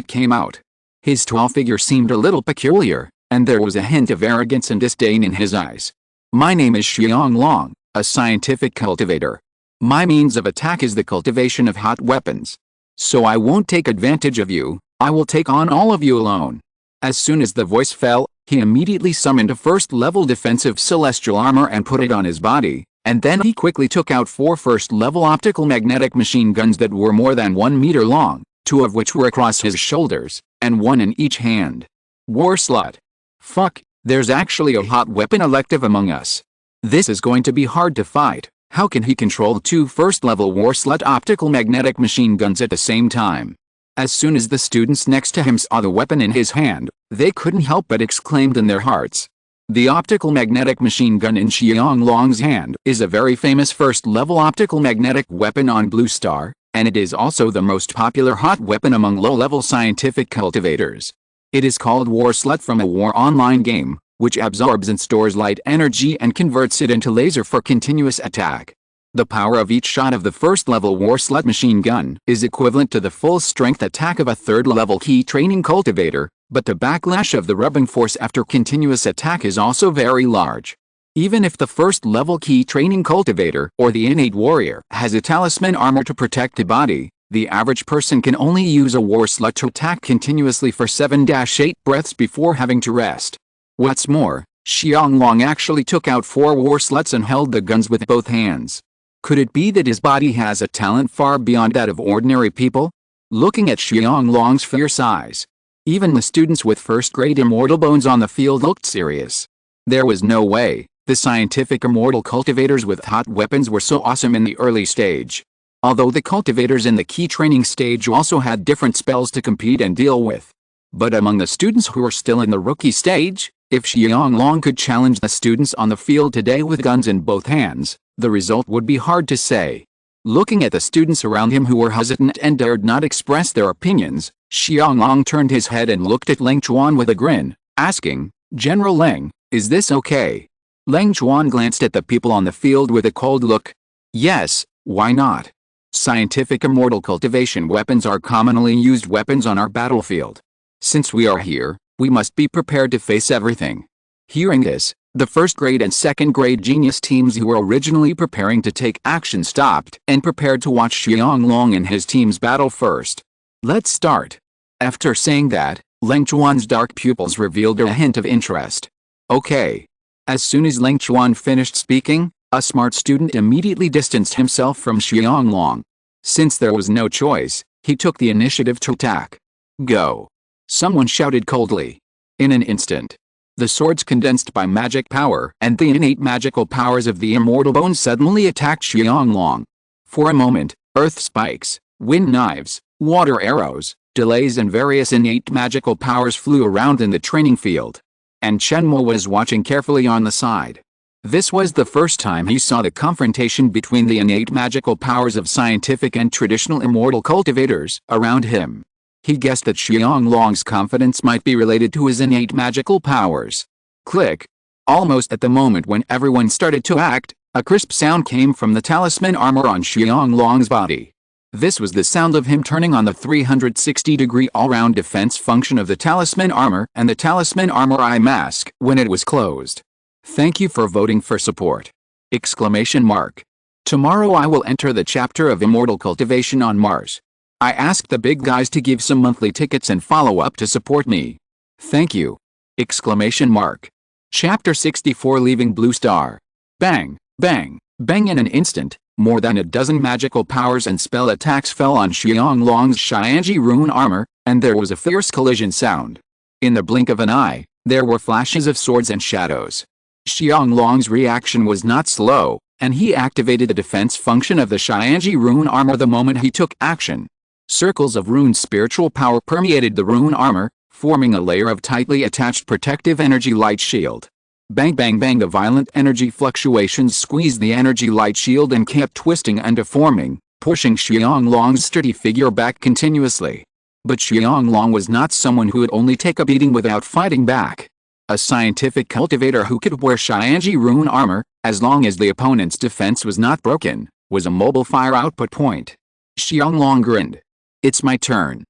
came out. His tall figure seemed a little peculiar, and there was a hint of arrogance and disdain in his eyes. "My name is Xiang Long, a scientific cultivator. My means of attack is the cultivation of hot weapons. So I won't take advantage of you, I will take on all of you alone." As soon as the voice fell, he immediately summoned a first-level defensive celestial armor and put it on his body, and then he quickly took out 4 first-level optical magnetic machine guns that were more than 1 meter long, 2 of which were across his shoulders, and 1 in each hand. War slut. Fuck, there's actually a hot weapon elective among us. This is going to be hard to fight. How can he control 2 first-level war slut optical magnetic machine guns at the same time? As soon as the students next to him saw the weapon in his hand, they couldn't help but exclaim in their hearts. The optical magnetic machine gun in Xiang Long's hand is a very famous first-level optical magnetic weapon on Blue Star, and it is also the most popular hot weapon among low-level scientific cultivators. It is called War Slut from a war online game, which absorbs and stores light energy and converts it into laser for continuous attack. The power of each shot of the first-level War Slut machine gun is equivalent to the full-strength attack of a third-level key training cultivator, but the backlash of the rubbing force after continuous attack is also very large. Even if the first-level key training cultivator or the innate warrior has a talisman armor to protect the body, the average person can only use a War Slut to attack continuously for 7-8 breaths before having to rest. What's more, Xiang Long actually took out 4 War Sluts and held the guns with both hands. Could it be that his body has a talent far beyond that of ordinary people? Looking at Xiang Long's fierce eyes, even the students with first-grade Immortal Bones on the field looked serious. There was no way the scientific immortal cultivators with hot weapons were so awesome in the early stage. Although the cultivators in the key training stage also had different spells to compete and deal with. But among the students who were still in the rookie stage, if Xiang Long could challenge the students on the field today with guns in both hands, the result would be hard to say. Looking at the students around him who were hesitant and dared not express their opinions, Xiang Long turned his head and looked at Leng Chuan with a grin, asking, "General Leng, is this okay?" Leng Chuan glanced at the people on the field with a cold look. "Yes, why not? Scientific immortal cultivation weapons are commonly used weapons on our battlefield. Since we are here, we must be prepared to face everything." Hearing this, the first-grade and second-grade genius teams who were originally preparing to take action stopped and prepared to watch Xiang Long and his team's battle first. "Let's start." After saying that, Leng Chuan's dark pupils revealed a hint of interest. "Okay." As soon as Leng Chuan finished speaking, a smart student immediately distanced himself from Xiang Long. Since there was no choice, he took the initiative to attack. "Go!" someone shouted coldly. In an instant, the swords condensed by magic power and the innate magical powers of the Immortal Bone suddenly attacked Xiang Long. For a moment, earth spikes, wind knives, water arrows, delays and various innate magical powers flew around in the training field. And Chen Mo was watching carefully on the side. This was the first time he saw the confrontation between the innate magical powers of scientific and traditional immortal cultivators around him. He guessed that Xiang Long's confidence might be related to his innate magical powers. Click! Almost at the moment when everyone started to act, a crisp sound came from the talisman armor on Xiang Long's body. This was the sound of him turning on the 360-degree all-round defense function of the talisman armor and the talisman armor eye mask when it was closed. Thank you for voting for support! Exclamation mark. Tomorrow I will enter the chapter of Immortal Cultivation on Mars. I asked the big guys to give some monthly tickets and follow up to support me. Thank you! Exclamation mark. Chapter 64 Leaving Blue Star. Bang, bang, bang in an instant. More than a dozen magical powers and spell attacks fell on Xianglong's Xianji rune armor, and there was a fierce collision sound. In the blink of an eye, there were flashes of swords and shadows. Xianglong's reaction was not slow, and he activated the defense function of the Xianji rune armor the moment he took action. Circles of rune spiritual power permeated the rune armor, forming a layer of tightly attached protective energy light shield. Bang bang bang, the violent energy fluctuations squeezed the energy light shield and kept twisting and deforming, pushing Xianglong's sturdy figure back continuously. But Xianglong was not someone who would only take a beating without fighting back. A scientific cultivator who could wear Xianji rune armor, as long as the opponent's defense was not broken, was a mobile fire output point. Xianglong grinned. It's my turn.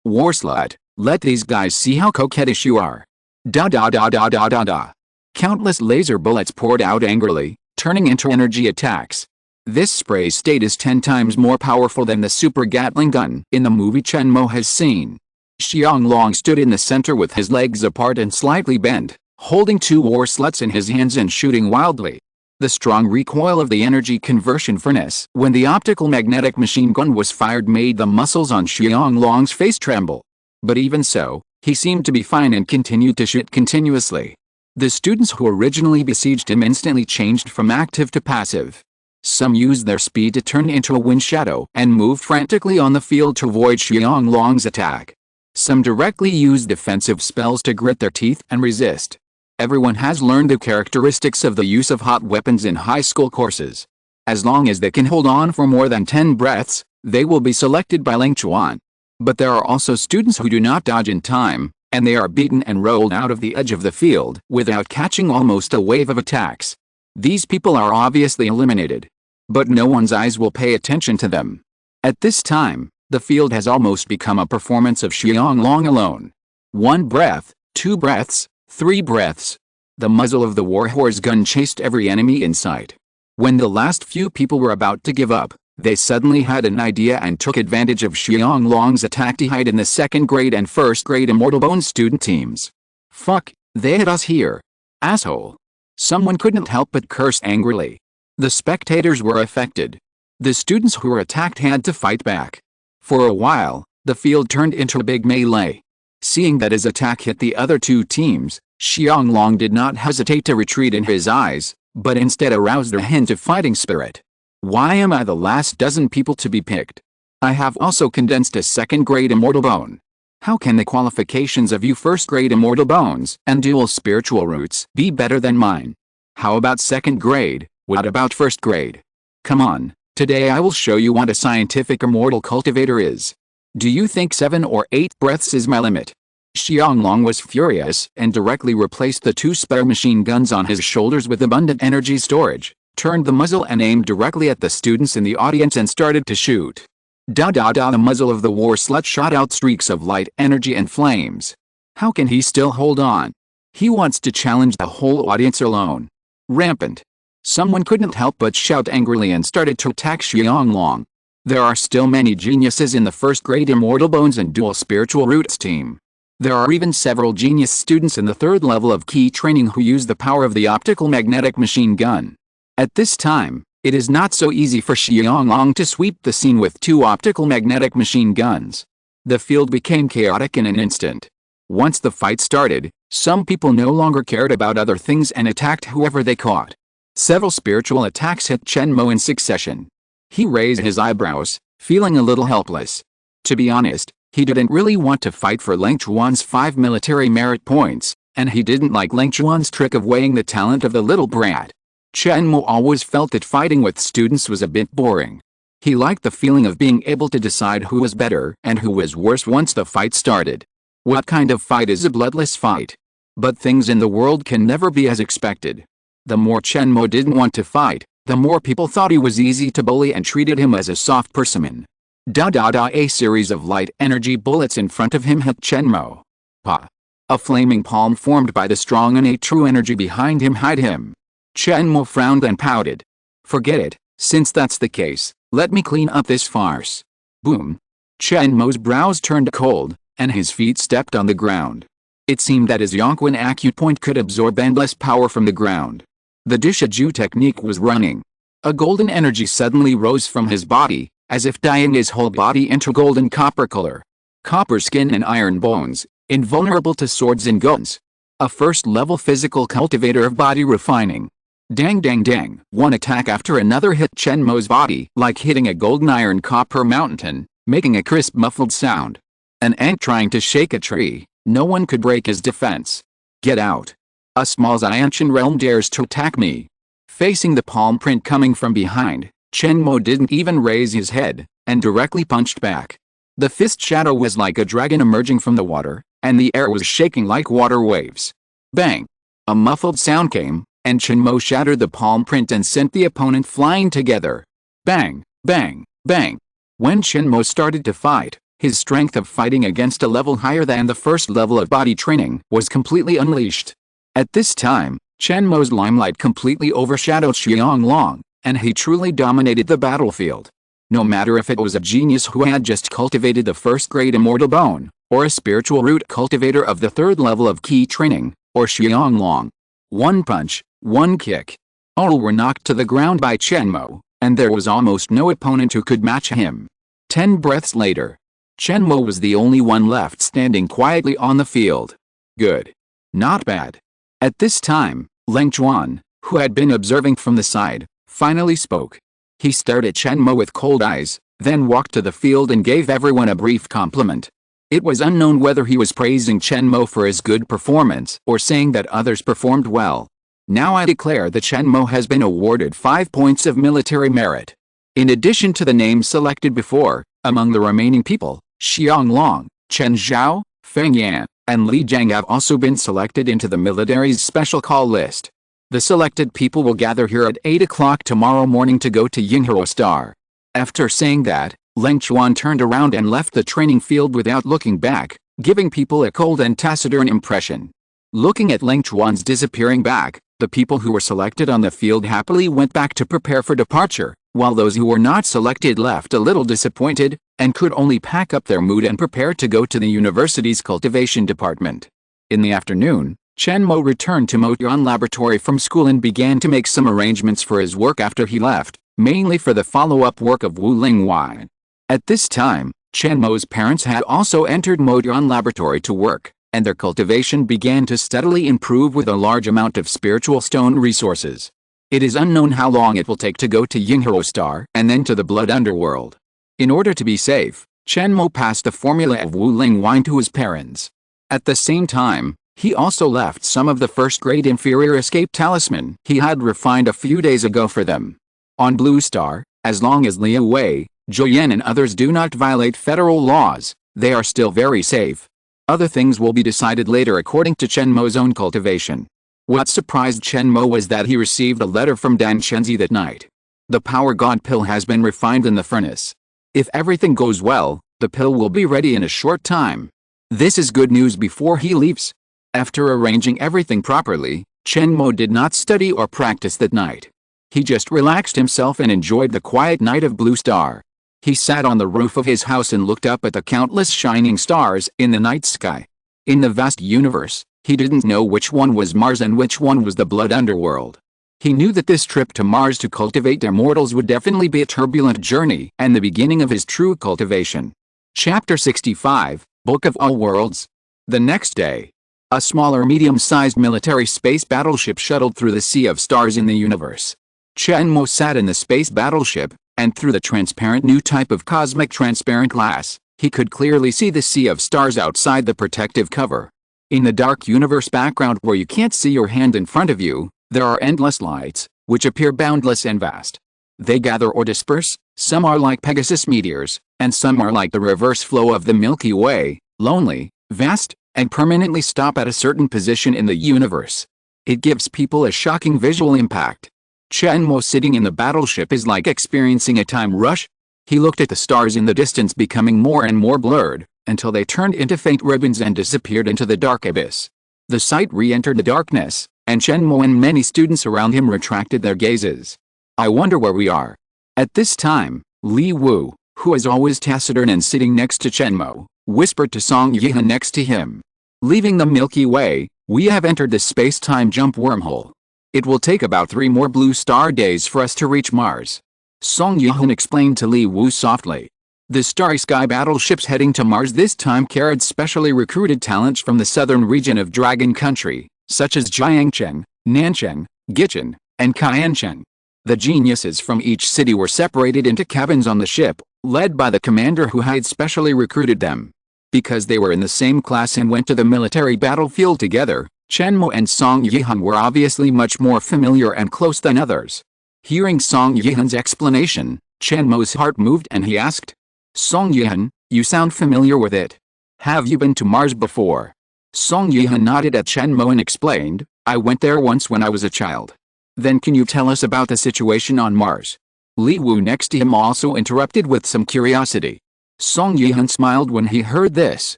War slut, let these guys see how coquettish you are. Da da da da da da da. Countless laser bullets poured out angrily, turning into energy attacks. This spray state is 10 times more powerful than the super Gatling gun in the movie Chen Mo has seen. Xianglong stood in the center with his legs apart and slightly bent, holding 2 war sluts in his hands and shooting wildly. The strong recoil of the energy conversion furnace when the optical magnetic machine gun was fired made the muscles on Xianglong's face tremble. But even so, he seemed to be fine and continued to shoot continuously. The students who originally besieged him instantly changed from active to passive. Some used their speed to turn into a wind shadow and moved frantically on the field to avoid Xianglong's attack. Some directly used defensive spells to grit their teeth and resist. Everyone has learned the characteristics of the use of hot weapons in high school courses. As long as they can hold on for more than 10 breaths, they will be selected by Ling Chuan. But there are also students who do not dodge in time, and they are beaten and rolled out of the edge of the field without catching almost a wave of attacks. These people are obviously eliminated. But no one's eyes will pay attention to them. At this time, the field has almost become a performance of Xianglong alone. 1 breath, 2 breaths, 3 breaths. The muzzle of the warhorse gun chased every enemy in sight. When the last few people were about to give up, they suddenly had an idea and took advantage of Xianglong's attack to hide in the 2nd grade and 1st grade Immortal Bone student teams. Fuck, they had us here. Asshole. Someone couldn't help but curse angrily. The spectators were affected. The students who were attacked had to fight back. For a while, the field turned into a big melee. Seeing that his attack hit the other 2 teams, Xianglong did not hesitate to retreat in his eyes, but instead aroused a hint of fighting spirit. Why am I the last dozen people to be picked? I have also condensed a 2nd grade Immortal Bone. How can the qualifications of you 1st grade Immortal Bones and dual spiritual roots be better than mine? How about 2nd grade? What about 1st grade? Come on, today I will show you what a scientific immortal cultivator is. Do you think 7 or 8 breaths is my limit? Xianglong was furious and directly replaced the 2 spare machine guns on his shoulders with abundant energy storage, turned the muzzle and aimed directly at the students in the audience and started to shoot. Da da da, the muzzle of the war slut shot out streaks of light, energy and flames. How can he still hold on? He wants to challenge the whole audience alone. Rampant. Someone couldn't help but shout angrily and started to attack Xianglong. There are still many geniuses in the 1st grade Immortal Bones and Dual Spiritual Roots team. There are even several genius students in the 3rd level of key training who use the power of the optical magnetic machine gun. At this time, it is not so easy for Xianglong to sweep the scene with 2 optical magnetic machine guns. The field became chaotic in an instant. Once the fight started, some people no longer cared about other things and attacked whoever they caught. Several spiritual attacks hit Chen Mo in succession. He raised his eyebrows, feeling a little helpless. To be honest, he didn't really want to fight for Ling Chuan's 5 military merit points, and he didn't like Ling Chuan's trick of weighing the talent of the little brat. Chen Mo always felt that fighting with students was a bit boring. He liked the feeling of being able to decide who was better and who was worse once the fight started. What kind of fight is a bloodless fight? But things in the world can never be as expected. The more Chen Mo didn't want to fight, the more people thought he was easy to bully and treated him as a soft persimmon. A series of light energy bullets in front of him hit Chen Mo. Pa! A flaming palm formed by the strong innate true energy behind him hid him. Chen Mo frowned and pouted. Forget it, since that's the case, let me clean up this farce. Boom! Chen Mo's brows turned cold, and his feet stepped on the ground. It seemed that his Yongquan acute point could absorb endless power from the ground. The Dishiju technique was running. A golden energy suddenly rose from his body, as if dyeing his whole body into golden copper color. Copper skin and iron bones, invulnerable to swords and guns. A first-level physical cultivator of body refining. Dang dang dang. One attack after another hit Chen Mo's body like hitting a golden iron copper mountain, making a crisp muffled sound. An ant trying to shake a tree, no one could break his defense. Get out. A small Xiantian realm dares to attack me. Facing the palm print coming from behind, Chen Mo didn't even raise his head, and directly punched back. The fist shadow was like a dragon emerging from the water, and the air was shaking like water waves. Bang! A muffled sound came, and Chen Mo shattered the palm print and sent the opponent flying together. Bang! Bang! Bang! When Chen Mo started to fight, his strength of fighting against a level higher than the first level of body training was completely unleashed. At this time, Chen Mo's limelight completely overshadowed Xianglong, and he truly dominated the battlefield. No matter if it was a genius who had just cultivated the first-grade Immortal Bone, or a spiritual root cultivator of the third level of key training, or Xianglong. One punch, one kick. All were knocked to the ground by Chen Mo, and there was almost no opponent who could match him. 10 breaths later, Chen Mo was the only one left standing quietly on the field. Good. Not bad. At this time, Leng Chuan, who had been observing from the side, finally spoke. He stared at Chen Mo with cold eyes, then walked to the field and gave everyone a brief compliment. It was unknown whether he was praising Chen Mo for his good performance or saying that others performed well. Now I declare that Chen Mo has been awarded 5 points of military merit. In addition to the names selected before, among the remaining people, Xianglong, Chen Zhao, Feng Yan, and Li Jiang have also been selected into the military's special call list. The selected people will gather here at 8 o'clock tomorrow morning to go to Yinghero Star. After saying that, Leng Chuan turned around and left the training field without looking back, giving people a cold and taciturn impression. Looking at Leng Chuan's disappearing back, the people who were selected on the field happily went back to prepare for departure, while those who were not selected left a little disappointed, and could only pack up their mood and prepare to go to the university's cultivation department. In the afternoon, Chen Mo returned to Motian Laboratory from school and began to make some arrangements for his work after he left, mainly for the follow-up work of Wu Lingwai. At this time, Chen Mo's parents had also entered Motian Laboratory to work, and their cultivation began to steadily improve with a large amount of spiritual stone resources. It is unknown how long it will take to go to Yinghero Star and then to the Blood Underworld. In order to be safe, Chen Mo passed the formula of Wu Lingwai to his parents. At the same time, he also left some of the first-grade inferior escape talisman he had refined a few days ago for them. On Blue Star, as long as Liu Wei, Zhou Yan and others do not violate federal laws, they are still very safe. Other things will be decided later according to Chen Mo's own cultivation. What surprised Chen Mo was that he received a letter from Dan Chenzi that night. The Power God pill has been refined in the furnace. If everything goes well, the pill will be ready in a short time. This is good news before he leaves. After arranging everything properly, Chen Mo did not study or practice that night. He just relaxed himself and enjoyed the quiet night of Blue Star. He sat on the roof of his house and looked up at the countless shining stars in the night sky. In the vast universe, he didn't know which one was Mars and which one was the Blood Underworld. He knew that this trip to Mars to cultivate immortals would definitely be a turbulent journey and the beginning of his true cultivation. Chapter 65, Book of All Worlds. The next day, a smaller medium-sized military space battleship shuttled through the sea of stars in the universe. Chen Mo sat in the space battleship, and through the transparent new type of cosmic transparent glass, he could clearly see the sea of stars outside the protective cover. In the dark universe background where you can't see your hand in front of you, there are endless lights, which appear boundless and vast. They gather or disperse, some are like Pegasus meteors, and some are like the reverse flow of the Milky Way, lonely, vast, and permanently stop at a certain position in the universe. It gives people a shocking visual impact. Chen Mo sitting in the battleship is like experiencing a time rush. He looked at the stars in the distance becoming more and more blurred, until they turned into faint ribbons and disappeared into the dark abyss. The sight re-entered the darkness, and Chen Mo and many students around him retracted their gazes. I wonder where we are. At this time, Li Wu, who is always taciturn and sitting next to Chen Mo, whispered to Song Yihan next to him. Leaving the Milky Way, we have entered the space-time jump wormhole. It will take about 3 more blue star days for us to reach Mars. Song Yihan explained to Li Wu softly. The Starry Sky battleships heading to Mars this time carried specially recruited talents from the southern region of Dragon Country, such as Jiangcheng, Nancheng, Gichen, and Qiancheng. The geniuses from each city were separated into cabins on the ship, led by the commander who had specially recruited them. Because they were in the same class and went to the military battlefield together, Chen Mo and Song Yihan were obviously much more familiar and close than others. Hearing Song Yihan's explanation, Chen Mo's heart moved and he asked, Song Yihan, you sound familiar with it. Have you been to Mars before? Song Yihan nodded at Chen Mo and explained, I went there once when I was a child. Then can you tell us about the situation on Mars? Li Wu next to him also interrupted with some curiosity. Song Yihan smiled when he heard this.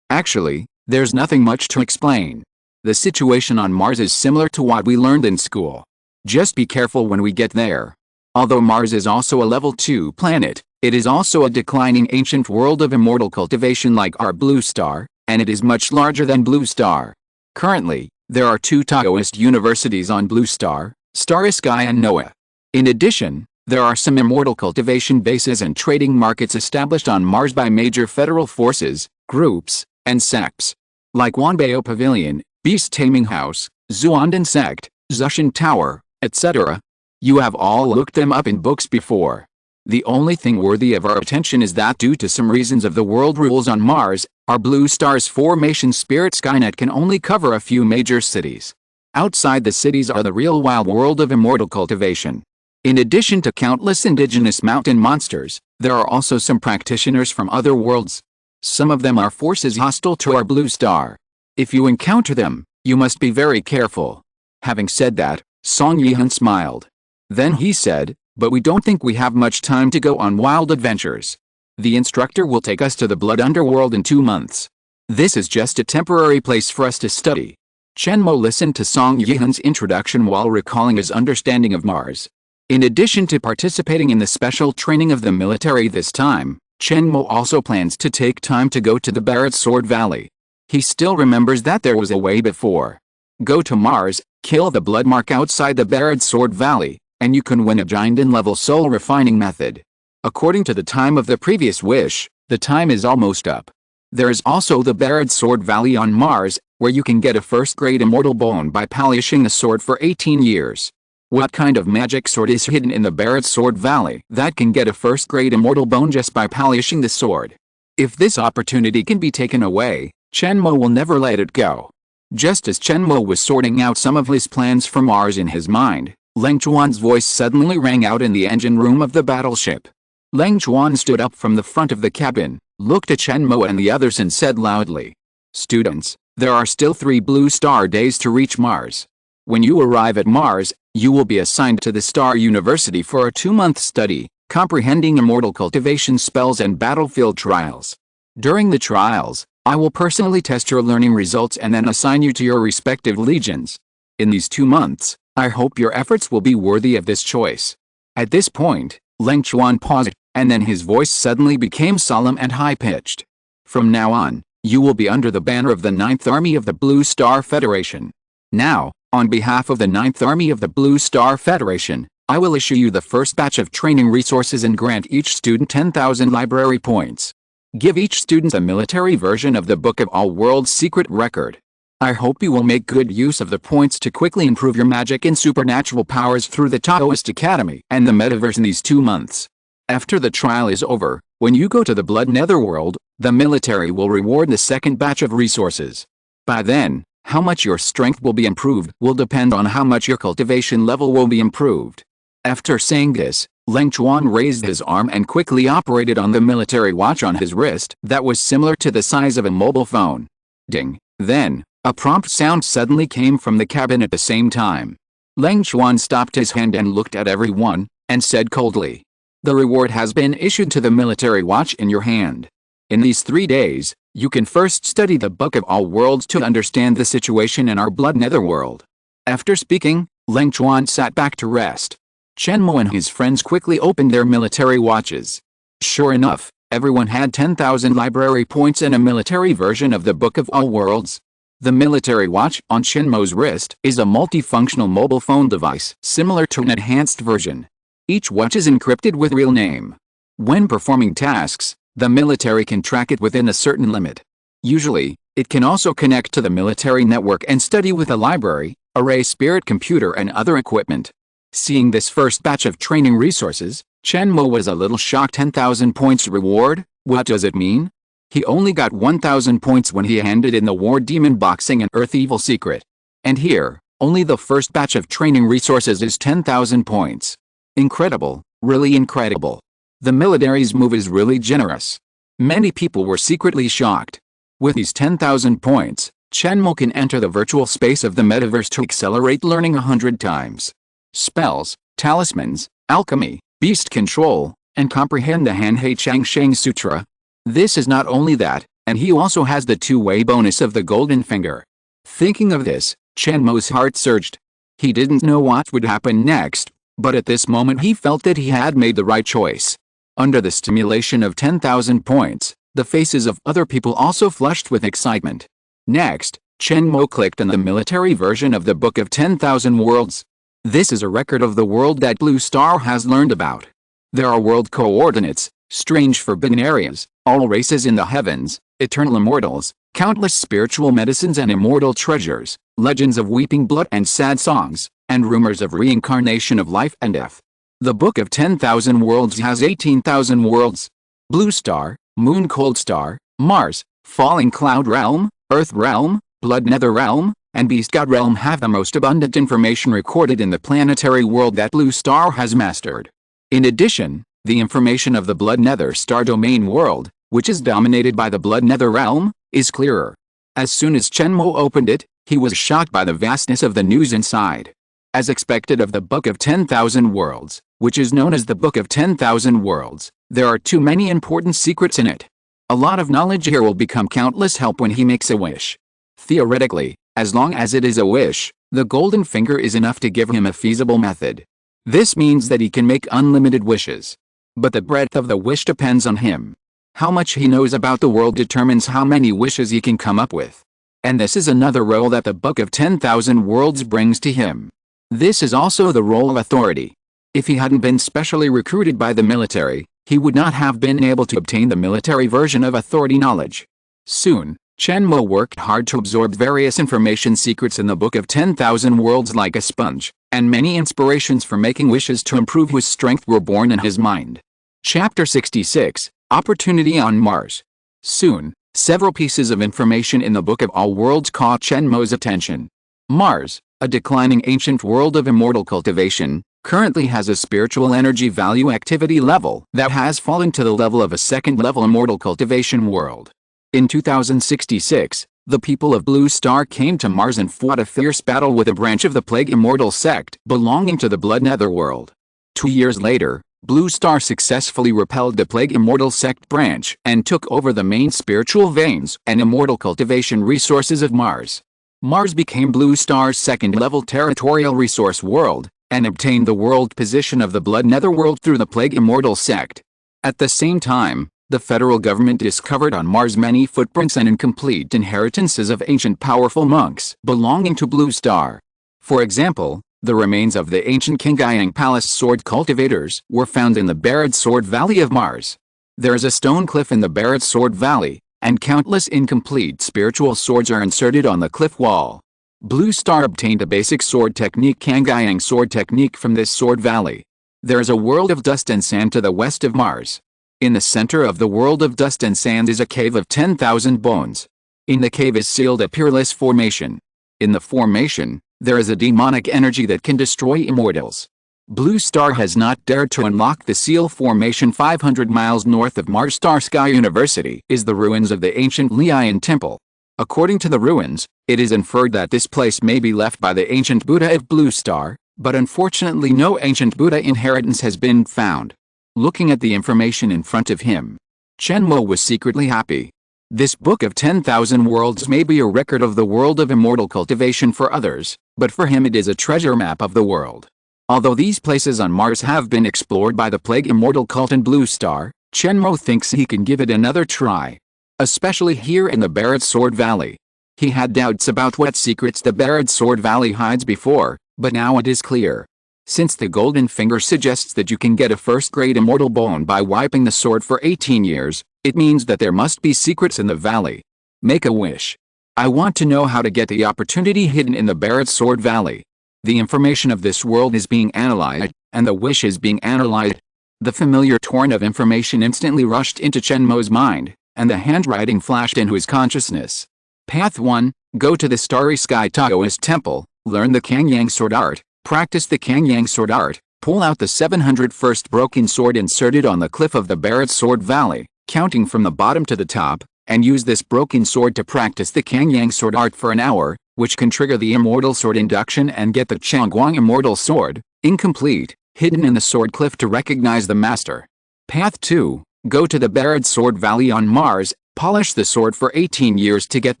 Actually, there's nothing much to explain. The situation on Mars is similar to what we learned in school. Just be careful when we get there. Although Mars is also a level 2 planet, it is also a declining ancient world of immortal cultivation like our blue star, and it is much larger than blue star. Currently, there are 2 Taoist universities on blue star, Starry Sky and Noah. In addition, there are some immortal cultivation bases and trading markets established on Mars by major federal forces, groups, and sects. Like Wanbao Pavilion, Beast Taming House, Zuandan Sect, Zushan Tower, etc. You have all looked them up in books before. The only thing worthy of our attention is that due to some reasons of the world rules on Mars, our blue star's formation spirit Skynet can only cover a few major cities. Outside the cities are the real wild world of immortal cultivation. In addition to countless indigenous mountain monsters, there are also some practitioners from other worlds. Some of them are forces hostile to our blue star. If you encounter them, you must be very careful. Having said that, Song Yihan smiled. Then he said, but we don't think we have much time to go on wild adventures. The instructor will take us to the blood underworld in 2 months. This is just a temporary place for us to study. Chen Mo listened to Song Yihan's introduction while recalling his understanding of Mars. In addition to participating in the special training of the military this time, Chen Mo also plans to take time to go to the Barret Sword Valley. He still remembers that there was a way before. Go to Mars, kill the blood mark outside the Barret Sword Valley, and you can win a Jinden-level soul refining method. According to the time of the previous wish, the time is almost up. There is also the Barret Sword Valley on Mars, where you can get a first-grade Immortal Bone by polishing the sword for 18 years. What kind of magic sword is hidden in the Barret Sword Valley that can get a first-grade Immortal Bone just by polishing the sword? If this opportunity can be taken away, Chen Mo will never let it go. Just as Chen Mo was sorting out some of his plans for Mars in his mind, Leng Chuan's voice suddenly rang out in the engine room of the battleship. Leng Chuan stood up from the front of the cabin, looked at Chen Mo and the others and said loudly, Students, there are still 3 blue star days to reach Mars. When you arrive at Mars, you will be assigned to the Star University for a 2-month study, comprehending immortal cultivation spells and battlefield trials. During the trials, I will personally test your learning results and then assign you to your respective legions. In these 2 months, I hope your efforts will be worthy of this choice. At this point, Leng Chuan paused, and then his voice suddenly became solemn and high-pitched. From now on, you will be under the banner of the 9th Army of the Blue Star Federation. Now, on behalf of the 9th Army of the Blue Star Federation, I will issue you the first batch of training resources and grant each student 10,000 library points. Give each student a military version of the Book of All Worlds Secret Record. I hope you will make good use of the points to quickly improve your magic and supernatural powers through the Taoist Academy and the Metaverse in these 2 months. After the trial is over, when you go to the Blood Netherworld, the military will reward the second batch of resources. By then, how much your strength will be improved will depend on how much your cultivation level will be improved. After saying this, Leng Chuan raised his arm and quickly operated on the military watch on his wrist that was similar to the size of a mobile phone. Ding. Then, a prompt sound suddenly came from the cabin at the same time. Leng Chuan stopped his hand and looked at everyone, and said coldly, The reward has been issued to the military watch in your hand. In these 3 days, you can first study the Book of All Worlds to understand the situation in our blood netherworld. After speaking, Leng Chuan sat back to rest. Chen Mo and his friends quickly opened their military watches. Sure enough, everyone had 10,000 library points and a military version of the Book of All Worlds. The military watch on Chen Mo's wrist is a multifunctional mobile phone device similar to an enhanced version. Each watch is encrypted with real name. When performing tasks, the military can track it within a certain limit. Usually, it can also connect to the military network and study with a library, array spirit computer and other equipment. Seeing this first batch of training resources, Chen Mo was a little shocked. 10,000 points reward? What does it mean? He only got 1,000 points when he handed in the War Demon Boxing and Earth Evil Secret. And here, only the first batch of training resources is 10,000 points. Incredible, really incredible. The military's move is really generous. Many people were secretly shocked. With these 10,000 points, Chen Mo can enter the virtual space of the metaverse to accelerate learning 100 times. Spells, talismans, alchemy, beast control, and comprehend the Hanhei Changsheng Sutra. This is not only that, and he also has the two-way bonus of the golden finger. Thinking of this, Chen Mo's heart surged. He didn't know what would happen next, but at this moment he felt that he had made the right choice. Under the stimulation of 10,000 points, the faces of other people also flushed with excitement. Next, Chen Mo clicked on the military version of the Book of 10,000 Worlds. This is a record of the world that Blue Star has learned about. There are world coordinates, strange forbidden areas, all races in the heavens, eternal immortals, countless spiritual medicines and immortal treasures, legends of weeping blood and sad songs, and rumors of reincarnation of life and death. The Book of 10,000 Worlds has 18,000 worlds. Blue Star, Moon Cold Star, Mars, Falling Cloud Realm, Earth Realm, Blood Nether Realm, and Beast God Realm have the most abundant information recorded in the planetary world that Blue Star has mastered. In addition, the information of the Blood Nether Star domain world, which is dominated by the Blood Nether Realm, is clearer. As soon as Chen Mo opened it, he was shocked by the vastness of the news inside. As expected of the Book of 10,000 Worlds, which is known as the Book of 10,000 Worlds, there are too many important secrets in it. A lot of knowledge here will become countless help when he makes a wish. Theoretically, as long as it is a wish, the golden finger is enough to give him a feasible method. This means that he can make unlimited wishes. But the breadth of the wish depends on him. How much he knows about the world determines how many wishes he can come up with. And this is another role that the Book of 10,000 Worlds brings to him. This is also the role of authority. If he hadn't been specially recruited by the military, he would not have been able to obtain the military version of authority knowledge. Soon, Chen Mo worked hard to absorb various information secrets in the Book of 10,000 Worlds like a sponge, and many inspirations for making wishes to improve his strength were born in his mind. Chapter 66, Opportunity on Mars. Soon, several pieces of information in the Book of All Worlds caught Chen Mo's attention. Mars, a declining ancient world of immortal cultivation, currently has a spiritual energy value activity level that has fallen to the level of a second-level immortal cultivation world. In 2066, the people of Blue Star came to Mars and fought a fierce battle with a branch of the Plague Immortal sect belonging to the Blood Netherworld. 2 years later, Blue Star successfully repelled the Plague Immortal sect branch and took over the main spiritual veins and immortal cultivation resources of Mars. Mars became Blue Star's second-level territorial resource world, and obtained the world position of the Blood Netherworld through the Plague Immortal sect. At the same time, the federal government discovered on Mars many footprints and incomplete inheritances of ancient powerful monks belonging to Blue Star. For example, the remains of the ancient Qingyang Palace sword cultivators were found in the Barad Sword Valley of Mars. There is a stone cliff in the Barad Sword Valley, and countless incomplete spiritual swords are inserted on the cliff wall. Blue Star obtained a basic sword technique Qingyang sword technique from this sword valley. There is a world of dust and sand to the west of Mars. In the center of the world of dust and sand is a cave of 10,000 bones. In the cave is sealed a peerless formation. In the formation, there is a demonic energy that can destroy immortals. Blue Star has not dared to unlock the seal formation. 500 miles north of Mars Star Sky University is the ruins of the ancient Lian Temple. According to the ruins, it is inferred that this place may be left by the ancient Buddha of Blue Star, but unfortunately no ancient Buddha inheritance has been found. Looking at the information in front of him, Chen Mo was secretly happy. This book of 10,000 worlds may be a record of the world of immortal cultivation for others, but for him it is a treasure map of the world. Although these places on Mars have been explored by the Plague Immortal Cult and Blue Star, Chen Mo thinks he can give it another try. Especially here in the Barred Sword Valley. He had doubts about what secrets the Barred Sword Valley hides before, but now it is clear. Since the Golden Finger suggests that you can get a first-grade Immortal Bone by wiping the sword for 18 years, it means that there must be secrets in the valley. Make a wish. I want to know how to get the opportunity hidden in the Barred Sword Valley. The information of this world is being analyzed, and the wish is being analyzed. The familiar torrent of information instantly rushed into Chen Mo's mind, and the handwriting flashed into his consciousness. Path 1, go to the Starry Sky Taoist Temple, learn the Kangyang Sword Art, practice the Kangyang Sword Art, pull out the 701st broken sword inserted on the cliff of the Barred Sword Valley, counting from the bottom to the top, and use this broken sword to practice the Kangyang Sword Art for an hour, which can trigger the Immortal Sword induction and get the Changguang Immortal Sword, incomplete, hidden in the sword cliff to recognize the master. Path 2, go to the Barred Sword Valley on Mars, polish the sword for 18 years to get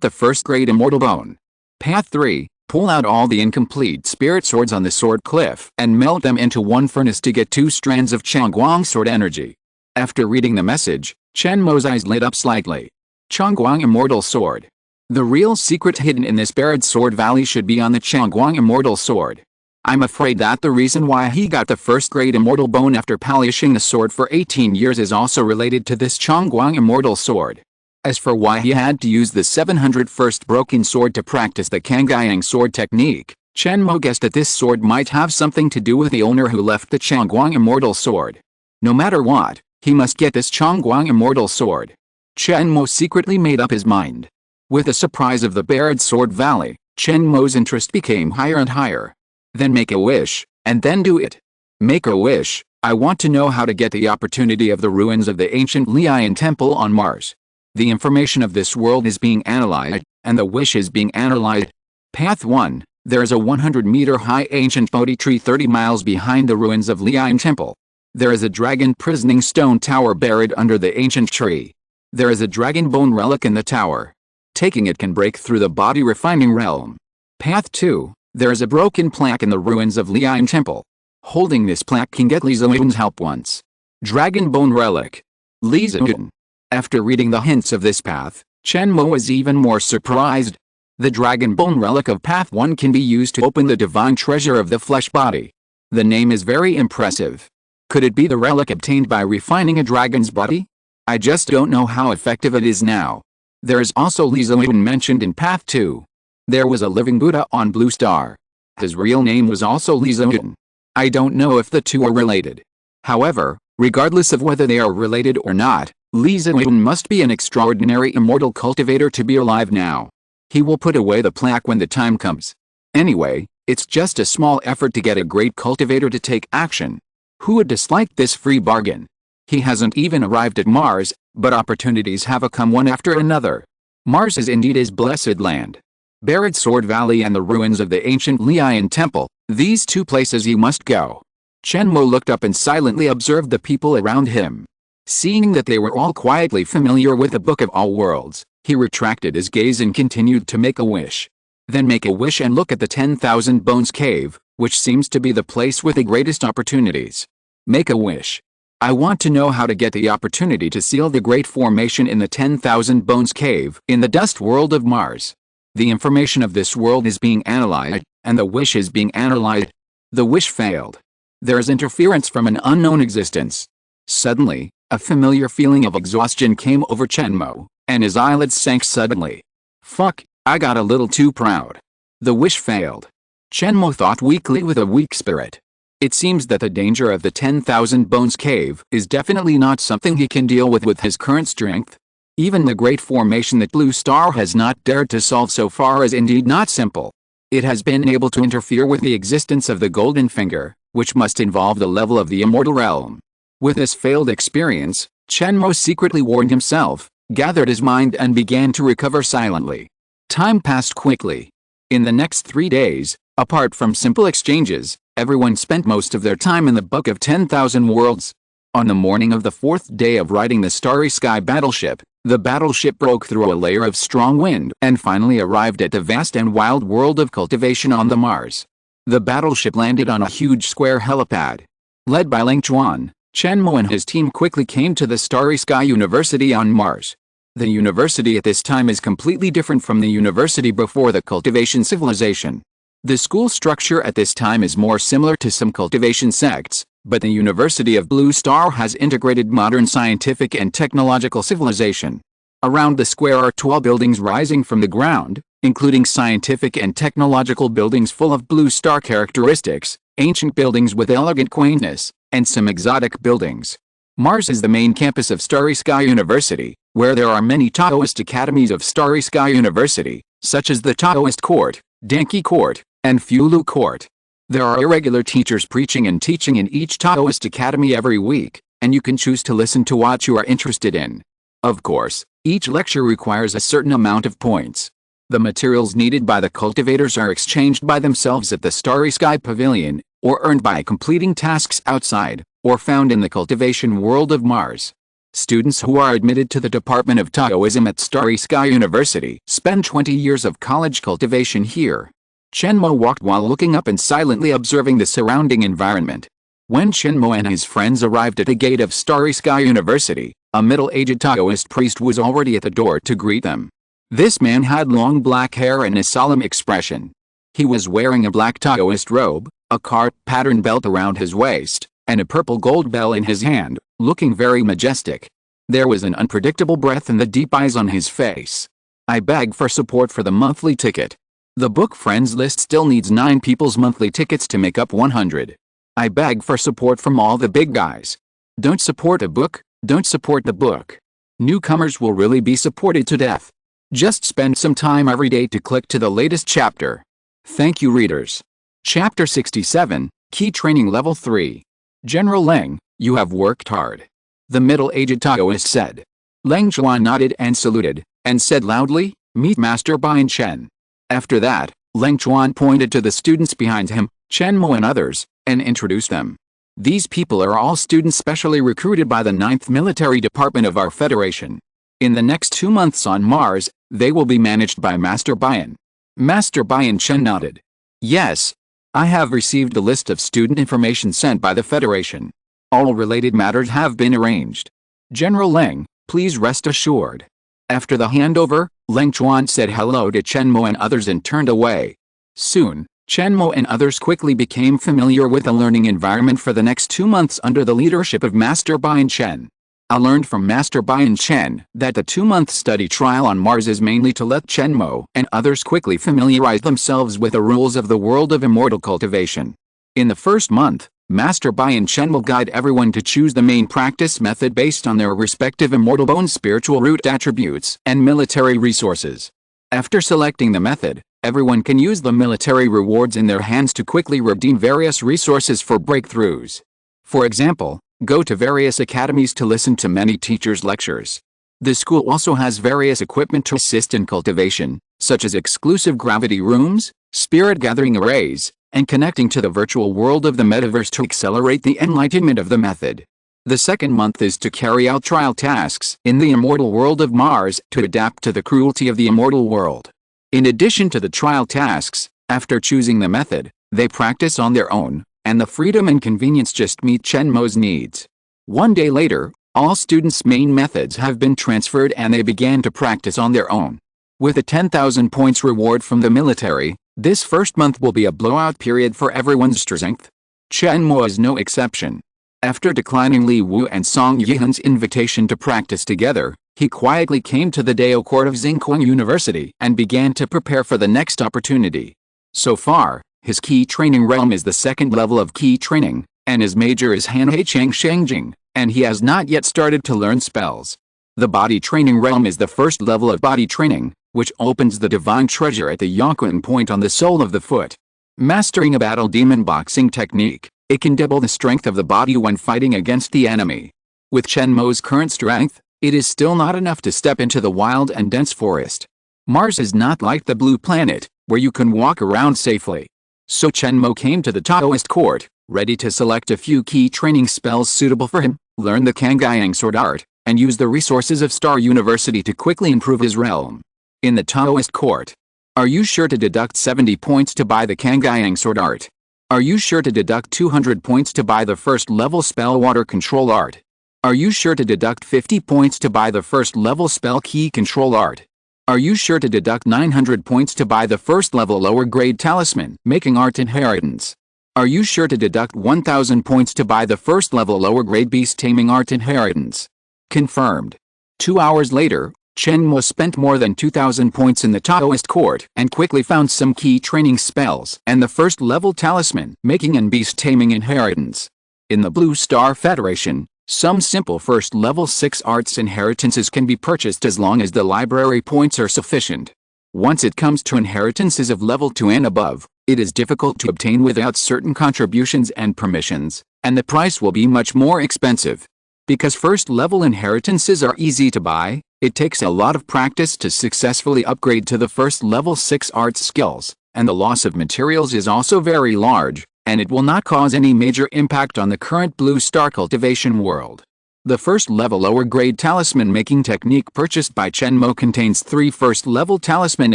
the first-grade Immortal Bone. Path 3, pull out all the incomplete spirit swords on the sword cliff and melt them into one furnace to get 2 strands of Changguang sword energy. After reading the message, Chen Mo's eyes lit up slightly. Changguang Immortal Sword. The real secret hidden in this Barred Sword Valley should be on the Changguang Immortal Sword. I'm afraid that the reason why he got the first-grade Immortal Bone after polishing the sword for 18 years is also related to this Changguang Immortal Sword. As for why he had to use the 701st broken sword to practice the Kangyang sword technique, Chen Mo guessed that this sword might have something to do with the owner who left the Changguang Immortal Sword. No matter what, he must get this Changguang Immortal Sword. Chen Mo secretly made up his mind. With the surprise of the Barred Sword Valley, Chen Mo's interest became higher and higher. Then make a wish, and then do it. Make a wish. I want to know how to get the opportunity of the ruins of the ancient Lian Temple on Mars. The information of this world is being analyzed, and the wish is being analyzed. Path 1, there is a 100-meter-high ancient Bodhi tree 30 miles behind the ruins of Lian Temple. There is a dragon prisoning stone tower buried under the ancient tree. There is a dragon bone relic in the tower. Taking it can break through the body refining realm. Path 2, there is a broken plaque in the ruins of Lian Temple. Holding this plaque can get Li Ziyun's help once. Dragon bone relic. Li Ziyun. After reading the hints of this path, Chen Mo is even more surprised. The dragon bone relic of Path 1 can be used to open the divine treasure of the flesh body. The name is very impressive. Could it be the relic obtained by refining a dragon's body? I just don't know how effective it is now. There is also Li Ziyun mentioned in Path 2. There was a living Buddha on Blue Star. His real name was also Li Ziyun. I don't know if the two are related. However, regardless of whether they are related or not, Li Ziyun must be an extraordinary immortal cultivator to be alive now. He will put away the plaque when the time comes. Anyway, it's just a small effort to get a great cultivator to take action. Who would dislike this free bargain? He hasn't even arrived at Mars, but opportunities have come one after another. Mars is indeed his blessed land. Barred Sword Valley and the ruins of the ancient Lian Temple, these two places he must go. Chen Mo looked up and silently observed the people around him. Seeing that they were all quietly familiar with the Book of All Worlds, he retracted his gaze and continued to make a wish. Then make a wish and look at the 10,000 Bones Cave, which seems to be the place with the greatest opportunities. Make a wish. I want to know how to get the opportunity to seal the great formation in the 10,000 Bones Cave in the dust world of Mars. The information of this world is being analyzed, and the wish is being analyzed. The wish failed. There is interference from an unknown existence. Suddenly, a familiar feeling of exhaustion came over Chen Mo, and his eyelids sank suddenly. Fuck, I got a little too proud. The wish failed. Chen Mo thought weakly with a weak spirit. It seems that the danger of the 10,000 Bones Cave is definitely not something he can deal with his current strength. Even the great formation that Blue Star has not dared to solve so far is indeed not simple. It has been able to interfere with the existence of the Golden Finger, which must involve the level of the immortal realm. With this failed experience, Chen Mo secretly warned himself, gathered his mind and began to recover silently. Time passed quickly. In the next 3 days, apart from simple exchanges, everyone spent most of their time in the Book of 10,000 Worlds. On the morning of the 4th day of riding the Starry Sky battleship, the battleship broke through a layer of strong wind and finally arrived at the vast and wild world of cultivation on the Mars. The battleship landed on a huge square helipad. Led by Leng Chuan, Chen Mo and his team quickly came to the Starry Sky University on Mars. The university at this time is completely different from the university before the cultivation civilization. The school structure at this time is more similar to some cultivation sects, but the University of Blue Star has integrated modern scientific and technological civilization. Around the square are tall buildings rising from the ground, including scientific and technological buildings full of Blue Star characteristics, ancient buildings with elegant quaintness, and some exotic buildings. Mars is the main campus of Starry Sky University, where there are many Taoist academies of Starry Sky University, such as the Taoist Court, Danqi Court, and Fulu Court. There are irregular teachers preaching and teaching in each Taoist academy every week, and you can choose to listen to what you are interested in. Of course, each lecture requires a certain amount of points. The materials needed by the cultivators are exchanged by themselves at the Starry Sky Pavilion, or earned by completing tasks outside, or found in the cultivation world of Mars. Students who are admitted to the Department of Taoism at Starry Sky University spend 20 years of college cultivation here. Chen Mo walked while looking up and silently observing the surrounding environment. When Chen Mo and his friends arrived at the gate of Starry Sky University, a middle-aged Taoist priest was already at the door to greet them. This man had long black hair and a solemn expression. He was wearing a black Taoist robe, a cart pattern belt around his waist, and a purple gold bell in his hand, looking very majestic. There was an unpredictable breath and the deep eyes on his face. I beg for support for the monthly ticket. The book friends list still needs 9 people's monthly tickets to make up 100. I beg for support from all the big guys. Don't support a book, don't support the book. Newcomers will really be supported to death. Just spend some time every day to click to the latest chapter. Thank you, readers. Chapter 67, Key Training Level 3. General Leng, you have worked hard. The middle-aged Taoist said. Leng Chuan nodded and saluted, and said loudly, Meet Master Bian Chen. After that, Leng Chuan pointed to the students behind him, Chen Mo and others, and introduced them. These people are all students specially recruited by the 9th Military Department of our Federation. In the next 2 months on Mars, they will be managed by Master Bian. Master Bian Chen nodded. Yes. I have received the list of student information sent by the Federation. All related matters have been arranged. General Leng, please rest assured. After the handover, Leng Chuan said hello to Chen Mo and others and turned away. Soon, Chen Mo and others quickly became familiar with the learning environment for the next 2 months under the leadership of Master Bian Chen. I learned from Master Bian Chen that the 2-month study trial on Mars is mainly to let Chen Mo and others quickly familiarize themselves with the rules of the world of immortal cultivation. In the first month, Master Bian Chen will guide everyone to choose the main practice method based on their respective Immortal Bone spiritual root attributes and military resources. After selecting the method, everyone can use the military rewards in their hands to quickly redeem various resources for breakthroughs. For example, go to various academies to listen to many teachers' lectures. The school also has various equipment to assist in cultivation, such as exclusive gravity rooms, spirit gathering arrays, and connecting to the virtual world of the metaverse to accelerate the enlightenment of the method. The second month is to carry out trial tasks in the immortal world of Mars to adapt to the cruelty of the immortal world. In addition to the trial tasks, after choosing the method, they practice on their own, and the freedom and convenience just meet Chen Mo's needs. 1 day later, all students' main methods have been transferred and they began to practice on their own. With a 10,000 points reward from the military, this first month will be a blowout period for everyone's strength. Chen Mo is no exception. After declining Li Wu and Song Yihan's invitation to practice together, he quietly came to the Dao Court of Xingguang University and began to prepare for the next opportunity. So far, his key training realm is the 2nd level of key training, and his major is Hanhei Cheng Shengjing, and he has not yet started to learn spells. The body training realm is the 1st level of body training, which opens the divine treasure at the Yonquan point on the sole of the foot. Mastering a battle demon boxing technique, it can double the strength of the body when fighting against the enemy. With Chen Mo's current strength, it is still not enough to step into the wild and dense forest. Mars is not like the blue planet, where you can walk around safely. So Chen Mo came to the Taoist court, ready to select a few key training spells suitable for him, learn the Kangyang sword art, and use the resources of Star University to quickly improve his realm. In the Taoist court. Are you sure to deduct 70 points to buy the Kangyang sword art? Are you sure to deduct 200 points to buy the first level spell water control art? Are you sure to deduct 50 points to buy the first level spell key control art? Are you sure to deduct 900 points to buy the first level lower grade talisman making art inheritance? Are you sure to deduct 1000 points to buy the first level lower grade beast taming art inheritance? Confirmed. 2 hours later, Chen Mo spent more than 2000 points in the Taoist court and quickly found some key training spells and the first level talisman making and beast taming inheritance. In the Blue Star Federation, some simple first level 6 arts inheritances can be purchased as long as the library points are sufficient. Once it comes to inheritances of level 2 and above, it is difficult to obtain without certain contributions and permissions, and the price will be much more expensive. Because first level inheritances are easy to buy, it takes a lot of practice to successfully upgrade to the first level 6 arts skills, and the loss of materials is also very large, and it will not cause any major impact on the current Blue Star cultivation world. The first level lower grade talisman making technique purchased by Chen Mo contains 3 first level talisman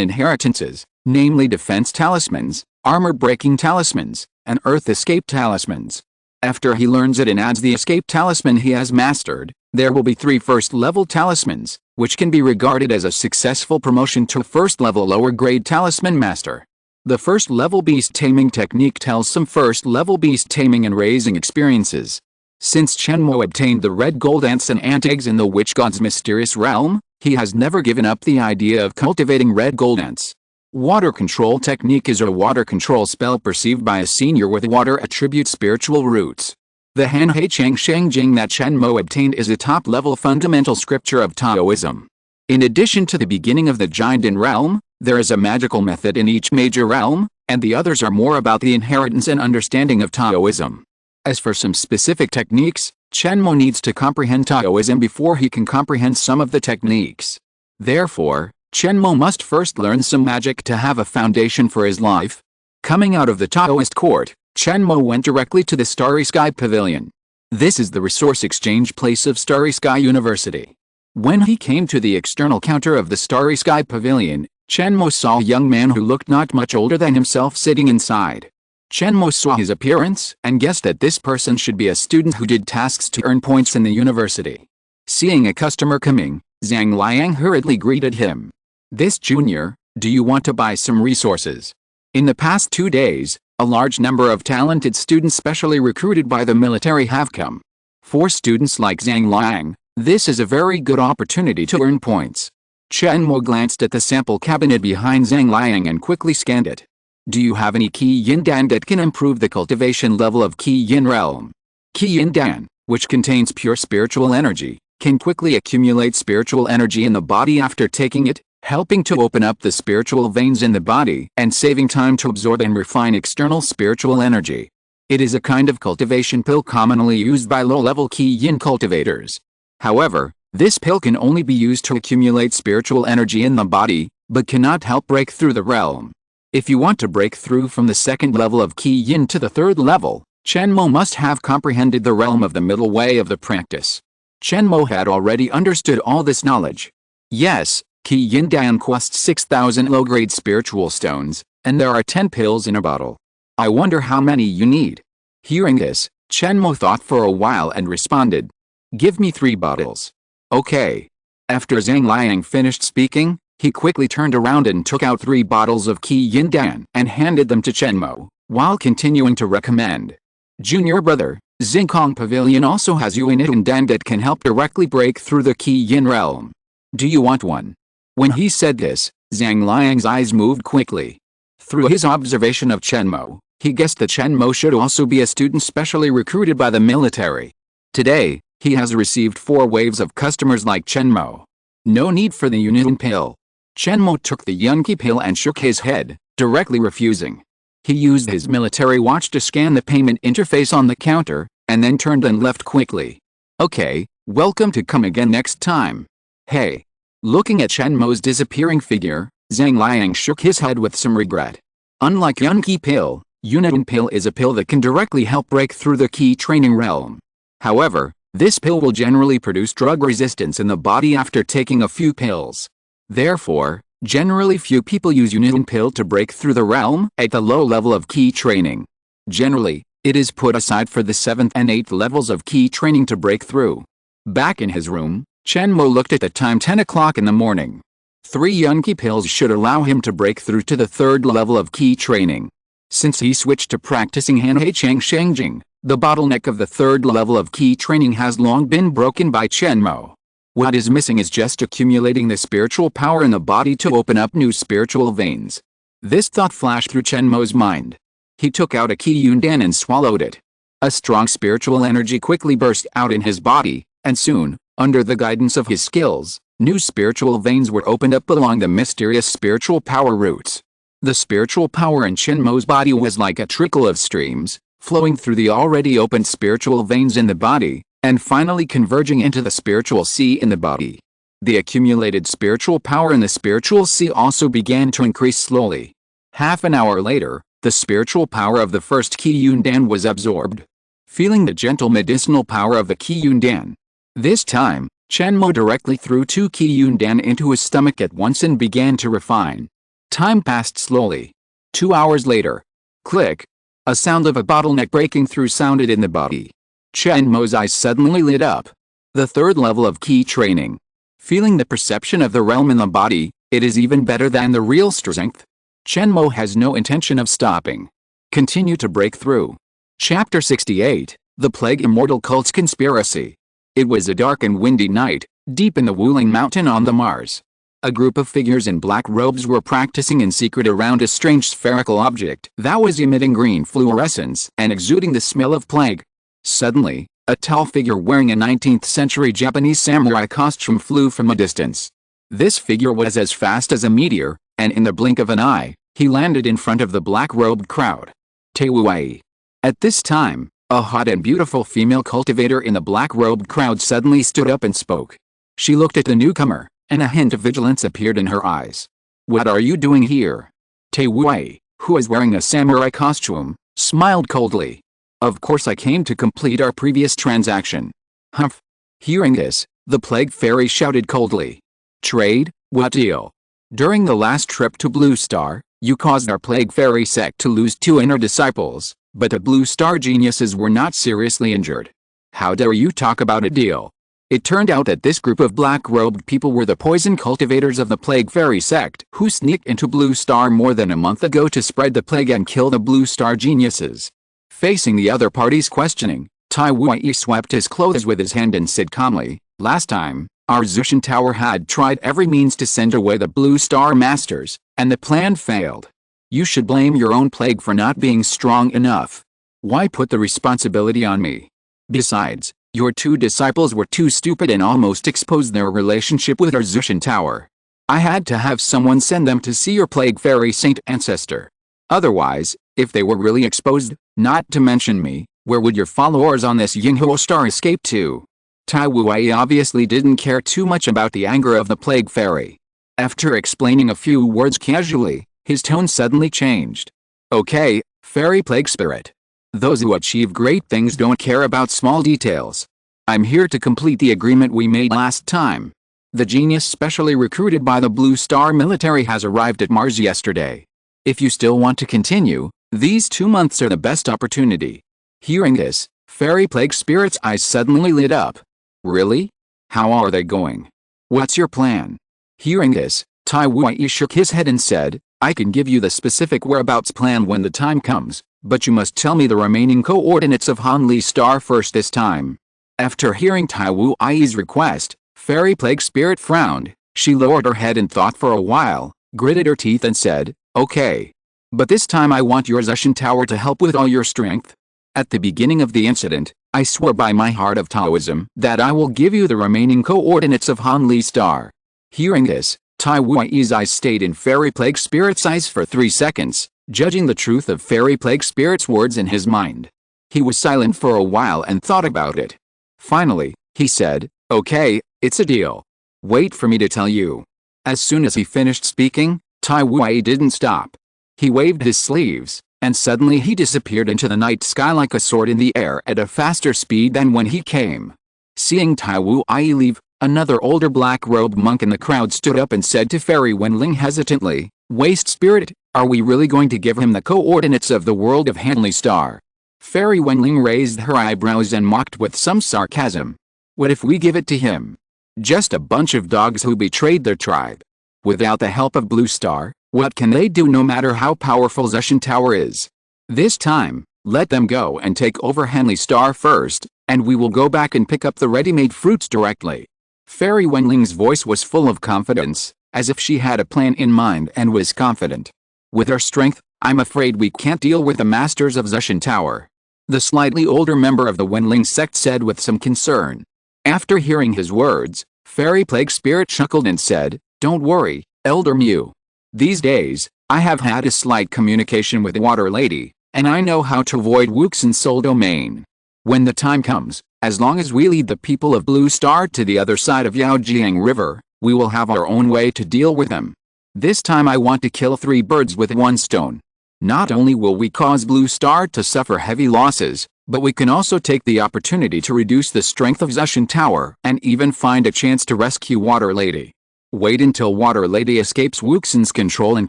inheritances, namely defense talismans, armor breaking talismans, and earth escape talismans. After he learns it and adds the escape talisman he has mastered, there will be 3 first level talismans, which can be regarded as a successful promotion to first level lower grade talisman master. The first level beast taming technique tells some first level beast taming and raising experiences. Since Chen Mo obtained the red gold ants and ant eggs in the witch god's mysterious realm, he has never given up the idea of cultivating red gold ants. Water control technique is a water control spell perceived by a senior with water attribute spiritual roots. The Hanhei Chang Sheng Jing that Chen Mo obtained is a top-level fundamental scripture of Taoism. In addition to the beginning of the Jianden realm, there is a magical method in each major realm, and the others are more about the inheritance and understanding of Taoism. As for some specific techniques, Chen Mo needs to comprehend Taoism before he can comprehend some of the techniques. Therefore, Chen Mo must first learn some magic to have a foundation for his life. Coming out of the Taoist court, Chen Mo went directly to the Starry Sky Pavilion. This is the resource exchange place of Starry Sky University. When he came to the external counter of the Starry Sky Pavilion, Chen Mo saw a young man who looked not much older than himself sitting inside. Chen Mo saw his appearance and guessed that this person should be a student who did tasks to earn points in the university. Seeing a customer coming, Zhang Liang hurriedly greeted him. "This junior, do you want to buy some resources?" In the past 2 days, a large number of talented students specially recruited by the military have come. For students like Zhang Liang, this is a very good opportunity to earn points. Chen Mo glanced at the sample cabinet behind Zhang Liang and quickly scanned it. "Do you have any Qi Yin Dan that can improve the cultivation level of Qi Yin realm?" Qi Yin Dan, which contains pure spiritual energy, can quickly accumulate spiritual energy in the body after taking it, helping to open up the spiritual veins in the body and saving time to absorb and refine external spiritual energy. It is a kind of cultivation pill commonly used by low-level Qi Yin cultivators. However, this pill can only be used to accumulate spiritual energy in the body, but cannot help break through the realm. If you want to break through from the second level of Qi Yin to the third level, Chen Mo must have comprehended the realm of the middle way of the practice. Chen Mo had already understood all this knowledge. Yes, Qi Yin Dan costs 6,000 low-grade spiritual stones, and there are 10 pills in a bottle. I wonder how many you need. Hearing this, Chen Mo thought for a while and responded, "Give me 3 bottles." Okay. After Zhang Liang finished speaking, he quickly turned around and took out 3 bottles of Qi Yin Dan and handed them to Chen Mo, while continuing to recommend. "Junior brother, Xingkong Pavilion also has Yuan Yin Dan that can help directly break through the Qi Yin realm. Do you want one?" When he said this, Zhang Liang's eyes moved quickly. Through his observation of Chen Mo, he guessed that Chen Mo should also be a student specially recruited by the military. Today, he has received 4 waves of customers like Chen Mo. No need for the Yunlin pill. Chen Mo took the Yunqi pill and shook his head, directly refusing. He used his military watch to scan the payment interface on the counter, and then turned and left quickly. "Okay, welcome to come again next time. Hey." Looking at Chen Mo's disappearing figure, Zhang Liang shook his head with some regret. Unlike Yunqi pill, Yunlin pill is a pill that can directly help break through the Qi training realm. However, This pill will generally produce drug resistance in the body after taking a few pills. Therefore, generally few people use union pill to break through the realm at the low level of key training. Generally, it is put aside for the 7th and 8th levels of key training to break through. Back in his room, Chen Mo looked at the time 10 o'clock in the morning. 3 Yunqi pills should allow him to break through to the 3rd level of key training. Since he switched to practicing Hanhei Cheng Shengjing, the bottleneck of the 3rd level of key training has long been broken by Chen Mo. What is missing is just accumulating the spiritual power in the body to open up new spiritual veins. This thought flashed through Chen Mo's mind. He took out a Qi Yundan and swallowed it. A strong spiritual energy quickly burst out in his body, and soon, under the guidance of his skills, new spiritual veins were opened up along the mysterious spiritual power roots. The spiritual power in Chen Mo's body was like a trickle of streams, flowing through the already opened spiritual veins in the body, and finally converging into the spiritual sea in the body. The accumulated spiritual power in the spiritual sea also began to increase slowly. Half an hour later, the spiritual power of the first Qi Yundan was absorbed. Feeling the gentle medicinal power of the Qi Yundan. This time, Chen Mo directly threw 2 Qi Yundan into his stomach at once and began to refine. Time passed slowly. 2 hours later. Click. A sound of a bottleneck breaking through sounded in the body. Chen Mo's eyes suddenly lit up. The 3rd level of key training. Feeling the perception of the realm in the body, it is even better than the real strength. Chen Mo has no intention of stopping. Continue to break through. Chapter 68, The Plague Immortal Cult's Conspiracy. It was a dark and windy night, deep in the Wuling Mountain on the Mars. A group of figures in black robes were practicing in secret around a strange spherical object that was emitting green fluorescence and exuding the smell of plague. Suddenly, a tall figure wearing a 19th century Japanese samurai costume flew from a distance. This figure was as fast as a meteor, and in the blink of an eye, he landed in front of the black-robed crowd. Te Wei. At this time, a hot and beautiful female cultivator in the black-robed crowd suddenly stood up and spoke. She looked at the newcomer, and a hint of vigilance appeared in her eyes. "What are you doing here?" Te Wei, who was wearing a samurai costume, smiled coldly. "Of course I came to complete our previous transaction." Humph. Hearing this, the plague fairy shouted coldly. "Trade? What deal? During the last trip to Blue Star, you caused our plague fairy sect to lose 2 inner disciples, but the Blue Star geniuses were not seriously injured. How dare you talk about a deal?" It turned out that this group of black-robed people were the poison cultivators of the Plague Fairy sect who sneaked into Blue Star more than a month ago to spread the plague and kill the Blue Star geniuses. Facing the other party's questioning, Tai Wei swept his clothes with his hand and said calmly, "Last time, our Zushin Tower had tried every means to send away the Blue Star Masters, and the plan failed. You should blame your own plague for not being strong enough. Why put the responsibility on me? Besides, your 2 disciples were too stupid and almost exposed their relationship with our Zushin Tower. I had to have someone send them to see your Plague Fairy Saint ancestor. Otherwise, if they were really exposed, not to mention me, where would your followers on this Yinghuo star escape to?" Tai Wei obviously didn't care too much about the anger of the Plague Fairy. After explaining a few words casually, his tone suddenly changed. "Okay, Fairy Plague Spirit. Those who achieve great things don't care about small details. I'm here to complete the agreement we made last time. The genius specially recruited by the Blue Star military has arrived at Mars yesterday. If you still want to continue, these 2 months are the best opportunity." Hearing this, Fairy Plague Spirit's eyes suddenly lit up. "Really? How are they going? What's your plan?" Hearing this, Tai Wei shook his head and said, "I can give you the specific whereabouts plan when the time comes, but you must tell me the remaining coordinates of Hanli Star first this time." After hearing Tai Wui's request, Fairy Plague Spirit frowned. She lowered her head and thought for a while, gritted her teeth and said, "Okay. But this time I want your Zushin Tower to help with all your strength. At the beginning of the incident, I swore by my heart of Taoism that I will give you the remaining coordinates of Hanli Star." Hearing this, Tai Wui's eyes stayed in Fairy Plague Spirit's eyes for 3 seconds, judging the truth of Fairy Plague Spirit's words in his mind. He was silent for a while and thought about it. Finally, he said, "Okay, it's a deal. Wait for me to tell you." As soon as he finished speaking, Tai Wei didn't stop. He waved his sleeves, and suddenly he disappeared into the night sky like a sword in the air at a faster speed than when he came. Seeing Tai Wu Ai leave, another older black-robed monk in the crowd stood up and said to Fairy Wenling hesitantly, "Waste Spirit, are we really going to give him the coordinates of the world of Hanley Star?" Fairy Wenling raised her eyebrows and mocked with some sarcasm. "What if we give it to him? Just a bunch of dogs who betrayed their tribe. Without the help of Blue Star, what can they do no matter how powerful Zushan Tower is? This time, let them go and take over Hanley Star first, and we will go back and pick up the ready-made fruits directly." Fairy Wenling's voice was full of confidence, as if she had a plan in mind and was confident. "With our strength, I'm afraid we can't deal with the masters of Zushan Tower," the slightly older member of the Wenling sect said with some concern. After hearing his words, Fairy Plague Spirit chuckled and said, "Don't worry, Elder Mew. These days, I have had a slight communication with the Water Lady, and I know how to avoid Wuxin's soul domain. When the time comes, as long as we lead the people of Blue Star to the other side of Yaojiang River, we will have our own way to deal with them. This time I want to kill 3 birds with 1 stone. Not only will we cause Blue Star to suffer heavy losses, but we can also take the opportunity to reduce the strength of Zushan Tower and even find a chance to rescue Water Lady. Wait until Water Lady escapes Wuxin's control and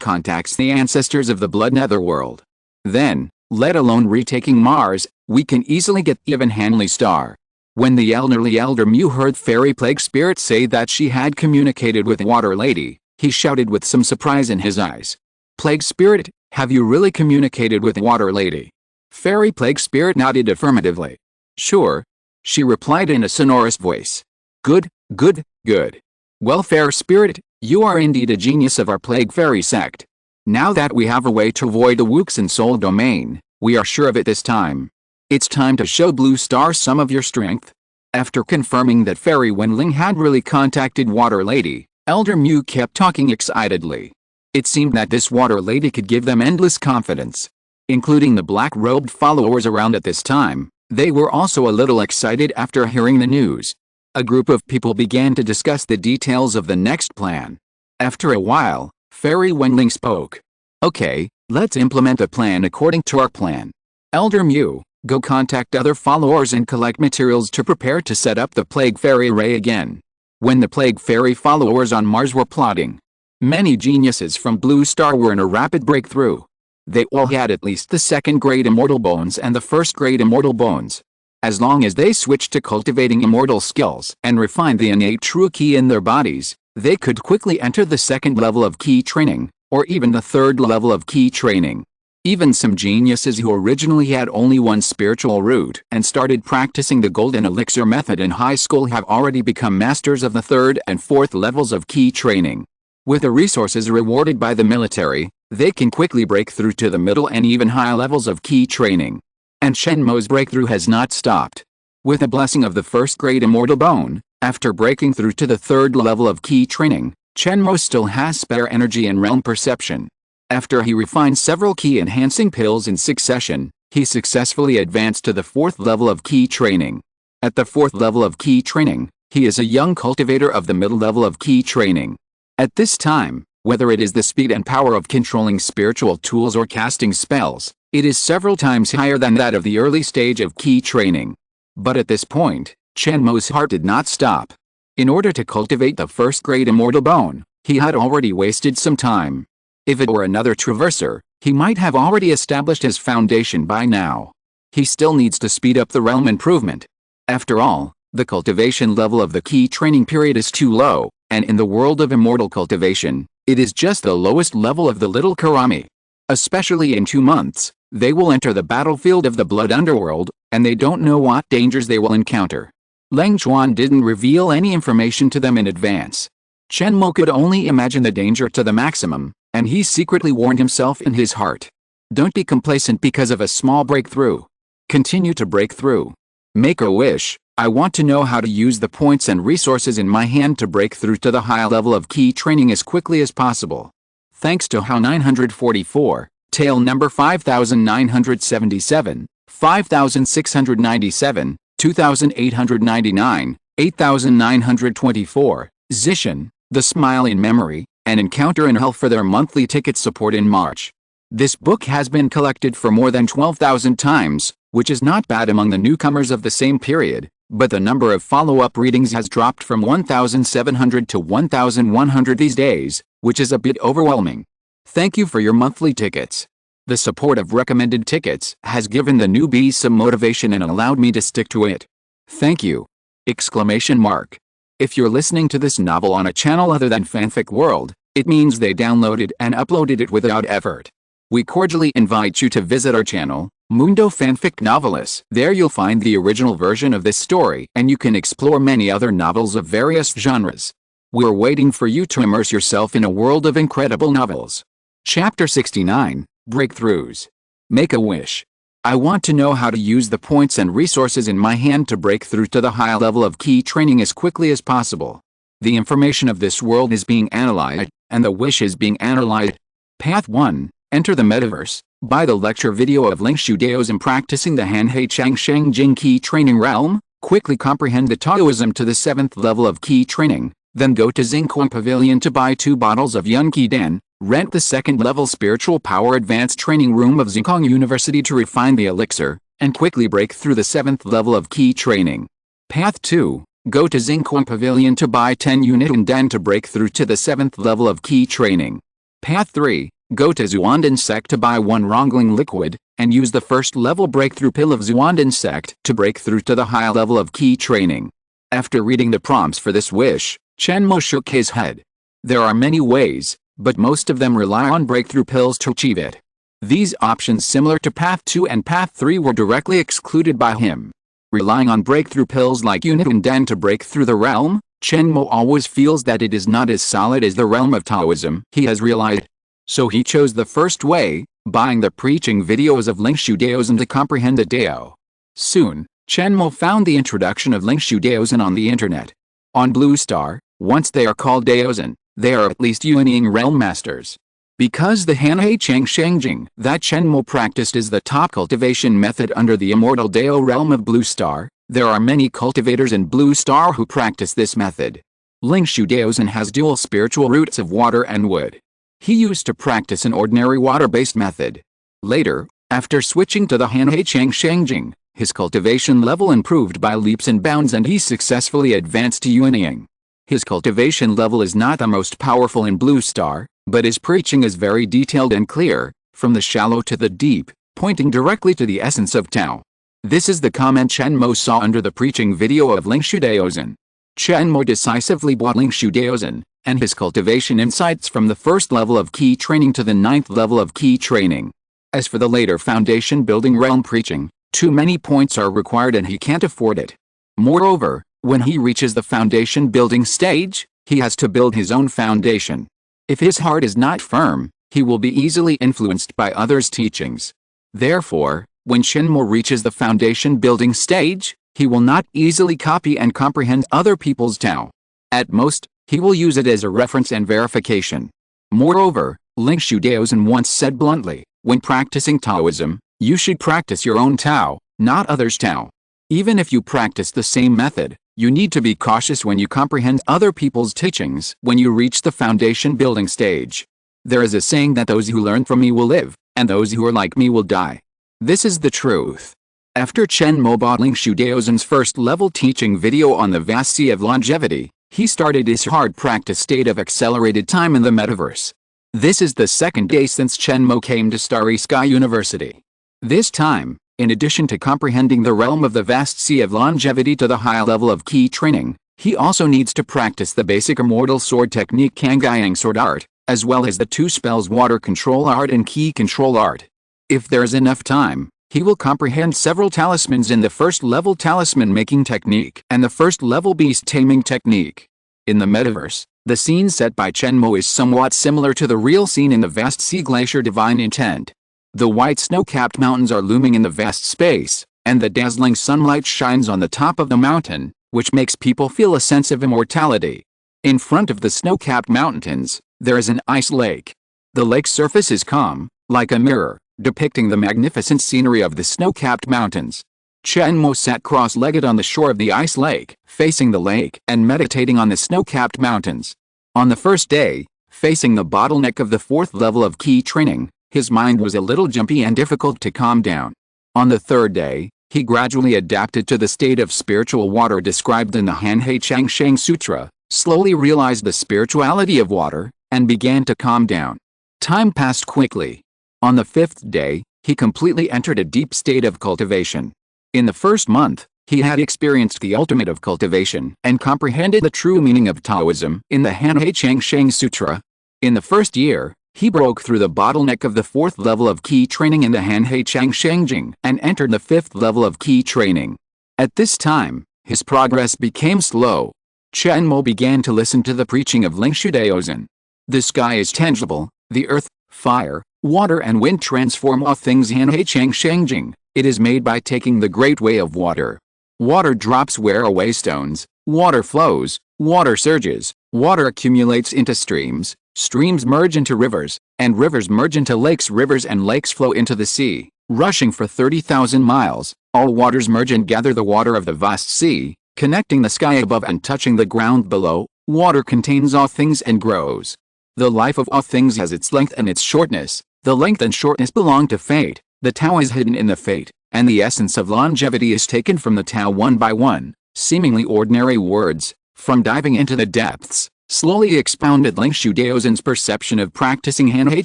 contacts the ancestors of the Blood Netherworld. Then, let alone retaking Mars, we can easily get even Hanley Star." When the elderly Elder Mew heard Fairy Plague Spirit say that she had communicated with Water Lady, he shouted with some surprise in his eyes. "Plague Spirit, have you really communicated with Water Lady?" Fairy Plague Spirit nodded affirmatively. "Sure," she replied in a sonorous voice. "Good, good, good. Well, Fair Spirit, you are indeed a genius of our Plague Fairy sect. Now that we have a way to avoid the Wuxin soul domain, we are sure of it this time. It's time to show Blue Star some of your strength." After confirming that Fairy Wenling had really contacted Water Lady, Elder Mew kept talking excitedly. It seemed that this Water Lady could give them endless confidence. Including the black-robed followers around at this time, they were also a little excited after hearing the news. A group of people began to discuss the details of the next plan. After a while, Fairy Wenling spoke. "Okay, let's implement the plan according to our plan. Elder Mew, go contact other followers and collect materials to prepare to set up the Plague Fairy Array again." When the Plague Fairy followers on Mars were plotting, many geniuses from Blue Star were in a rapid breakthrough. They all had at least the 2nd grade Immortal Bones and the 1st grade Immortal Bones. As long as they switched to cultivating immortal skills and refined the innate true ki in their bodies, they could quickly enter the 2nd level of ki training, or even the 3rd level of ki training. Even some geniuses who originally had only one spiritual root and started practicing the Golden Elixir method in high school have already become masters of the 3rd and 4th levels of ki training. With the resources rewarded by the military, they can quickly break through to the middle and even high levels of ki training. And Chen Mo's breakthrough has not stopped. With the blessing of the 1st grade Immortal Bone, after breaking through to the 3rd level of ki training, Chen Mo still has spare energy and realm perception. After he refined several ki-enhancing pills in succession, he successfully advanced to the 4th level of ki training. At the 4th level of ki training, he is a young cultivator of the middle level of ki training. At this time, whether it is the speed and power of controlling spiritual tools or casting spells, it is several times higher than that of the early stage of ki training. But at this point, Chen Mo's heart did not stop. In order to cultivate the 1st grade Immortal Bone, he had already wasted some time. If it were another traverser, he might have already established his foundation by now. He still needs to speed up the realm improvement. After all, the cultivation level of the ki training period is too low, and in the world of immortal cultivation, it is just the lowest level of the little Karami. Especially in 2 months, they will enter the battlefield of the Blood Underworld, and they don't know what dangers they will encounter. Leng Chuan didn't reveal any information to them in advance. Chen Mo could only imagine the danger to the maximum, and he secretly warned himself in his heart. Don't be complacent because of a small breakthrough. Continue to break through. Make a wish. I want to know how to use the points and resources in my hand to break through to the high level of ki training as quickly as possible. Thanks to HOW 944, Tale number 5977, 5697, 2899, 8924, Zishan, The Smile in Memory, and Encounter in Hell for their monthly ticket support in March. This book has been collected for more than 12,000 times, which is not bad among the newcomers of the same period, but the number of follow-up readings has dropped from 1,700 to 1,100 these days, which is a bit overwhelming. Thank you for your monthly tickets. The support of recommended tickets has given the newbies some motivation and allowed me to stick to it. Thank you! Exclamation mark. If you're listening to this novel on a channel other than Fanfic World, it means they downloaded and uploaded it without effort. We cordially invite you to visit our channel, Mundo Fanfic Novelis. There you'll find the original version of this story and you can explore many other novels of various genres. We're waiting for you to immerse yourself in a world of incredible novels. Chapter 69, Breakthroughs. Make a wish. I want to know how to use the points and resources in my hand to break through to the high level of key training as quickly as possible. The information of this world is being analyzed, and the wish is being analyzed. Path 1. Enter the metaverse. Buy the lecture video of Ling Shudaoism practicing the Hanhei Chang Sheng Jing key training realm. Quickly comprehend the Taoism to the 7th level of key training. Then go to Xingquan Pavilion to buy 2 bottles of Yun Qi Dan. Rent the 2nd level spiritual power advanced training room of Xingkong University to refine the elixir, and quickly break through the 7th level of key training. Path 2. Go to Xingquan Pavilion to buy 10 unit and Dan to break through to the 7th level of key training. Path 3. Go to Zuandan Sect to buy 1 Rongling liquid, and use the 1st level breakthrough pill of Zuandan Sect to break through to the high level of key training. After reading the prompts for this wish, Chen Mo shook his head. There are many ways, but most of them rely on breakthrough pills to achieve it. These options similar to Path 2 and Path 3 were directly excluded by him. Relying on breakthrough pills like Unit and Dan to break through the realm, Chen Mo always feels that it is not as solid as the realm of Taoism he has realized. So he chose the first way, buying the preaching videos of Ling Shudaoism to comprehend the Dao. Soon, Chen Mo found the introduction of Ling Shudaoism on the internet. On Blue Star, once they are called Daoism, they are at least Yuanying realm masters. Because the Hanhei Chang Sheng Jing that Chen Mo practiced is the top cultivation method under the immortal Dao realm of Blue Star, there are many cultivators in Blue Star who practice this method. Ling Shudaoism has dual spiritual roots of water and wood. He used to practice an ordinary water-based method. Later, after switching to the Hanhei Chang Sheng Jing, his cultivation level improved by leaps and bounds and he successfully advanced to Yuanying. His cultivation level is not the most powerful in Blue Star, but his preaching is very detailed and clear, from the shallow to the deep, pointing directly to the essence of Tao. This is the comment Chen Mo saw under the preaching video of Ling Shudaoism. Chen Mo decisively bought Ling Shudaoism, and his cultivation insights from the 1st level of key training to the 9th level of key training. As for the later foundation building realm preaching, too many points are required and he can't afford it. Moreover, when he reaches the foundation building stage, he has to build his own foundation. If his heart is not firm, he will be easily influenced by others' teachings. Therefore, when Chen Mo reaches the foundation building stage, he will not easily copy and comprehend other people's Tao. At most, he will use it as a reference and verification. Moreover, Ling Shudaoism once said bluntly, when practicing Taoism, you should practice your own Tao, not others' Tao. Even if you practice the same method, you need to be cautious when you comprehend other people's teachings when you reach the foundation building stage. There is a saying that those who learn from me will live, and those who are like me will die. This is the truth. After Chen Mo bought Ling Shudaoism's 1st level teaching video on the vast sea of longevity, he started his hard practice state of accelerated time in the metaverse. This is the 2nd day since Chen Mo came to Starry Sky University. This time, in addition to comprehending the realm of the vast sea of longevity to the high level of key training, he also needs to practice the basic immortal sword technique Kangyang sword art, as well as the 2 spells water control art and key control art. If there is enough time, he will comprehend several talismans in the 1st level talisman making technique and the 1st level beast taming technique. In the metaverse, the scene set by Chen Mo is somewhat similar to the real scene in the vast sea glacier Divine Intent. The white snow-capped mountains are looming in the vast space, and the dazzling sunlight shines on the top of the mountain, which makes people feel a sense of immortality. In front of the snow-capped mountains, there is an ice lake. The lake's surface is calm, like a mirror, depicting the magnificent scenery of the snow-capped mountains. Chen Mo sat cross-legged on the shore of the ice lake, facing the lake and meditating on the snow-capped mountains. On the 1st day, facing the bottleneck of the 4th level of key training, his mind was a little jumpy and difficult to calm down. On the 3rd day, He gradually adapted to the state of spiritual water described in the Hanhei Changsheng Sutra, slowly realized the spirituality of water, and began to calm down. Time passed quickly. On the 5th day, he completely entered a deep state of cultivation. In the first month, he had experienced the ultimate of cultivation and comprehended the true meaning of Taoism in the Hanhei Changsheng Sutra. In the first year, he broke through the bottleneck of the 4th level of Qi training in the Hanhei Changsheng Jing and entered the 5th level of Qi training. At this time, his progress became slow. Chen Mo began to listen to the preaching of Lingshu Daozen. The sky is tangible, the earth, fire, water and wind transform all things Hanhei Changsheng Jing. It is made by taking the great way of water. Water drops wear away stones, water flows, water surges, water accumulates into streams, streams merge into rivers, and rivers merge into lakes. Rivers and lakes flow into the sea, rushing for 30,000 miles. All waters merge and gather the water of the vast sea, connecting the sky above and touching the ground below. Water contains all things and grows. The life of all things has its length and its shortness. The length and shortness belong to fate. The Tao is hidden in the fate, and the essence of longevity is taken from the Tao one by one. Seemingly ordinary words, from diving into the depths, slowly expounded Lingshu Daozen's perception of practicing Hanhei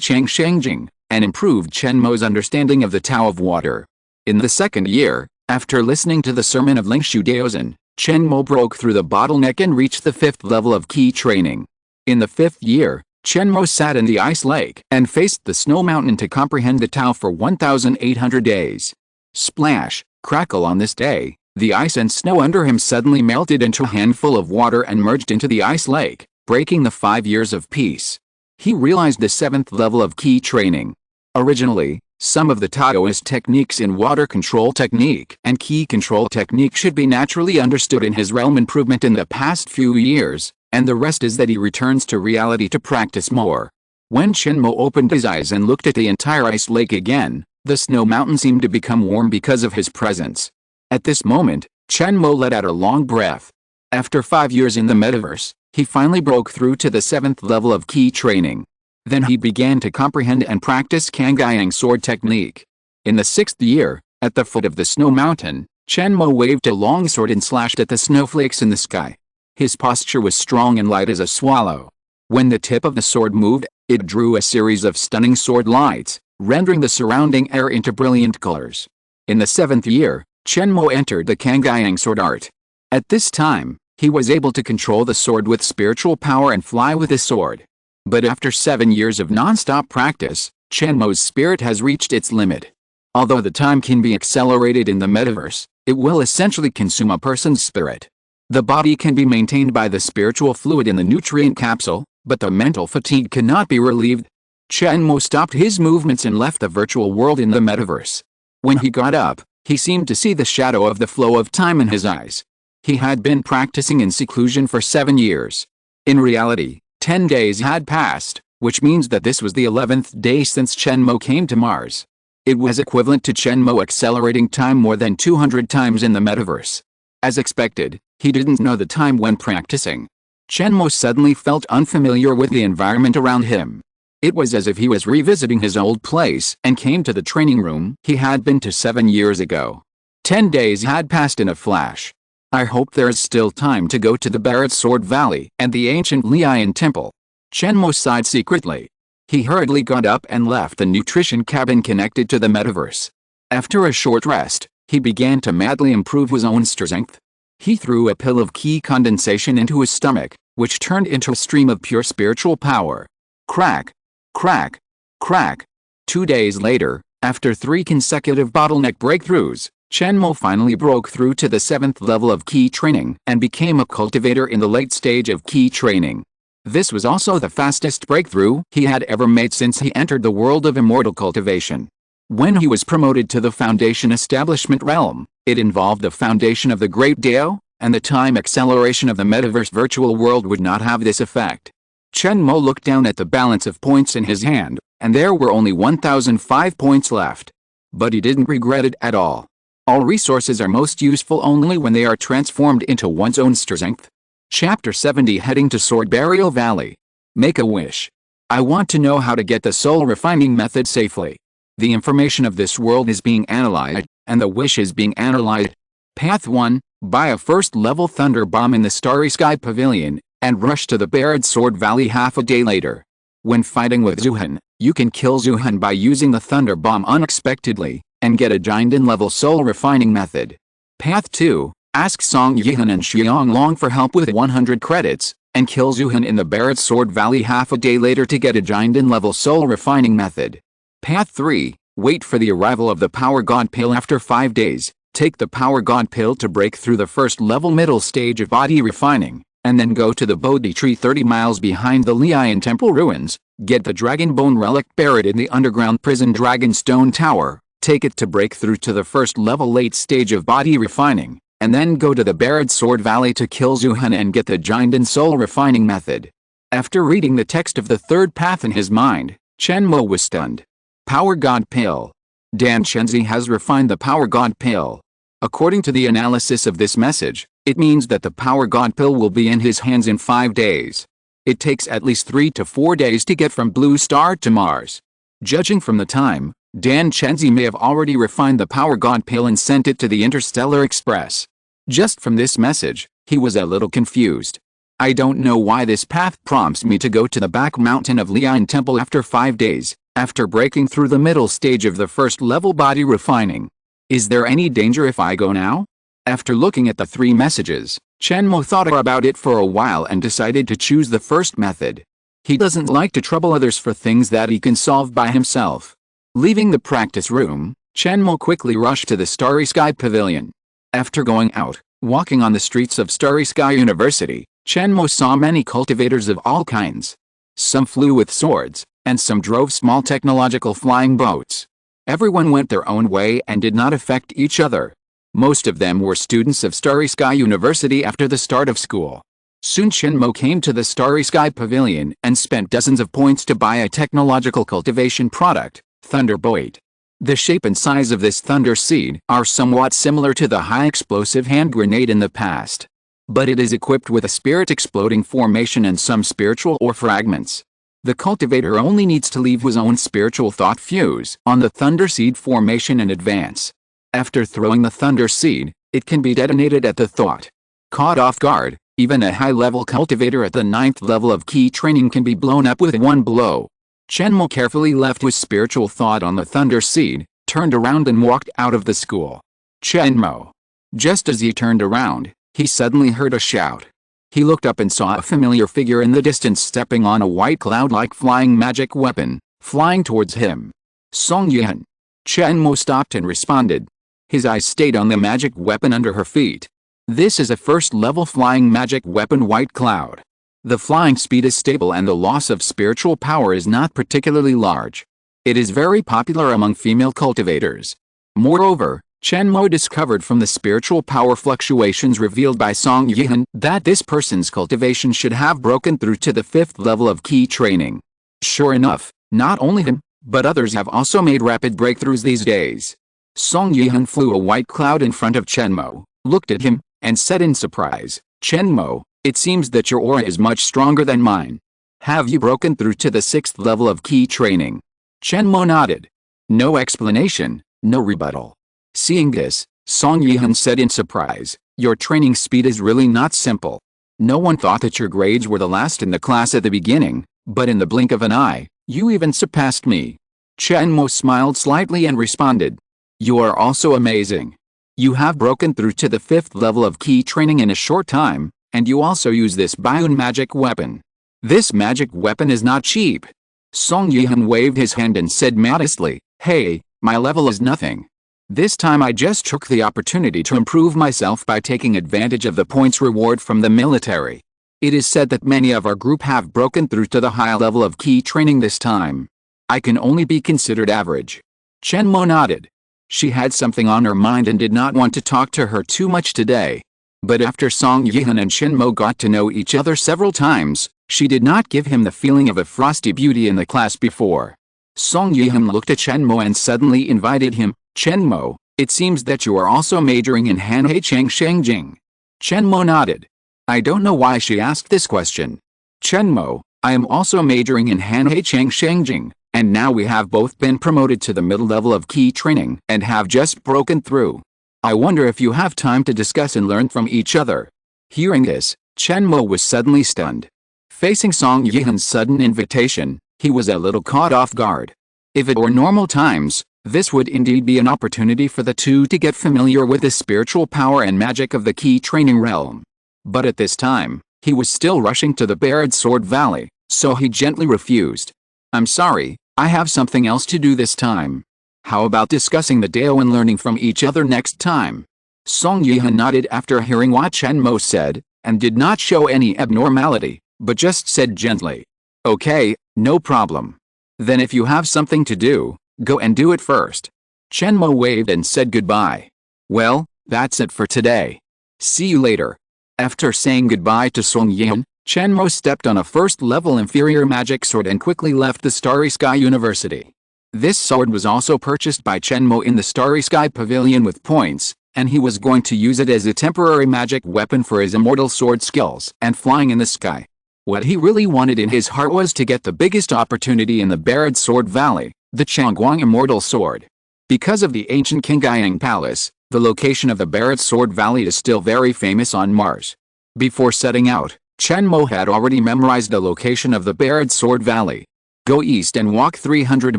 Changsheng Jing, and improved Chen Mo's understanding of the Tao of water. In the second year, after listening to the sermon of Lingshu Daozen, Chen Mo broke through the bottleneck and reached the 5th level of Qi training. In the 5th year, Chen Mo sat in the ice lake and faced the snow mountain to comprehend the Tao for 1,800 days. Splash, crackle on this day, the ice and snow under him suddenly melted into a handful of water and merged into the ice lake, breaking the 5 years of peace. He realized the 7th level of Qi training. Originally, some of the Taoist techniques in water control technique and Qi control technique should be naturally understood in his realm improvement in the past few years, and the rest is that he returns to reality to practice more. When Chen Mo opened his eyes and looked at the entire ice lake again, the snow mountain seemed to become warm because of his presence. At this moment, Chen Mo let out a long breath. After 5 years in the metaverse, he finally broke through to the 7th level of Qi training. Then he began to comprehend and practice Kangyang sword technique. In the 6th year, at the foot of the snow mountain, Chen Mo waved a long sword and slashed at the snowflakes in the sky. His posture was strong and light as a swallow. When the tip of the sword moved, it drew a series of stunning sword lights, rendering the surrounding air into brilliant colors. In the 7th year, Chen Mo entered the Kangyang sword art. At this time, he was able to control the sword with spiritual power and fly with the sword. But after 7 years of non-stop practice, Chen Mo's spirit has reached its limit. Although the time can be accelerated in the metaverse, it will essentially consume a person's spirit. The body can be maintained by the spiritual fluid in the nutrient capsule, but the mental fatigue cannot be relieved. Chen Mo stopped his movements and left the virtual world in the metaverse. When he got up, he seemed to see the shadow of the flow of time in his eyes. He had been practicing in seclusion for 7 years. In reality, 10 days had passed, which means that this was the 11th day since Chen Mo came to Mars. It was equivalent to Chen Mo accelerating time more than 200 times in the metaverse. As expected, he didn't know the time when practicing. Chen Mo suddenly felt unfamiliar with the environment around him. It was as if he was revisiting his old place and came to the training room he had been to 7 years ago. 10 days had passed in a flash. I hope there is still time to go to the Barret Sword Valley and the ancient Lian Temple. Chen Mo sighed secretly. He hurriedly got up and left the nutrition cabin connected to the metaverse. After a short rest, he began to madly improve his own strength. He threw a pill of Qi condensation into his stomach, which turned into a stream of pure spiritual power. Crack! Crack! Crack! 2 days later, after 3 consecutive bottleneck breakthroughs, Chen Mo finally broke through to the 7th level of Qi training and became a cultivator in the late stage of Qi training. This was also the fastest breakthrough he had ever made since he entered the world of immortal cultivation. When he was promoted to the Foundation Establishment realm, it involved the foundation of the Great Dao, and the time acceleration of the metaverse virtual world would not have this effect. Chen Mo looked down at the balance of points in his hand, and there were only 1,005 points left. But he didn't regret it at all. All resources are most useful only when they are transformed into one's own strength. Chapter 70 Heading to Sword Burial Valley. Make a wish. I want to know how to get the soul refining method safely. The information of this world is being analyzed, and the wish is being analyzed. Path 1. Buy a first-level Thunder Bomb in the Starry Sky Pavilion, and rush to the Barred Sword Valley half a day later. When fighting with Zuhan, you can kill Zuhan by using the Thunder Bomb unexpectedly, and get a Jinden-level soul refining method. Path 2. Ask Song Yihan and Xiang Long for help with 100 credits, and kill Zuhan in the Barred Sword Valley half a day later to get a Jinden-level soul refining method. Path 3. Wait for the arrival of the Power God Pill after 5 days. Take the Power God Pill to break through the first level middle stage of body refining, and then go to the Bodhi Tree 30 miles behind the Lian Temple ruins, get the Dragon Bone relic buried in the underground prison Dragonstone Tower, take it to break through to the first level late stage of body refining, and then go to the Barred Sword Valley to kill Zuhan and get the Jinden soul refining method. After reading the text of the third path in his mind, Chen Mo was stunned. Power God Pill. Dan Chenzi has refined the Power God Pill. According to the analysis of this message, it means that the Power God Pill will be in his hands in 5 days. It takes at least 3 to 4 days to get from Blue Star to Mars. Judging from the time, Dan Chenzi may have already refined the Power God Pill and sent it to the Interstellar Express. Just from this message, he was a little confused. I don't know why this path prompts me to go to the back mountain of Lian Temple after 5 days, after breaking through the middle stage of the first level body refining. Is there any danger if I go now? After looking at the 3 messages, Chen Mo thought about it for a while and decided to choose the first method. He doesn't like to trouble others for things that he can solve by himself. Leaving the practice room, Chen Mo quickly rushed to the Starry Sky Pavilion. After going out, walking on the streets of Starry Sky University, Chen Mo saw many cultivators of all kinds. Some flew with swords, and some drove small technological flying boats. Everyone went their own way and did not affect each other. Most of them were students of Starry Sky University after the start of school. Soon Chen Mo came to the Starry Sky Pavilion and spent dozens of points to buy a technological cultivation product, Thunderbolt. The shape and size of this thunder seed are somewhat similar to the high explosive hand grenade in the past. But it is equipped with a spirit exploding formation and some spiritual ore fragments. The cultivator only needs to leave his own spiritual thought fuse on the thunder seed formation and advance. After throwing the thunder seed, it can be detonated at the thought. Caught off guard, even a high-level cultivator at the 9th level of key training can be blown up with one blow. Chen Mo carefully left his spiritual thought on the thunder seed, turned around and walked out of the school. Chen Mo. Just as he turned around, he suddenly heard a shout. He looked up and saw a familiar figure in the distance stepping on a white cloud-like flying magic weapon, flying towards him. Song Yihan. Chen Mo stopped and responded. His eyes stayed on the magic weapon under her feet. This is a first-level flying magic weapon White Cloud. The flying speed is stable and the loss of spiritual power is not particularly large. It is very popular among female cultivators. Moreover, Chen Mo discovered from the spiritual power fluctuations revealed by Song Yihan that this person's cultivation should have broken through to the 5th level of key training. Sure enough, not only him, but others have also made rapid breakthroughs these days. Song Yihan flew a white cloud in front of Chen Mo, looked at him, and said in surprise, "Chen Mo, it seems that your aura is much stronger than mine. Have you broken through to the 6th level of key training?" Chen Mo nodded. No explanation, no rebuttal. Seeing this, Song Yihan said in surprise, "Your training speed is really not simple. No one thought that your grades were the last in the class at the beginning, but in the blink of an eye, you even surpassed me." Chen Mo smiled slightly and responded, "You are also amazing. You have broken through to the 5th level of key training in a short time, and you also use this Bion magic weapon. This magic weapon is not cheap." Song Yihan waved his hand and said modestly, "Hey, my level is nothing. This time I just took the opportunity to improve myself by taking advantage of the points reward from the military. It is said that many of our group have broken through to the high level of key training this time. I can only be considered average." Chen Mo nodded. She had something on her mind and did not want to talk to her too much today. But after Song Yihan and Chen Mo got to know each other several times, she did not give him the feeling of a frosty beauty in the class before. Song Yihan looked at Chen Mo and suddenly invited him, "Chen Mo, it seems that you are also majoring in Hanhei Cheng Shengjing." Chen Mo nodded. I don't know why she asked this question. "Chen Mo, I am also majoring in Hanhei Cheng Shengjing, And now we have both been promoted to the middle level of key training and have just broken through. I wonder if you have time to discuss and learn from each other." Hearing this, Chen Mo was suddenly stunned. Facing Song Yihan's sudden invitation, he was a little caught off guard. If it were normal times, this would indeed be an opportunity for the two to get familiar with the spiritual power and magic of the key training realm. But at this time, he was still rushing to the Barred Sword Valley, so he gently refused. "I'm sorry, I have something else to do this time. How about discussing the Dao and learning from each other next time?" Song Yihan nodded after hearing what Chen Mo said, and did not show any abnormality, but just said gently, "Okay, no problem. Then if you have something to do, go and do it first." Chen Mo waved and said goodbye. "Well, that's it for today. See you later." After saying goodbye to Song Yihan, Chen Mo stepped on a first-level inferior magic sword and quickly left the Starry Sky University. This sword was also purchased by Chen Mo in the Starry Sky Pavilion with points, and he was going to use it as a temporary magic weapon for his immortal sword skills and flying in the sky. What he really wanted in his heart was to get the biggest opportunity in the Barred Sword Valley, the Changguang Immortal Sword. Because of the ancient Qingyang Palace, the location of the Barred Sword Valley is still very famous on Mars. Before setting out, Chen Mo had already memorized the location of the Barred Sword Valley. Go east and walk 300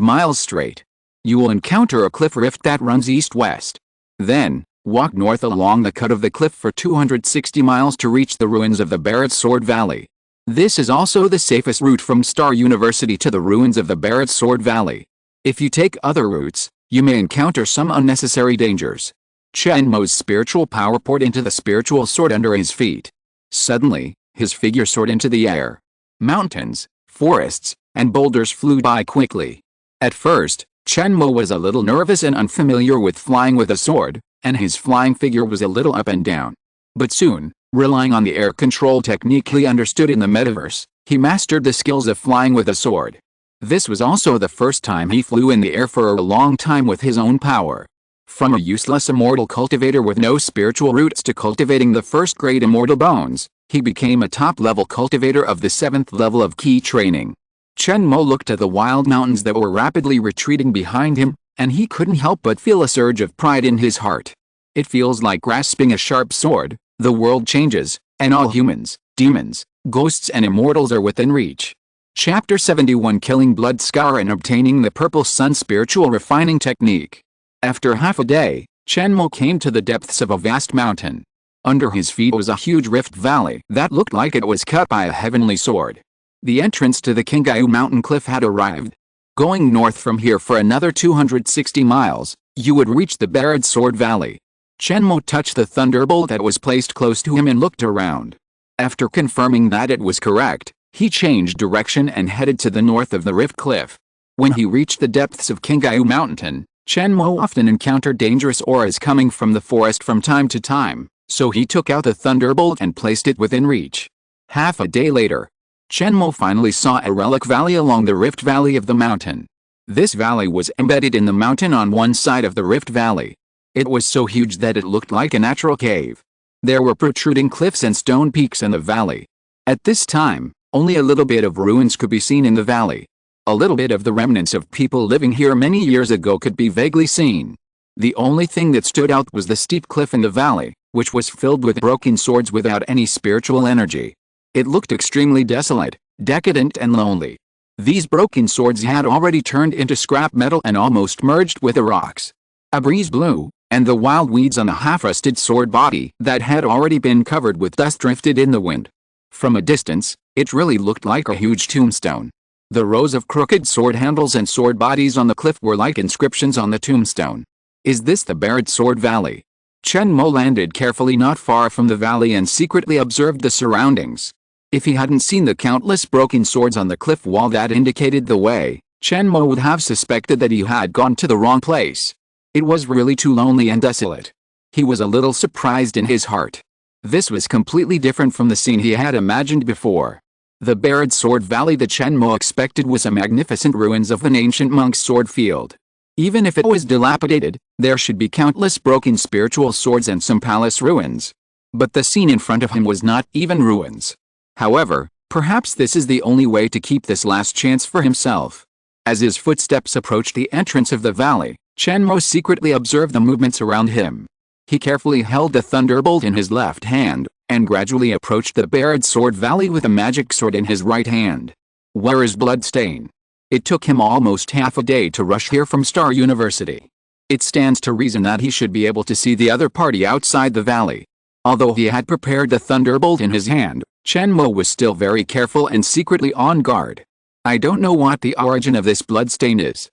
miles straight. You will encounter a cliff rift that runs east-west. Then, walk north along the cut of the cliff for 260 miles to reach the ruins of the Barred Sword Valley. This is also the safest route from Star University to the ruins of the Barred Sword Valley. If you take other routes, you may encounter some unnecessary dangers. Chen Mo's spiritual power poured into the spiritual sword under his feet. Suddenly, his figure soared into the air. Mountains, forests, and boulders flew by quickly. At first, Chen Mo was a little nervous and unfamiliar with flying with a sword, and his flying figure was a little up and down. But soon, relying on the air control technique he understood in the metaverse, he mastered the skills of flying with a sword. This was also the first time he flew in the air for a long time with his own power. From a useless immortal cultivator with no spiritual roots to cultivating the first-grade immortal bones, he became a top-level cultivator of the 7th level of key training. Chen Mo looked at the wild mountains that were rapidly retreating behind him, and he couldn't help but feel a surge of pride in his heart. It feels like grasping a sharp sword. The world changes, and all humans, demons, ghosts and immortals are within reach. Chapter 71 Killing Blood Scour and Obtaining the Purple Sun Spiritual Refining Technique. After half a day, Chen Mo came to the depths of a vast mountain. Under his feet was a huge rift valley that looked like it was cut by a heavenly sword. The entrance to the Qingyang mountain cliff had arrived. Going north from here for another 260 miles, you would reach the Barred Sword Valley. Chen Mo touched the thunderbolt that was placed close to him and looked around. After confirming that it was correct, he changed direction and headed to the north of the rift cliff. When he reached the depths of Qingyang Mountain, Chen Mo often encountered dangerous auras coming from the forest from time to time, so he took out the thunderbolt and placed it within reach. Half a day later, Chen Mo finally saw a relic valley along the rift valley of the mountain. This valley was embedded in the mountain on one side of the rift valley. It was so huge that it looked like a natural cave. There were protruding cliffs and stone peaks in the valley. At this time, only a little bit of ruins could be seen in the valley. A little bit of the remnants of people living here many years ago could be vaguely seen. The only thing that stood out was the steep cliff in the valley, which was filled with broken swords without any spiritual energy. It looked extremely desolate, decadent and lonely. These broken swords had already turned into scrap metal and almost merged with the rocks. A breeze blew, and the wild weeds on the half-rusted sword body that had already been covered with dust drifted in the wind. From a distance, it really looked like a huge tombstone. The rows of crooked sword handles and sword bodies on the cliff were like inscriptions on the tombstone. Is this the Barred Sword Valley? Chen Mo landed carefully not far from the valley and secretly observed the surroundings. If he hadn't seen the countless broken swords on the cliff wall that indicated the way, Chen Mo would have suspected that he had gone to the wrong place. It was really too lonely and desolate. He was a little surprised in his heart. This was completely different from the scene he had imagined before. The Barred Sword Valley that Chen Mo expected was a magnificent ruins of an ancient monk's sword field. Even if it was dilapidated, there should be countless broken spiritual swords and some palace ruins. But the scene in front of him was not even ruins. However, perhaps this is the only way to keep this last chance for himself. As his footsteps approached the entrance of the valley, Chen Mo secretly observed the movements around him. He carefully held the thunderbolt in his left hand, and gradually approached the barred sword valley with a magic sword in his right hand. Where is Bloodstain? It took him almost half a day to rush here from Star University. It stands to reason that he should be able to see the other party outside the valley. Although he had prepared the thunderbolt in his hand, Chen Mo was still very careful and secretly on guard. I don't know what the origin of this bloodstain is.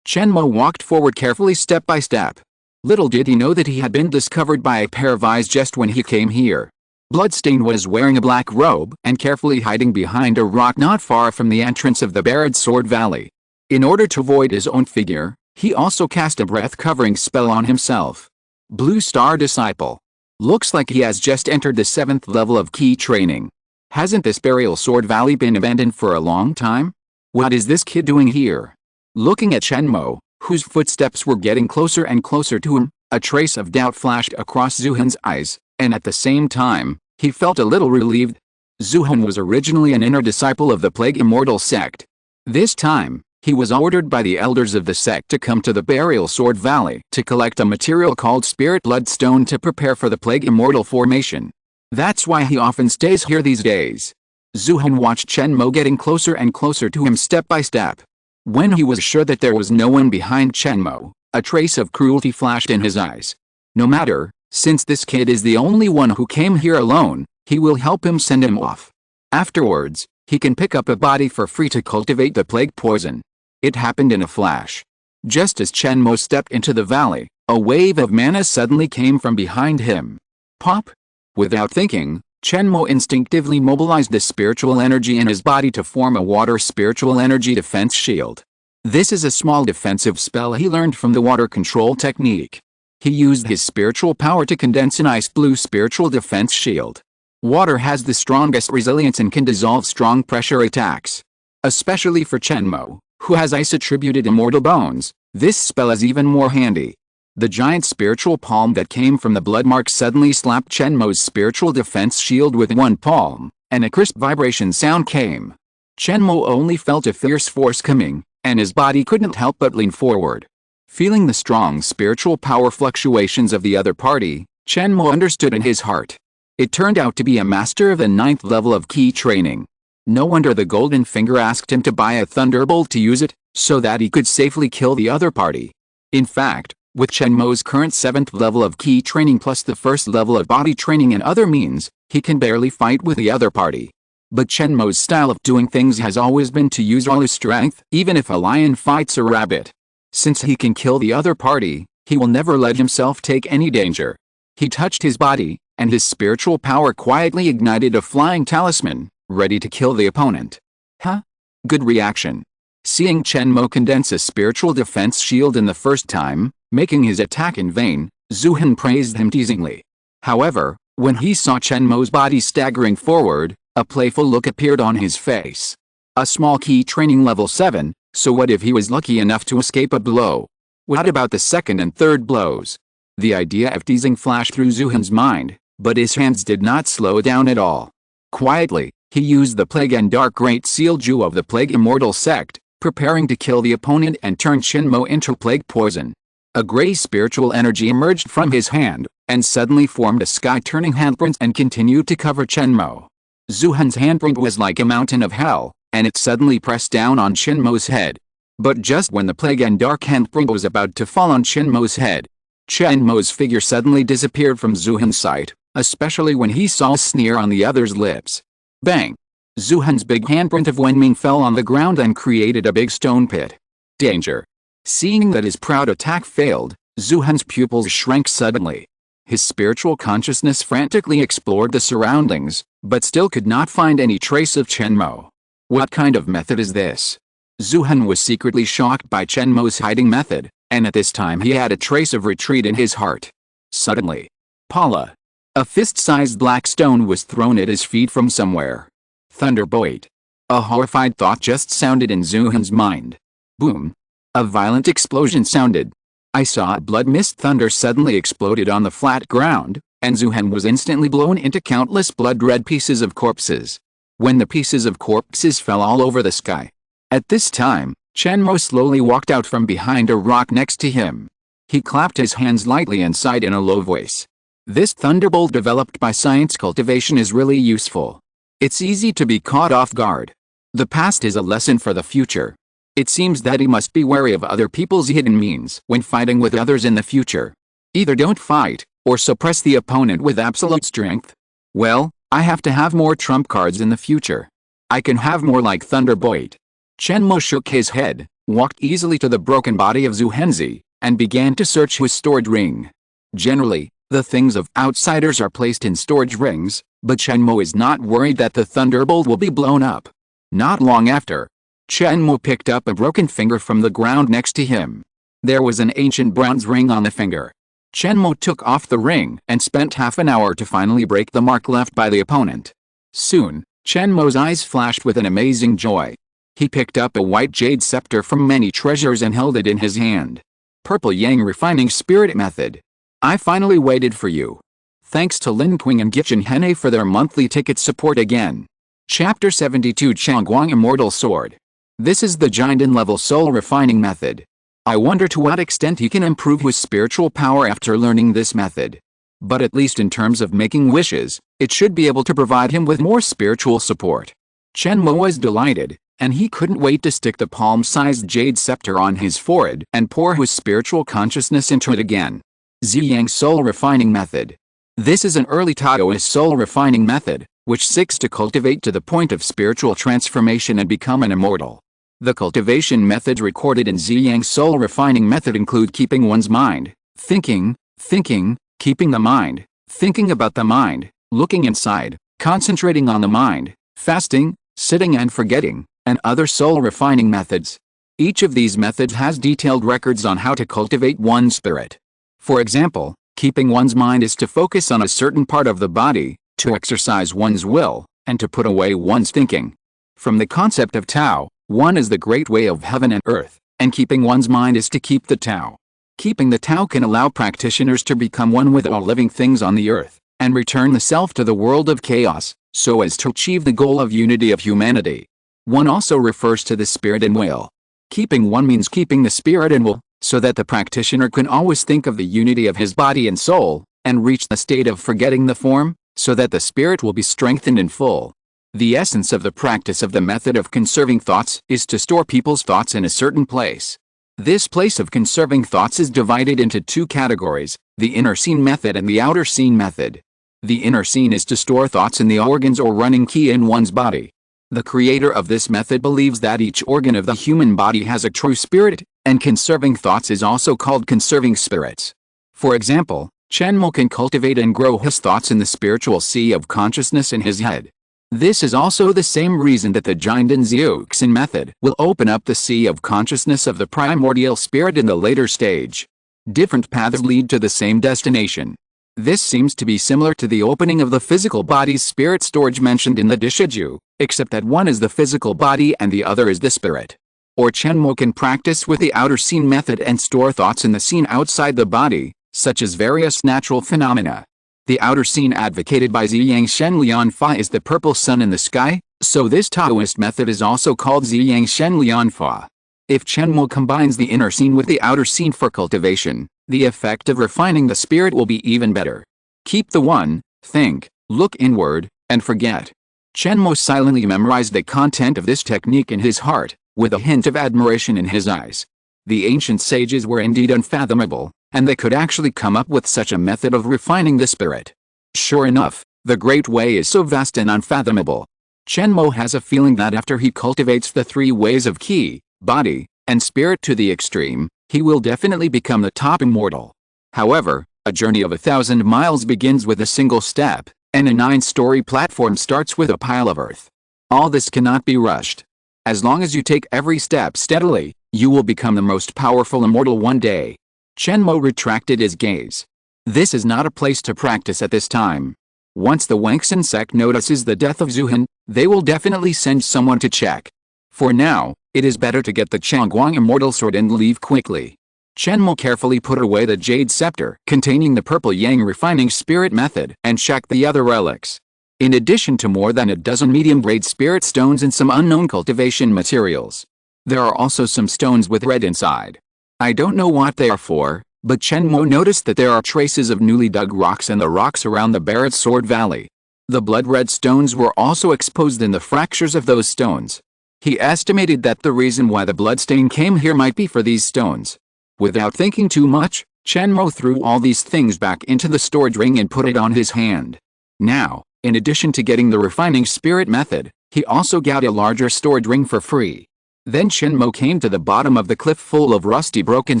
Chen Mo walked forward carefully step by step. Little did he know that he had been discovered by a pair of eyes just when he came here. Bloodstain was wearing a black robe and carefully hiding behind a rock not far from the entrance of the barred sword valley. In order to avoid his own figure, he also cast a breath-covering spell on himself. Blue Star Disciple. Looks like he has just entered the 7th level of key training. Hasn't this burial sword valley been abandoned for a long time? What is this kid doing here? Looking at Chen Mo, whose footsteps were getting closer and closer to him, a trace of doubt flashed across Zuhan's eyes, and at the same time, he felt a little relieved. Zuhan was originally an inner disciple of the Plague Immortal sect. This time, he was ordered by the elders of the sect to come to the Burial Sword Valley to collect a material called Spirit Bloodstone to prepare for the Plague Immortal formation. That's why he often stays here these days. Zuhan watched Chen Mo getting closer and closer to him step by step. When he was sure that there was no one behind Chen Mo, a trace of cruelty flashed in his eyes. No matter, since this kid is the only one who came here alone, he will help him send him off. Afterwards, he can pick up a body for free to cultivate the plague poison. It happened in a flash. Just as Chen Mo stepped into the valley, a wave of mana suddenly came from behind him. Pop! Without thinking, Chen Mo instinctively mobilized the spiritual energy in his body to form a water spiritual energy defense shield. This is a small defensive spell he learned from the water control technique. He used his spiritual power to condense an ice blue spiritual defense shield. Water has the strongest resilience and can dissolve strong pressure attacks. Especially for Chen Mo, who has ice-attributed immortal bones, this spell is even more handy. The giant spiritual palm that came from the blood mark suddenly slapped Chen Mo's spiritual defense shield with one palm, and a crisp vibration sound came. Chen Mo only felt a fierce force coming, and his body couldn't help but lean forward. Feeling the strong spiritual power fluctuations of the other party, Chen Mo understood in his heart. It turned out to be a master of the 9th level of key training. No wonder the Golden Finger asked him to buy a thunderbolt to use it, so that he could safely kill the other party. In fact, with Chen Mo's current 7th level of key training plus the 1st level of body training and other means, he can barely fight with the other party. But Chen Mo's style of doing things has always been to use all his strength, even if a lion fights a rabbit. Since he can kill the other party, he will never let himself take any danger. He touched his body, and his spiritual power quietly ignited a flying talisman, ready to kill the opponent. Huh? Good reaction. Seeing Chen Mo condense a spiritual defense shield in the first time, making his attack in vain, Zuhan praised him teasingly. However, when he saw Chen Mo's body staggering forward, a playful look appeared on his face. A small key training level 7, so what if he was lucky enough to escape a blow? What about the 2nd and 3rd blows? The idea of teasing flashed through Zuhan's mind, but his hands did not slow down at all. Quietly, he used the Plague and Dark Great Seal Ju of the Plague Immortal sect, preparing to kill the opponent and turn Chen Mo into plague poison. A gray spiritual energy emerged from his hand, and suddenly formed a sky-turning handprint and continued to cover Chen Mo. Zuhan's handprint was like a mountain of hell, and it suddenly pressed down on Chen Mo's head. But just when the Plague and Dark handprint was about to fall on Chen Mo's head, Chen Mo's figure suddenly disappeared from Zuhan's sight, especially when he saw a sneer on the other's lips. Bang! Zuhan's big handprint of Wenming fell on the ground and created a big stone pit. Danger! Seeing that his proud attack failed, Zuhan's pupils shrank suddenly. His spiritual consciousness frantically explored the surroundings, but still could not find any trace of Chen Mo. What kind of method is this? Zuhan was secretly shocked by Chen Mo's hiding method, and at this time he had a trace of retreat in his heart. Suddenly, Pala! A fist-sized black stone was thrown at his feet from somewhere. Thunderbolt! A horrified thought just sounded in Zuhan's mind. Boom! A violent explosion sounded. I saw a blood mist thunder suddenly exploded on the flat ground, and Zuhan was instantly blown into countless blood-red pieces of corpses. When the pieces of corpses fell all over the sky, At this time, Chen Mo slowly walked out from behind a rock next to him. He clapped his hands lightly and sighed in a low voice. This thunderbolt developed by science cultivation is really useful. It's easy to be caught off guard. The past is a lesson for the future. It seems that he must be wary of other people's hidden means when fighting with others in the future. Either don't fight, or suppress the opponent with absolute strength. Well, I have to have more trump cards in the future. I can have more like Thunderbolt. Chen Mo shook his head, walked easily to the broken body of Zhu Henzi, and began to search his storage ring. Generally, the things of outsiders are placed in storage rings, but Chen Mo is not worried that the thunderbolt will be blown up. Not long after, Chen Mo picked up a broken finger from the ground next to him. There was an ancient bronze ring on the finger. Chen Mo took off the ring and spent half an hour to finally break the mark left by the opponent. Soon, Chen Mo's eyes flashed with an amazing joy. He picked up a white jade scepter from many treasures and held it in his hand. Purple Yang Refining Spirit Method. I finally waited for you. Thanks to Lin Qing and Gichin Hene for their monthly ticket support again. Chapter 72 Changguang Immortal Sword. This is the Jinden level soul refining method. I wonder to what extent he can improve his spiritual power after learning this method. But at least in terms of making wishes, it should be able to provide him with more spiritual support. Chen Mo was delighted, and he couldn't wait to stick the palm-sized jade scepter on his forehead and pour his spiritual consciousness into it again. Ziyang Soul Refining Method. This is an early Taoist soul refining method, which seeks to cultivate to the point of spiritual transformation and become an immortal. The cultivation methods recorded in Ziyang Soul Refining Method include keeping one's mind, thinking, keeping the mind, thinking about the mind, looking inside, concentrating on the mind, fasting, sitting and forgetting, and other soul refining methods. Each of these methods has detailed records on how to cultivate one's spirit. For example, keeping one's mind is to focus on a certain part of the body, to exercise one's will, and to put away one's thinking. From the concept of Tao, one is the great way of heaven and earth, and keeping one's mind is to keep the Tao. Keeping the Tao can allow practitioners to become one with all living things on the earth, and return the self to the world of chaos, so as to achieve the goal of unity of humanity. One also refers to the spirit and will. Keeping one means keeping the spirit and will, so that the practitioner can always think of the unity of his body and soul, and reach the state of forgetting the form, so that the spirit will be strengthened in full. The essence of the practice of the method of conserving thoughts is to store people's thoughts in a certain place. This place of conserving thoughts is divided into two categories, the inner scene method and the outer scene method. The inner scene is to store thoughts in the organs or running key in one's body. The creator of this method believes that each organ of the human body has a true spirit, and conserving thoughts is also called conserving spirits. For example, Chen Mo can cultivate and grow his thoughts in the spiritual sea of consciousness in his head. This is also the same reason that the Jinden Xiuxin method will open up the sea of consciousness of the primordial spirit in the later stage. Different paths lead to the same destination. This seems to be similar to the opening of the physical body's spirit storage mentioned in the Dishiju, except that one is the physical body and the other is the spirit. Or Chen Mo can practice with the outer scene method and store thoughts in the scene outside the body, such as various natural phenomena. The outer scene advocated by Ziyang Shen Lian Fa is the purple sun in the sky, so this Taoist method is also called Ziyang Shen Lian Fa. If Chen Mo combines the inner scene with the outer scene for cultivation, the effect of refining the spirit will be even better. Keep the one, think, look inward, and forget. Chen Mo silently memorized the content of this technique in his heart, with a hint of admiration in his eyes. The ancient sages were indeed unfathomable, and they could actually come up with such a method of refining the spirit. Sure enough, the Great Way is so vast and unfathomable. Chen Mo has a feeling that after he cultivates the three ways of ki, body, and spirit to the extreme, he will definitely become the top immortal. However, a journey of 1,000 miles begins with a single step, and a 9-story platform starts with a pile of earth. All this cannot be rushed. As long as you take every step steadily, you will become the most powerful immortal one day. Chen Mo retracted his gaze. This is not a place to practice at this time. Once the Wangxin sect notices the death of Zhu Han, they will definitely send someone to check. For now, it is better to get the Changguang Immortal Sword and leave quickly. Chen Mo carefully put away the jade scepter containing the purple yang refining spirit method and checked the other relics. In addition to more than a dozen medium-grade spirit stones and some unknown cultivation materials, There are also some stones with red inside. I don't know what they are for, but Chen Mo noticed that there are traces of newly dug rocks in the rocks around the Barret Sword Valley. The blood-red stones were also exposed in the fractures of those stones. He estimated that the reason why the bloodstain came here might be for these stones. Without thinking too much, Chen Mo threw all these things back into the storage ring and put it on his hand. Now, in addition to getting the refining spirit method, he also got a larger storage ring for free. Then Chen Mo came to the bottom of the cliff full of rusty broken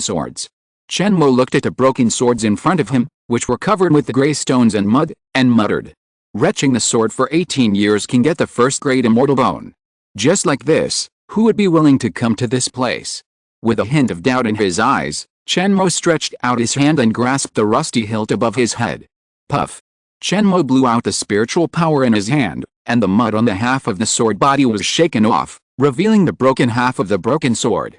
swords. Chen Mo looked at the broken swords in front of him, which were covered with the gray stones and mud, and muttered, "Retching the sword for 18 years can get the first-grade Immortal Bone. Just like this, who would be willing to come to this place?" With a hint of doubt in his eyes, Chen Mo stretched out his hand and grasped the rusty hilt above his head. Puff! Chen Mo blew out the spiritual power in his hand, and the mud on the half of the sword body was shaken off, revealing the broken half of the broken sword.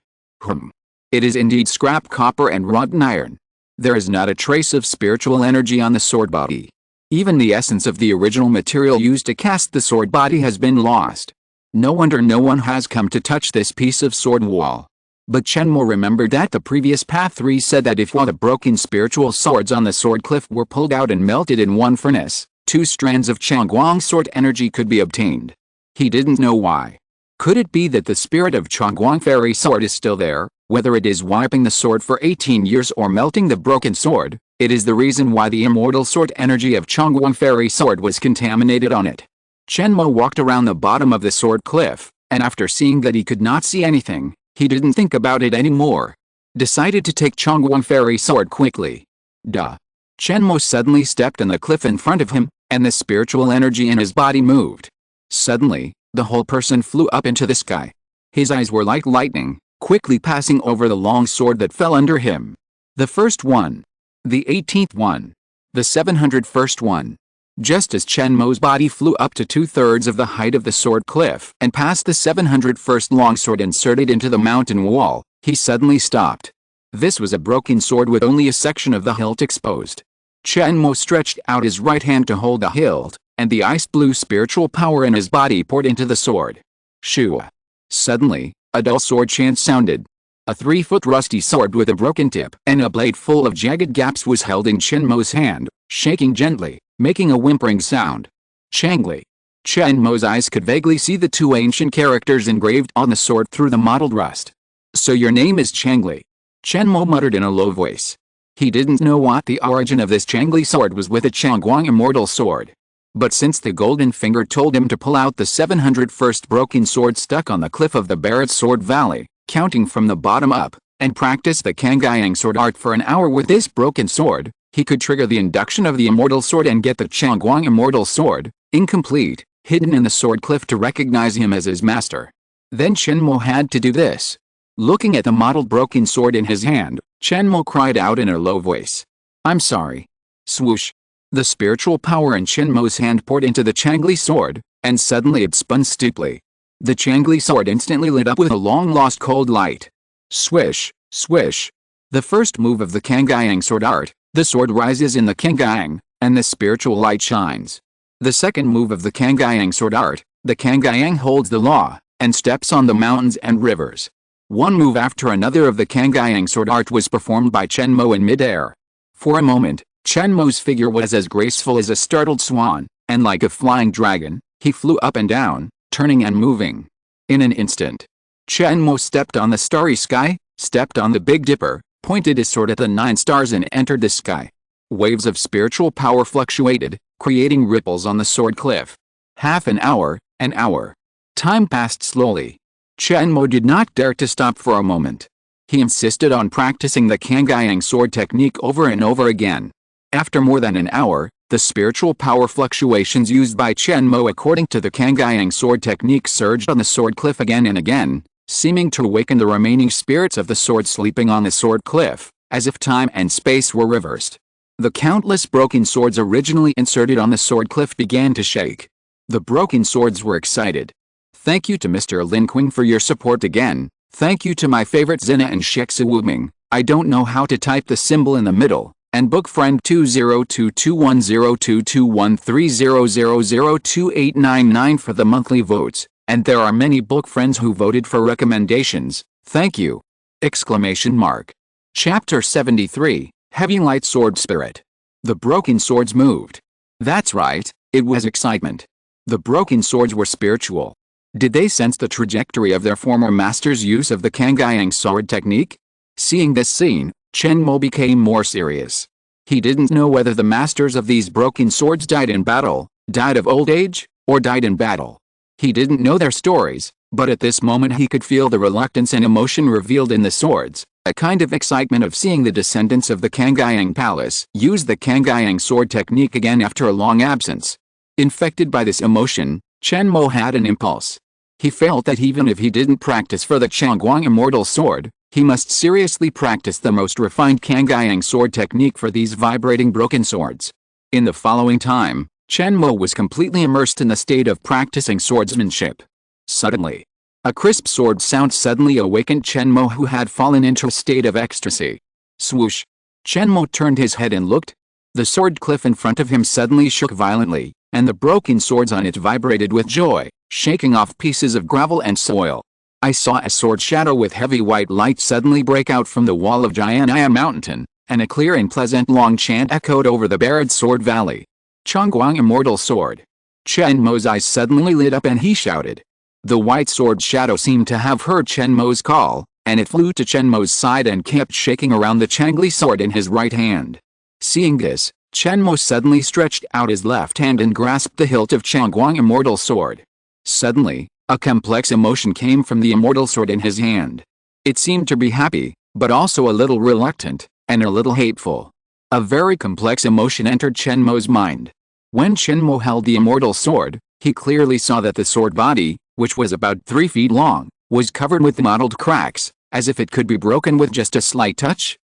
It is indeed scrap copper and rotten iron. There is not a trace of spiritual energy on the sword body. Even the essence of the original material used to cast the sword body has been lost. No wonder no one has come to touch this piece of sword wall. But Chen Mo remembered that the previous Path 3 said that if all the broken spiritual swords on the sword cliff were pulled out and melted in one furnace, 2 strands of Changguang sword energy could be obtained. He didn't know why. Could it be that the spirit of Changguang fairy sword is still there? Whether it is wiping the sword for 18 years or melting the broken sword, it is the reason why the immortal sword energy of Changguang fairy sword was contaminated on it. Chen Mo walked around the bottom of the sword cliff, and after seeing that he could not see anything, he didn't think about it anymore. Decided to take Changguang fairy sword quickly. Duh. Chen Mo suddenly stepped on the cliff in front of him, and the spiritual energy in his body moved. Suddenly, the whole person flew up into the sky. His eyes were like lightning, quickly passing over the long sword that fell under him. The first one. The 18th one. The 701st one. Just as Chen Mo's body flew up to 2/3 of the height of the sword cliff and past the 701st longsword inserted into the mountain wall, he suddenly stopped. This was a broken sword with only a section of the hilt exposed. Chen Mo stretched out his right hand to hold the hilt, and the ice blue spiritual power in his body poured into the sword. Shoo! Suddenly, a dull sword chant sounded. A 3-foot rusty sword with a broken tip and a blade full of jagged gaps was held in Chen Mo's hand, shaking gently, making a whimpering sound. Changli. Chen Mo's eyes could vaguely see the 2 ancient characters engraved on the sword through the mottled rust. "So your name is Changli?" Chen Mo muttered in a low voice. He didn't know what the origin of this Changli sword was with a Changguang immortal sword. But since the golden finger told him to pull out the 701st broken sword stuck on the cliff of the Barret Sword Valley, counting from the bottom up, and practice the Kangyang sword art for an hour with this broken sword, he could trigger the induction of the immortal sword and get the Changguang immortal sword, incomplete, hidden in the sword cliff to recognize him as his master. Then Chen Mo had to do this. Looking at the mottled broken sword in his hand, Chen Mo cried out in a low voice, "I'm sorry." Swoosh! The spiritual power in Chen Mo's hand poured into the Changli sword, and suddenly it spun steeply. The Changli sword instantly lit up with a long-lost cold light. Swish, swish. The first move of the Kangyang sword art, the sword rises in the Kangyang, and the spiritual light shines. The second move of the Kangyang sword art, the Kangyang holds the law, and steps on the mountains and rivers. One move after another of the Kangyang sword art was performed by Chen Mo in midair. For a moment, Chen Mo's figure was as graceful as a startled swan, and like a flying dragon, he flew up and down, turning and moving. In an instant, Chen Mo stepped on the starry sky, stepped on the Big Dipper, pointed his sword at the 9 stars and entered the sky. Waves of spiritual power fluctuated, creating ripples on the sword cliff. Half an hour, an hour. Time passed slowly. Chen Mo did not dare to stop for a moment. He insisted on practicing the Kangyang sword technique over and over again. After more than an hour, the spiritual power fluctuations used by Chen Mo according to the Kangyang sword technique surged on the sword cliff again and again, seeming to awaken the remaining spirits of the sword sleeping on the sword cliff, as if time and space were reversed. The countless broken swords originally inserted on the sword cliff began to shake. The broken swords were excited. Thank you to Mr. Lin Qing for your support again. Thank you to my favorite Zina and Sheksa Wuming. I don't know how to type the symbol in the middle. And book friend 20221022130002899 for the monthly votes. And there are many book friends who voted for recommendations, thank you! Exclamation mark. Chapter 73, Heavy Light Sword Spirit. The broken swords moved. That's right, it was excitement. The broken swords were spiritual. Did they sense the trajectory of their former master's use of the Kangayang sword technique? Seeing this scene, Chen Mo became more serious. He didn't know whether the masters of these broken swords died in battle, died of old age, or died in battle. He didn't know their stories, but at this moment he could feel the reluctance and emotion revealed in the swords, a kind of excitement of seeing the descendants of the Kangayang palace use the Kangayang sword technique again after a long absence. Infected by this emotion, Chen Mo had an impulse. He felt that even if he didn't practice for the Changguang Immortal Sword, he must seriously practice the most refined Kangayang sword technique for these vibrating broken swords. In the following time, Chen Mo was completely immersed in the state of practicing swordsmanship. Suddenly, a crisp sword sound suddenly awakened Chen Mo, who had fallen into a state of ecstasy. Swoosh! Chen Mo turned his head and looked. The sword cliff in front of him suddenly shook violently, and the broken swords on it vibrated with joy, shaking off pieces of gravel and soil. I saw a sword shadow with heavy white light suddenly break out from the wall of Jian'an Mountain, and a clear and pleasant long chant echoed over the barred sword valley. Changguang Immortal Sword. Chen Mo's eyes suddenly lit up and he shouted. The white sword shadow seemed to have heard Chen Mo's call, and it flew to Chen Mo's side and kept shaking around the Changli sword in his right hand. Seeing this, Chen Mo suddenly stretched out his left hand and grasped the hilt of Changguang Immortal Sword. Suddenly, a complex emotion came from the immortal sword in his hand. It seemed to be happy, but also a little reluctant, and a little hateful. A very complex emotion entered Chen Mo's mind. When Chen Mo held the immortal sword, he clearly saw that the sword body, which was about 3 feet long, was covered with mottled cracks, as if it could be broken with just a slight touch.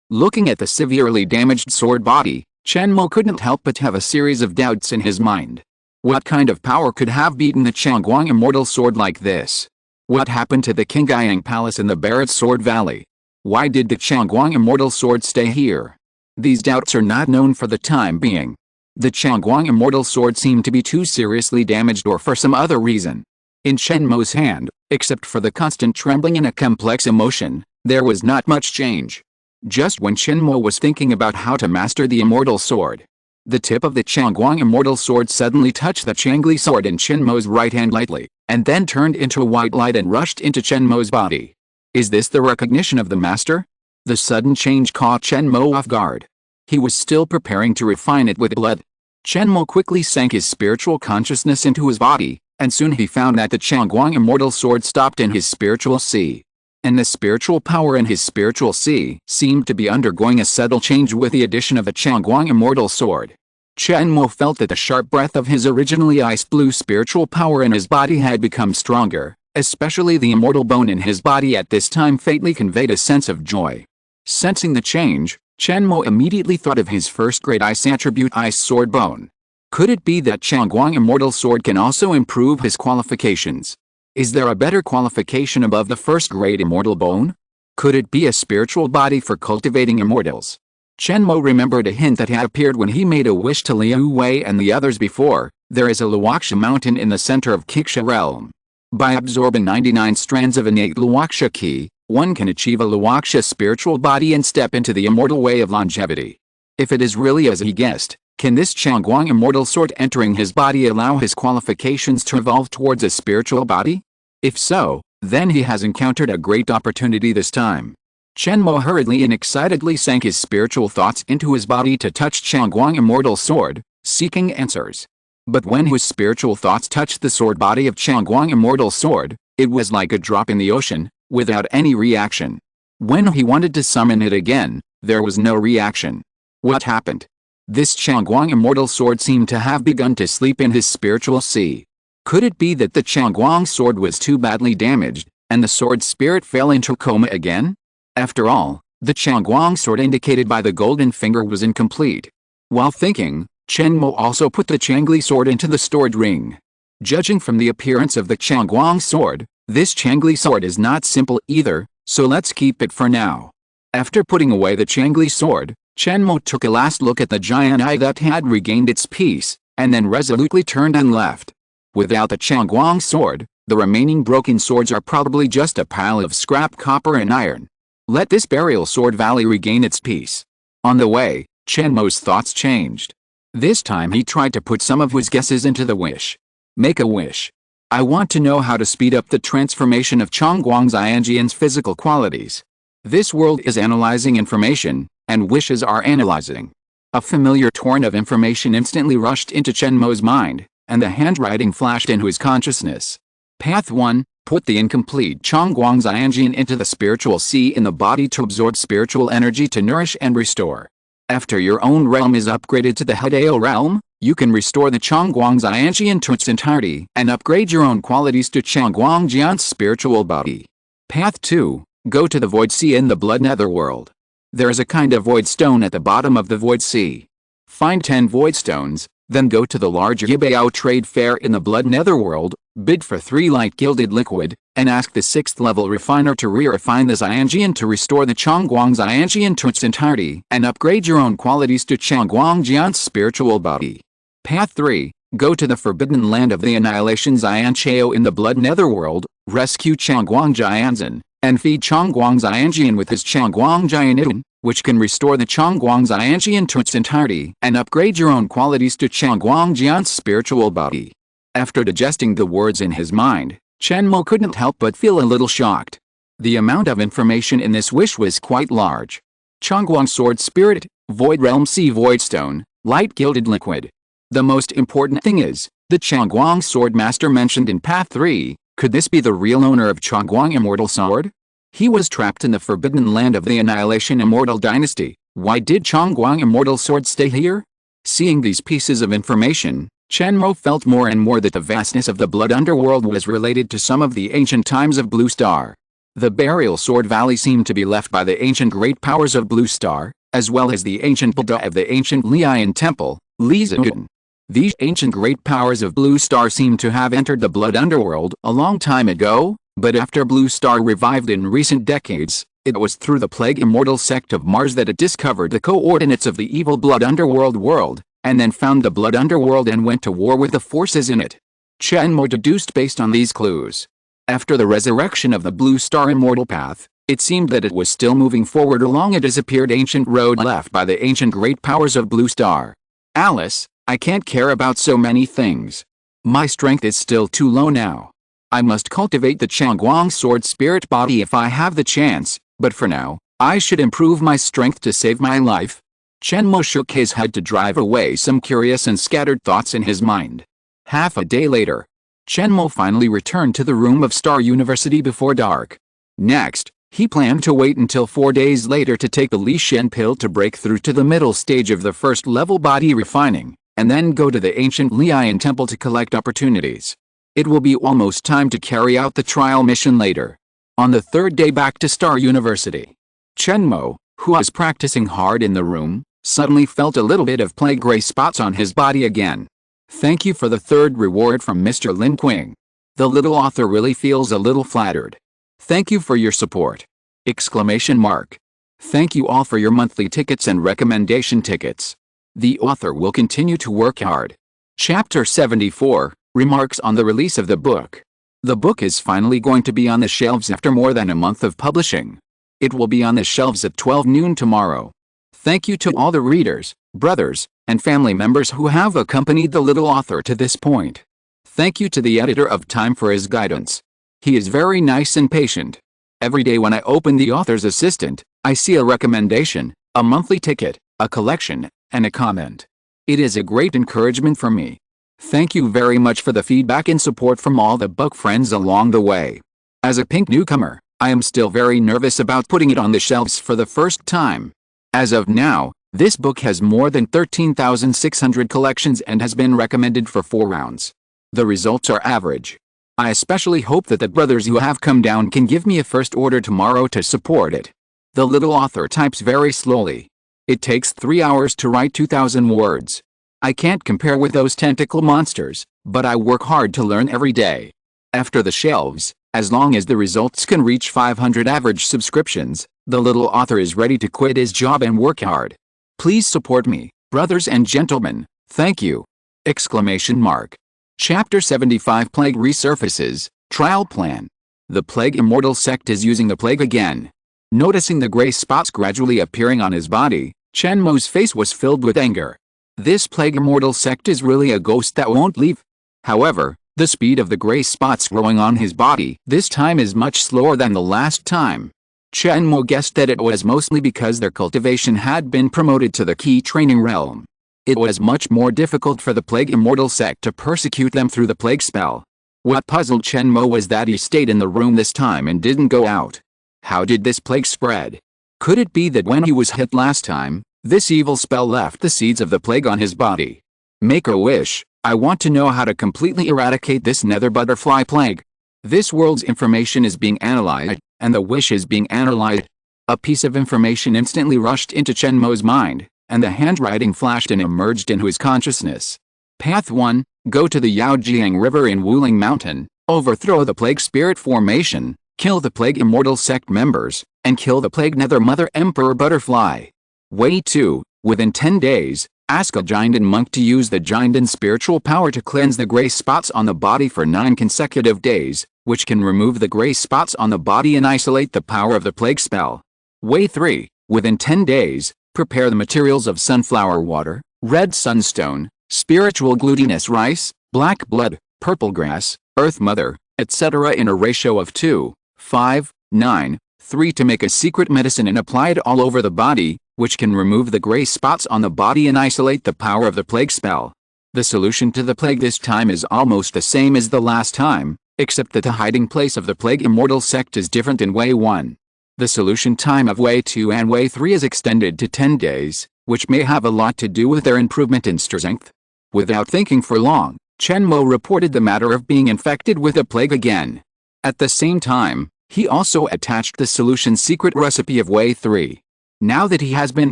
Looking at the severely damaged sword body, Chen Mo couldn't help but have a series of doubts in his mind. What kind of power could have beaten the Changguang Immortal Sword like this? What happened to the Kangayang Palace in the Barret Sword Valley? Why did the Changguang Immortal Sword stay here? These doubts are not known for the time being. The Changguang Immortal Sword seemed to be too seriously damaged or for some other reason. In Chen Mo's hand, except for the constant trembling and a complex emotion, there was not much change. Just when Chen Mo was thinking about how to master the Immortal Sword, the tip of the Changguang Immortal Sword suddenly touched the Changli sword in Chen Mo's right hand lightly, and then turned into a white light and rushed into Chen Mo's body. Is this the recognition of the master? The sudden change caught Chen Mo off guard. He was still preparing to refine it with blood. Chen Mo quickly sank his spiritual consciousness into his body, and soon he found that the Changguang Immortal Sword stopped in his spiritual sea. And the spiritual power in his spiritual sea seemed to be undergoing a subtle change with the addition of the Changguang Immortal Sword. Chen Mo felt that the sharp breath of his originally ice-blue spiritual power in his body had become stronger, especially the immortal bone in his body at this time faintly conveyed a sense of joy. Sensing the change, Chen Mo immediately thought of his first-grade ice attribute Ice Sword Bone. Could it be that Changguang Immortal Sword can also improve his qualifications? Is there a better qualification above the first-grade Immortal Bone? Could it be a spiritual body for cultivating immortals? Chen Mo remembered a hint that had appeared when he made a wish to Liu Wei and the others before. There is a Luoxia mountain in the center of Qiqia realm. By absorbing 99 strands of innate Luoxia Qi, one can achieve a Luoxia spiritual body and step into the immortal way of longevity. If it is really as he guessed, can this Changguang Immortal Sword entering his body allow his qualifications to evolve towards a spiritual body? If so, then he has encountered a great opportunity this time. Chen Mo hurriedly and excitedly sank his spiritual thoughts into his body to touch Changguang Immortal Sword, seeking answers. But when his spiritual thoughts touched the sword body of Changguang Immortal Sword, it was like a drop in the ocean, without any reaction. When he wanted to summon it again, there was no reaction. What happened? This Changguang Immortal Sword seemed to have begun to sleep in his spiritual sea. Could it be that the Changguang Sword was too badly damaged, and the sword spirit fell into coma again? After all, the Changguang Sword indicated by the golden finger was incomplete. While thinking, Chen Mo also put the Changli Sword into the stored ring. Judging from the appearance of the Changguang Sword, this Changli Sword is not simple either, so let's keep it for now. After putting away the Changli Sword, Chen Mo took a last look at the giant eye that had regained its peace, and then resolutely turned and left. Without the Changguang sword, the remaining broken swords are probably just a pile of scrap copper and iron. Let this burial sword valley regain its peace. On the way, Chen Mo's thoughts changed. This time he tried to put some of his guesses into the wish. Make a wish. I want to know how to speed up the transformation of Changguang Xianjian's physical qualities. This world is analyzing information, and wishes are analyzing. A familiar torrent of information instantly rushed into Chen Mo's mind, and the handwriting flashed into his consciousness. Path 1. Put the incomplete Changguang Xianjian into the spiritual sea in the body to absorb spiritual energy to nourish and restore. After your own realm is upgraded to the Hideo realm, you can restore the Changguang Xianjian to its entirety and upgrade your own qualities to Changguang Jian's spiritual body. Path 2. Go to the Void Sea in the Blood Netherworld. There is a kind of void stone at the bottom of the Void Sea. Find 10 void stones, then go to the large Yibao trade fair in the Blood Netherworld, bid for 3 light gilded liquid, and ask the 6th level refiner to re-refine the Xianjian to restore the Changguang Xianjian to its entirety and upgrade your own qualities to Changguang Jian's spiritual body. Path 3. Go to the Forbidden Land of the Annihilation Xianchao in the Blood Netherworld, rescue Changguang Jianzhen, and feed Changguang Xianjian with his Changguang Jianidun, which can restore the Changguang Xianjian to its entirety and upgrade your own qualities to Changguang Jian's spiritual body. After digesting the words in his mind, Chen Mo couldn't help but feel a little shocked. The amount of information in this wish was quite large. Changguang Sword Spirit, Void Realm Sea Void Stone, Light Gilded Liquid. The most important thing is, the Changguang Sword Master mentioned in Path 3, could this be the real owner of Changguang Immortal Sword? He was trapped in the Forbidden Land of the Annihilation Immortal Dynasty. Why did Changguang Immortal Sword stay here? Seeing these pieces of information, Chen Mo felt more and more that the vastness of the Blood Underworld was related to some of the ancient times of Blue Star. The Burial Sword Valley seemed to be left by the ancient great powers of Blue Star, as well as the ancient Buddha of the ancient Lian Temple, Lizun. These ancient great powers of Blue Star seem to have entered the Blood Underworld a long time ago, but after Blue Star revived in recent decades, it was through the Plague Immortal sect of Mars that it discovered the coordinates of the evil Blood Underworld world, and then found the Blood Underworld and went to war with the forces in it. Chen Mo deduced based on these clues. After the resurrection of the Blue Star Immortal Path, it seemed that it was still moving forward along a disappeared ancient road left by the ancient great powers of Blue Star. Alice, I can't care about so many things. My strength is still too low now. I must cultivate the Changguang Sword Spirit body if I have the chance, but for now, I should improve my strength to save my life. Chen Mo shook his head to drive away some curious and scattered thoughts in his mind. Half a day later, Chen Mo finally returned to the room of Star University before dark. Next, he planned to wait until 4 days later to take the Li Shen pill to break through to the middle stage of the first level body refining, and then go to the ancient Lian Temple to collect opportunities. It will be almost time to carry out the trial mission later. On the 3rd day back to Star University, Chen Mo, who was practicing hard in the room, suddenly felt a little bit of plague gray spots on his body again. Thank you for the 3rd reward from Mr. Lin Qing. The little author really feels a little flattered. Thank you for your support! Exclamation mark. Thank you all for your monthly tickets and recommendation tickets. The author will continue to work hard. Chapter 74, Remarks on the release of the book. The book is finally going to be on the shelves after more than a month of publishing. It will be on the shelves at 12 noon tomorrow. Thank you to all the readers, brothers, and family members who have accompanied the little author to this point. Thank you to the editor of Time for his guidance. He is very nice and patient. Every day when I open the author's assistant, I see a recommendation, a monthly ticket, a collection, and a comment. It is a great encouragement for me. Thank you very much for the feedback and support from all the book friends along the way. As a pink newcomer, I am still very nervous about putting it on the shelves for the first time. As of now, this book has more than 13,600 collections and has been recommended for 4 rounds. The results are average. I especially hope that the brothers who have come down can give me a first order tomorrow to support it. The little author types very slowly. It takes 3 hours to write 2,000 words. I can't compare with those tentacle monsters, but I work hard to learn every day. After the shelves, as long as the results can reach 500 average subscriptions, the little author is ready to quit his job and work hard. Please support me, brothers and gentlemen, thank you! Exclamation mark. Chapter 75 Plague Resurfaces, Trial Plan. The Plague Immortal sect is using the plague again. Noticing the gray spots gradually appearing on his body, Chen Mo's face was filled with anger. This Plague Immortal sect is really a ghost that won't leave. However, the speed of the gray spots growing on his body this time is much slower than the last time. Chen Mo guessed that it was mostly because their cultivation had been promoted to the key training realm. It was much more difficult for the Plague Immortal sect to persecute them through the plague spell. What puzzled Chen Mo was that he stayed in the room this time and didn't go out. How did this plague spread? Could it be that when he was hit last time, this evil spell left the seeds of the plague on his body? Make a wish. I want to know how to completely eradicate this nether butterfly plague. This world's information is being analyzed, and the wish is being analyzed. A piece of information instantly rushed into Chen Mo's mind, and the handwriting flashed and emerged into his consciousness. Path 1, go to the Yaojiang River in Wuling Mountain, overthrow the Plague Spirit Formation, kill the Plague Immortal Sect members, and kill the Plague Nether Mother Emperor Butterfly. Way 2, within 10 days, ask a Jinden monk to use the Jinden spiritual power to cleanse the gray spots on the body for 9 consecutive days, which can remove the gray spots on the body and isolate the power of the plague spell. Way 3, within 10 days, prepare the materials of sunflower water, red sunstone, spiritual glutinous rice, black blood, purple grass, earth mother, etc. in a ratio of 2, 5, 9, 3 to make a secret medicine and apply it all over the body, which can remove the gray spots on the body and isolate the power of the plague spell. The solution to the plague this time is almost the same as the last time, except that the hiding place of the Plague Immortal sect is different in Way 1. The solution time of Way 2 and Way 3 is extended to 10 days, which may have a lot to do with their improvement in strength. Without thinking for long, Chen Mo reported the matter of being infected with a plague again. At the same time, he also attached the solution secret recipe of Way 3. Now that he has been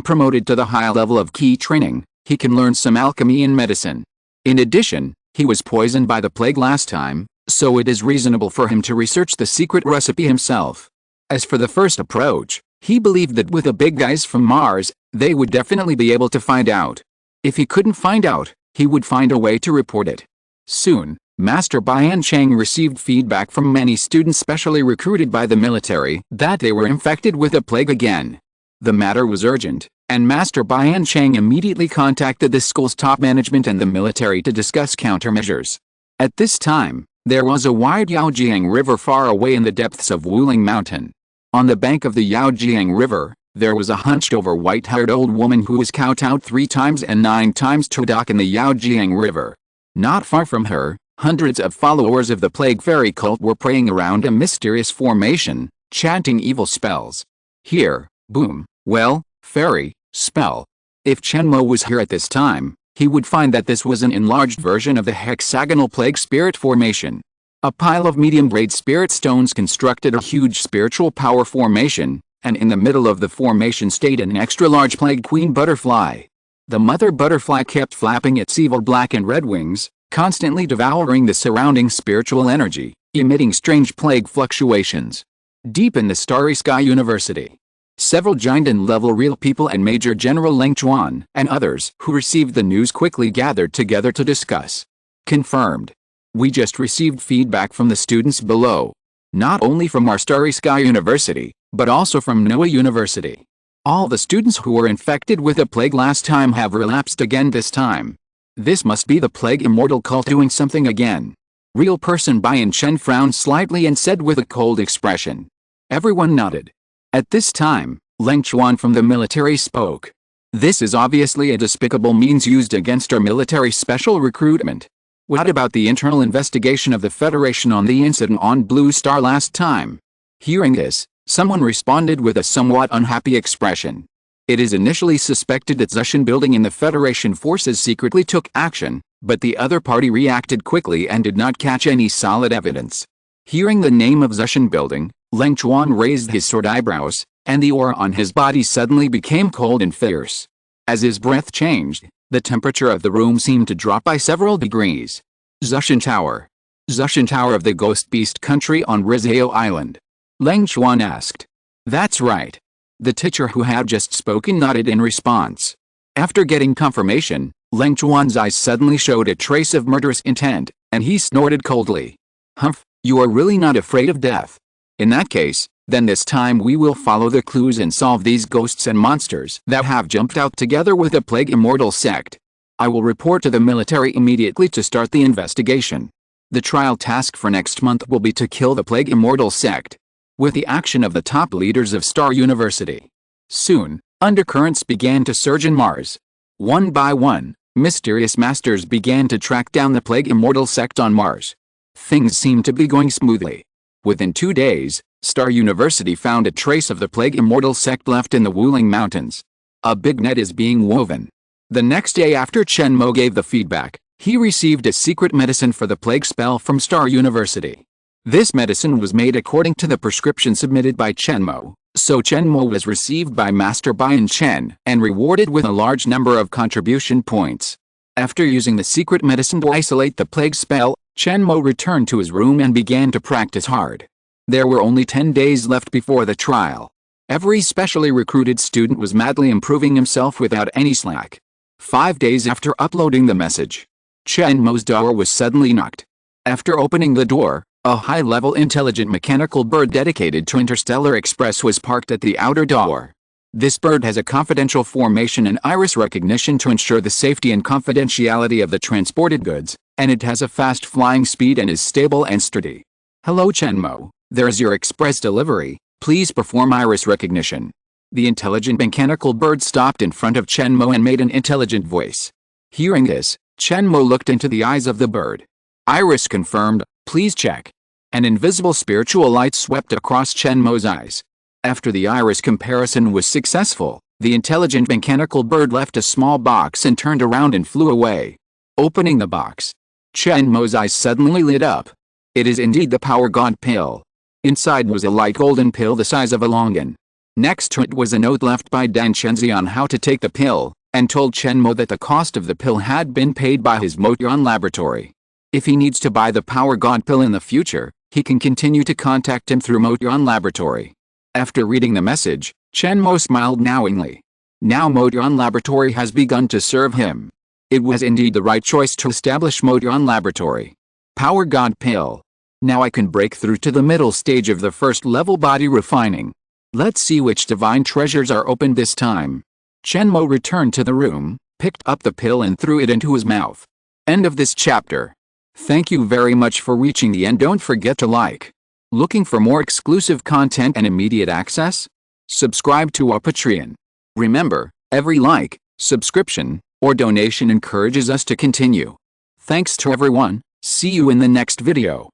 promoted to the high level of key training, he can learn some alchemy and medicine. In addition, he was poisoned by the plague last time, so it is reasonable for him to research the secret recipe himself. As for the first approach, he believed that with the big guys from Mars, they would definitely be able to find out. If he couldn't find out, he would find a way to report it. Soon, Master Bian Cheng received feedback from many students specially recruited by the military that they were infected with a plague again. The matter was urgent, and Master Bian Cheng immediately contacted the school's top management and the military to discuss countermeasures. At this time, there was a wide Yaojiang River far away in the depths of Wuling Mountain. On the bank of the Yaojiang River, there was a hunched-over white-haired old woman who was kowtowed 3 times and 9 times to dock in the Yaojiang River. Not far from her, hundreds of followers of the Plague Fairy cult were praying around a mysterious formation, chanting evil spells. Here, boom, well, fairy, spell. If Chen Mo was here at this time, he would find that this was an enlarged version of the hexagonal Plague Spirit Formation. A pile of medium-grade spirit stones constructed a huge spiritual power formation, and in the middle of the formation stayed an extra-large Plague Queen butterfly. The mother butterfly kept flapping its evil black and red wings, constantly devouring the surrounding spiritual energy, emitting strange plague fluctuations. Deep in the Starry Sky University, several Jinden-level real people and Major General Leng Chuan and others who received the news quickly gathered together to discuss. Confirmed. We just received feedback from the students below. Not only from our Starry Sky University, but also from Noah University. All the students who were infected with a plague last time have relapsed again this time. This must be the Plague Immortal cult doing something again. Real person Bian Chen frowned slightly and said with a cold expression. Everyone nodded. At this time, Leng Chuan from the military spoke. This is obviously a despicable means used against our military special recruitment. What about the internal investigation of the Federation on the incident on Blue Star last time? Hearing this, someone responded with a somewhat unhappy expression. It is initially suspected that Zushan Building and the Federation forces secretly took action, but the other party reacted quickly and did not catch any solid evidence. Hearing the name of Zushan Building, Leng Chuan raised his sword eyebrows, and the aura on his body suddenly became cold and fierce. As his breath changed, the temperature of the room seemed to drop by several degrees. Zushan Tower. Zushan Tower of the Ghost Beast Country on Rizao Island. Leng Chuan asked. That's right. The teacher who had just spoken nodded in response. After getting confirmation, Leng Chuan's eyes suddenly showed a trace of murderous intent, And he snorted coldly. Humph, you are really not afraid of death. In that case, then this time we will follow the clues and solve these ghosts and monsters that have jumped out together with the Plague Immortal sect. I will report to the military immediately to start the investigation. The trial task for next month will be to kill the Plague Immortal sect, with the action of the top leaders of Star University. Soon, undercurrents began to surge in Mars. One by one, mysterious masters began to track down the Plague Immortal sect on Mars. Things seemed to be going smoothly. Within 2 days, Star University found a trace of the Plague Immortal sect left in the Wuling Mountains. A big net is being woven. The next day after Chen Mo gave the feedback, he received a secret medicine for the plague spell from Star University. This medicine was made according to the prescription submitted by Chen Mo, so Chen Mo was received by Master Bian Chen and rewarded with a large number of contribution points. After using the secret medicine to isolate the plague spell, Chen Mo returned to his room and began to practice hard. There were only 10 days left before the trial. Every specially recruited student was madly improving himself without any slack. 5 days after uploading the message, Chen Mo's door was suddenly knocked. After opening the door, a high-level intelligent mechanical bird dedicated to Interstellar Express was parked at the outer door. This bird has a confidential formation and iris recognition to ensure the safety and confidentiality of the transported goods, and it has a fast flying speed and is stable and sturdy. Hello Chen Mo, there's your express delivery, please perform iris recognition. The intelligent mechanical bird stopped in front of Chen Mo and made an intelligent voice. Hearing this, Chen Mo looked into the eyes of the bird. Iris confirmed, please check. An invisible spiritual light swept across Chen Mo's eyes. After the iris comparison was successful, the intelligent mechanical bird left a small box and turned around and flew away. Opening the box, Chen Mo's eyes suddenly lit up. It is indeed the Power God pill. Inside was a light golden pill the size of a longan. Next to it was a note left by Dan Chenzi on how to take the pill, and told Chen Mo that the cost of the pill had been paid by his Motion laboratory. If he needs to buy the Power God pill in the future, he can continue to contact him through Motion laboratory. After reading the message, Chen Mo smiled knowingly. Now Motion laboratory has begun to serve him. It was indeed the right choice to establish Motion laboratory. Power God pill. Now I can break through to the middle stage of the first level body refining. Let's see which divine treasures are opened this time. Chen Mo returned to the room, picked up the pill and threw it into his mouth. End of this chapter. Thank you very much for reaching the end. Don't forget to like. Looking for more exclusive content and immediate access? Subscribe to our Patreon. Remember, every like, subscription, or donation encourages us to continue. Thanks to everyone. See you in the next video.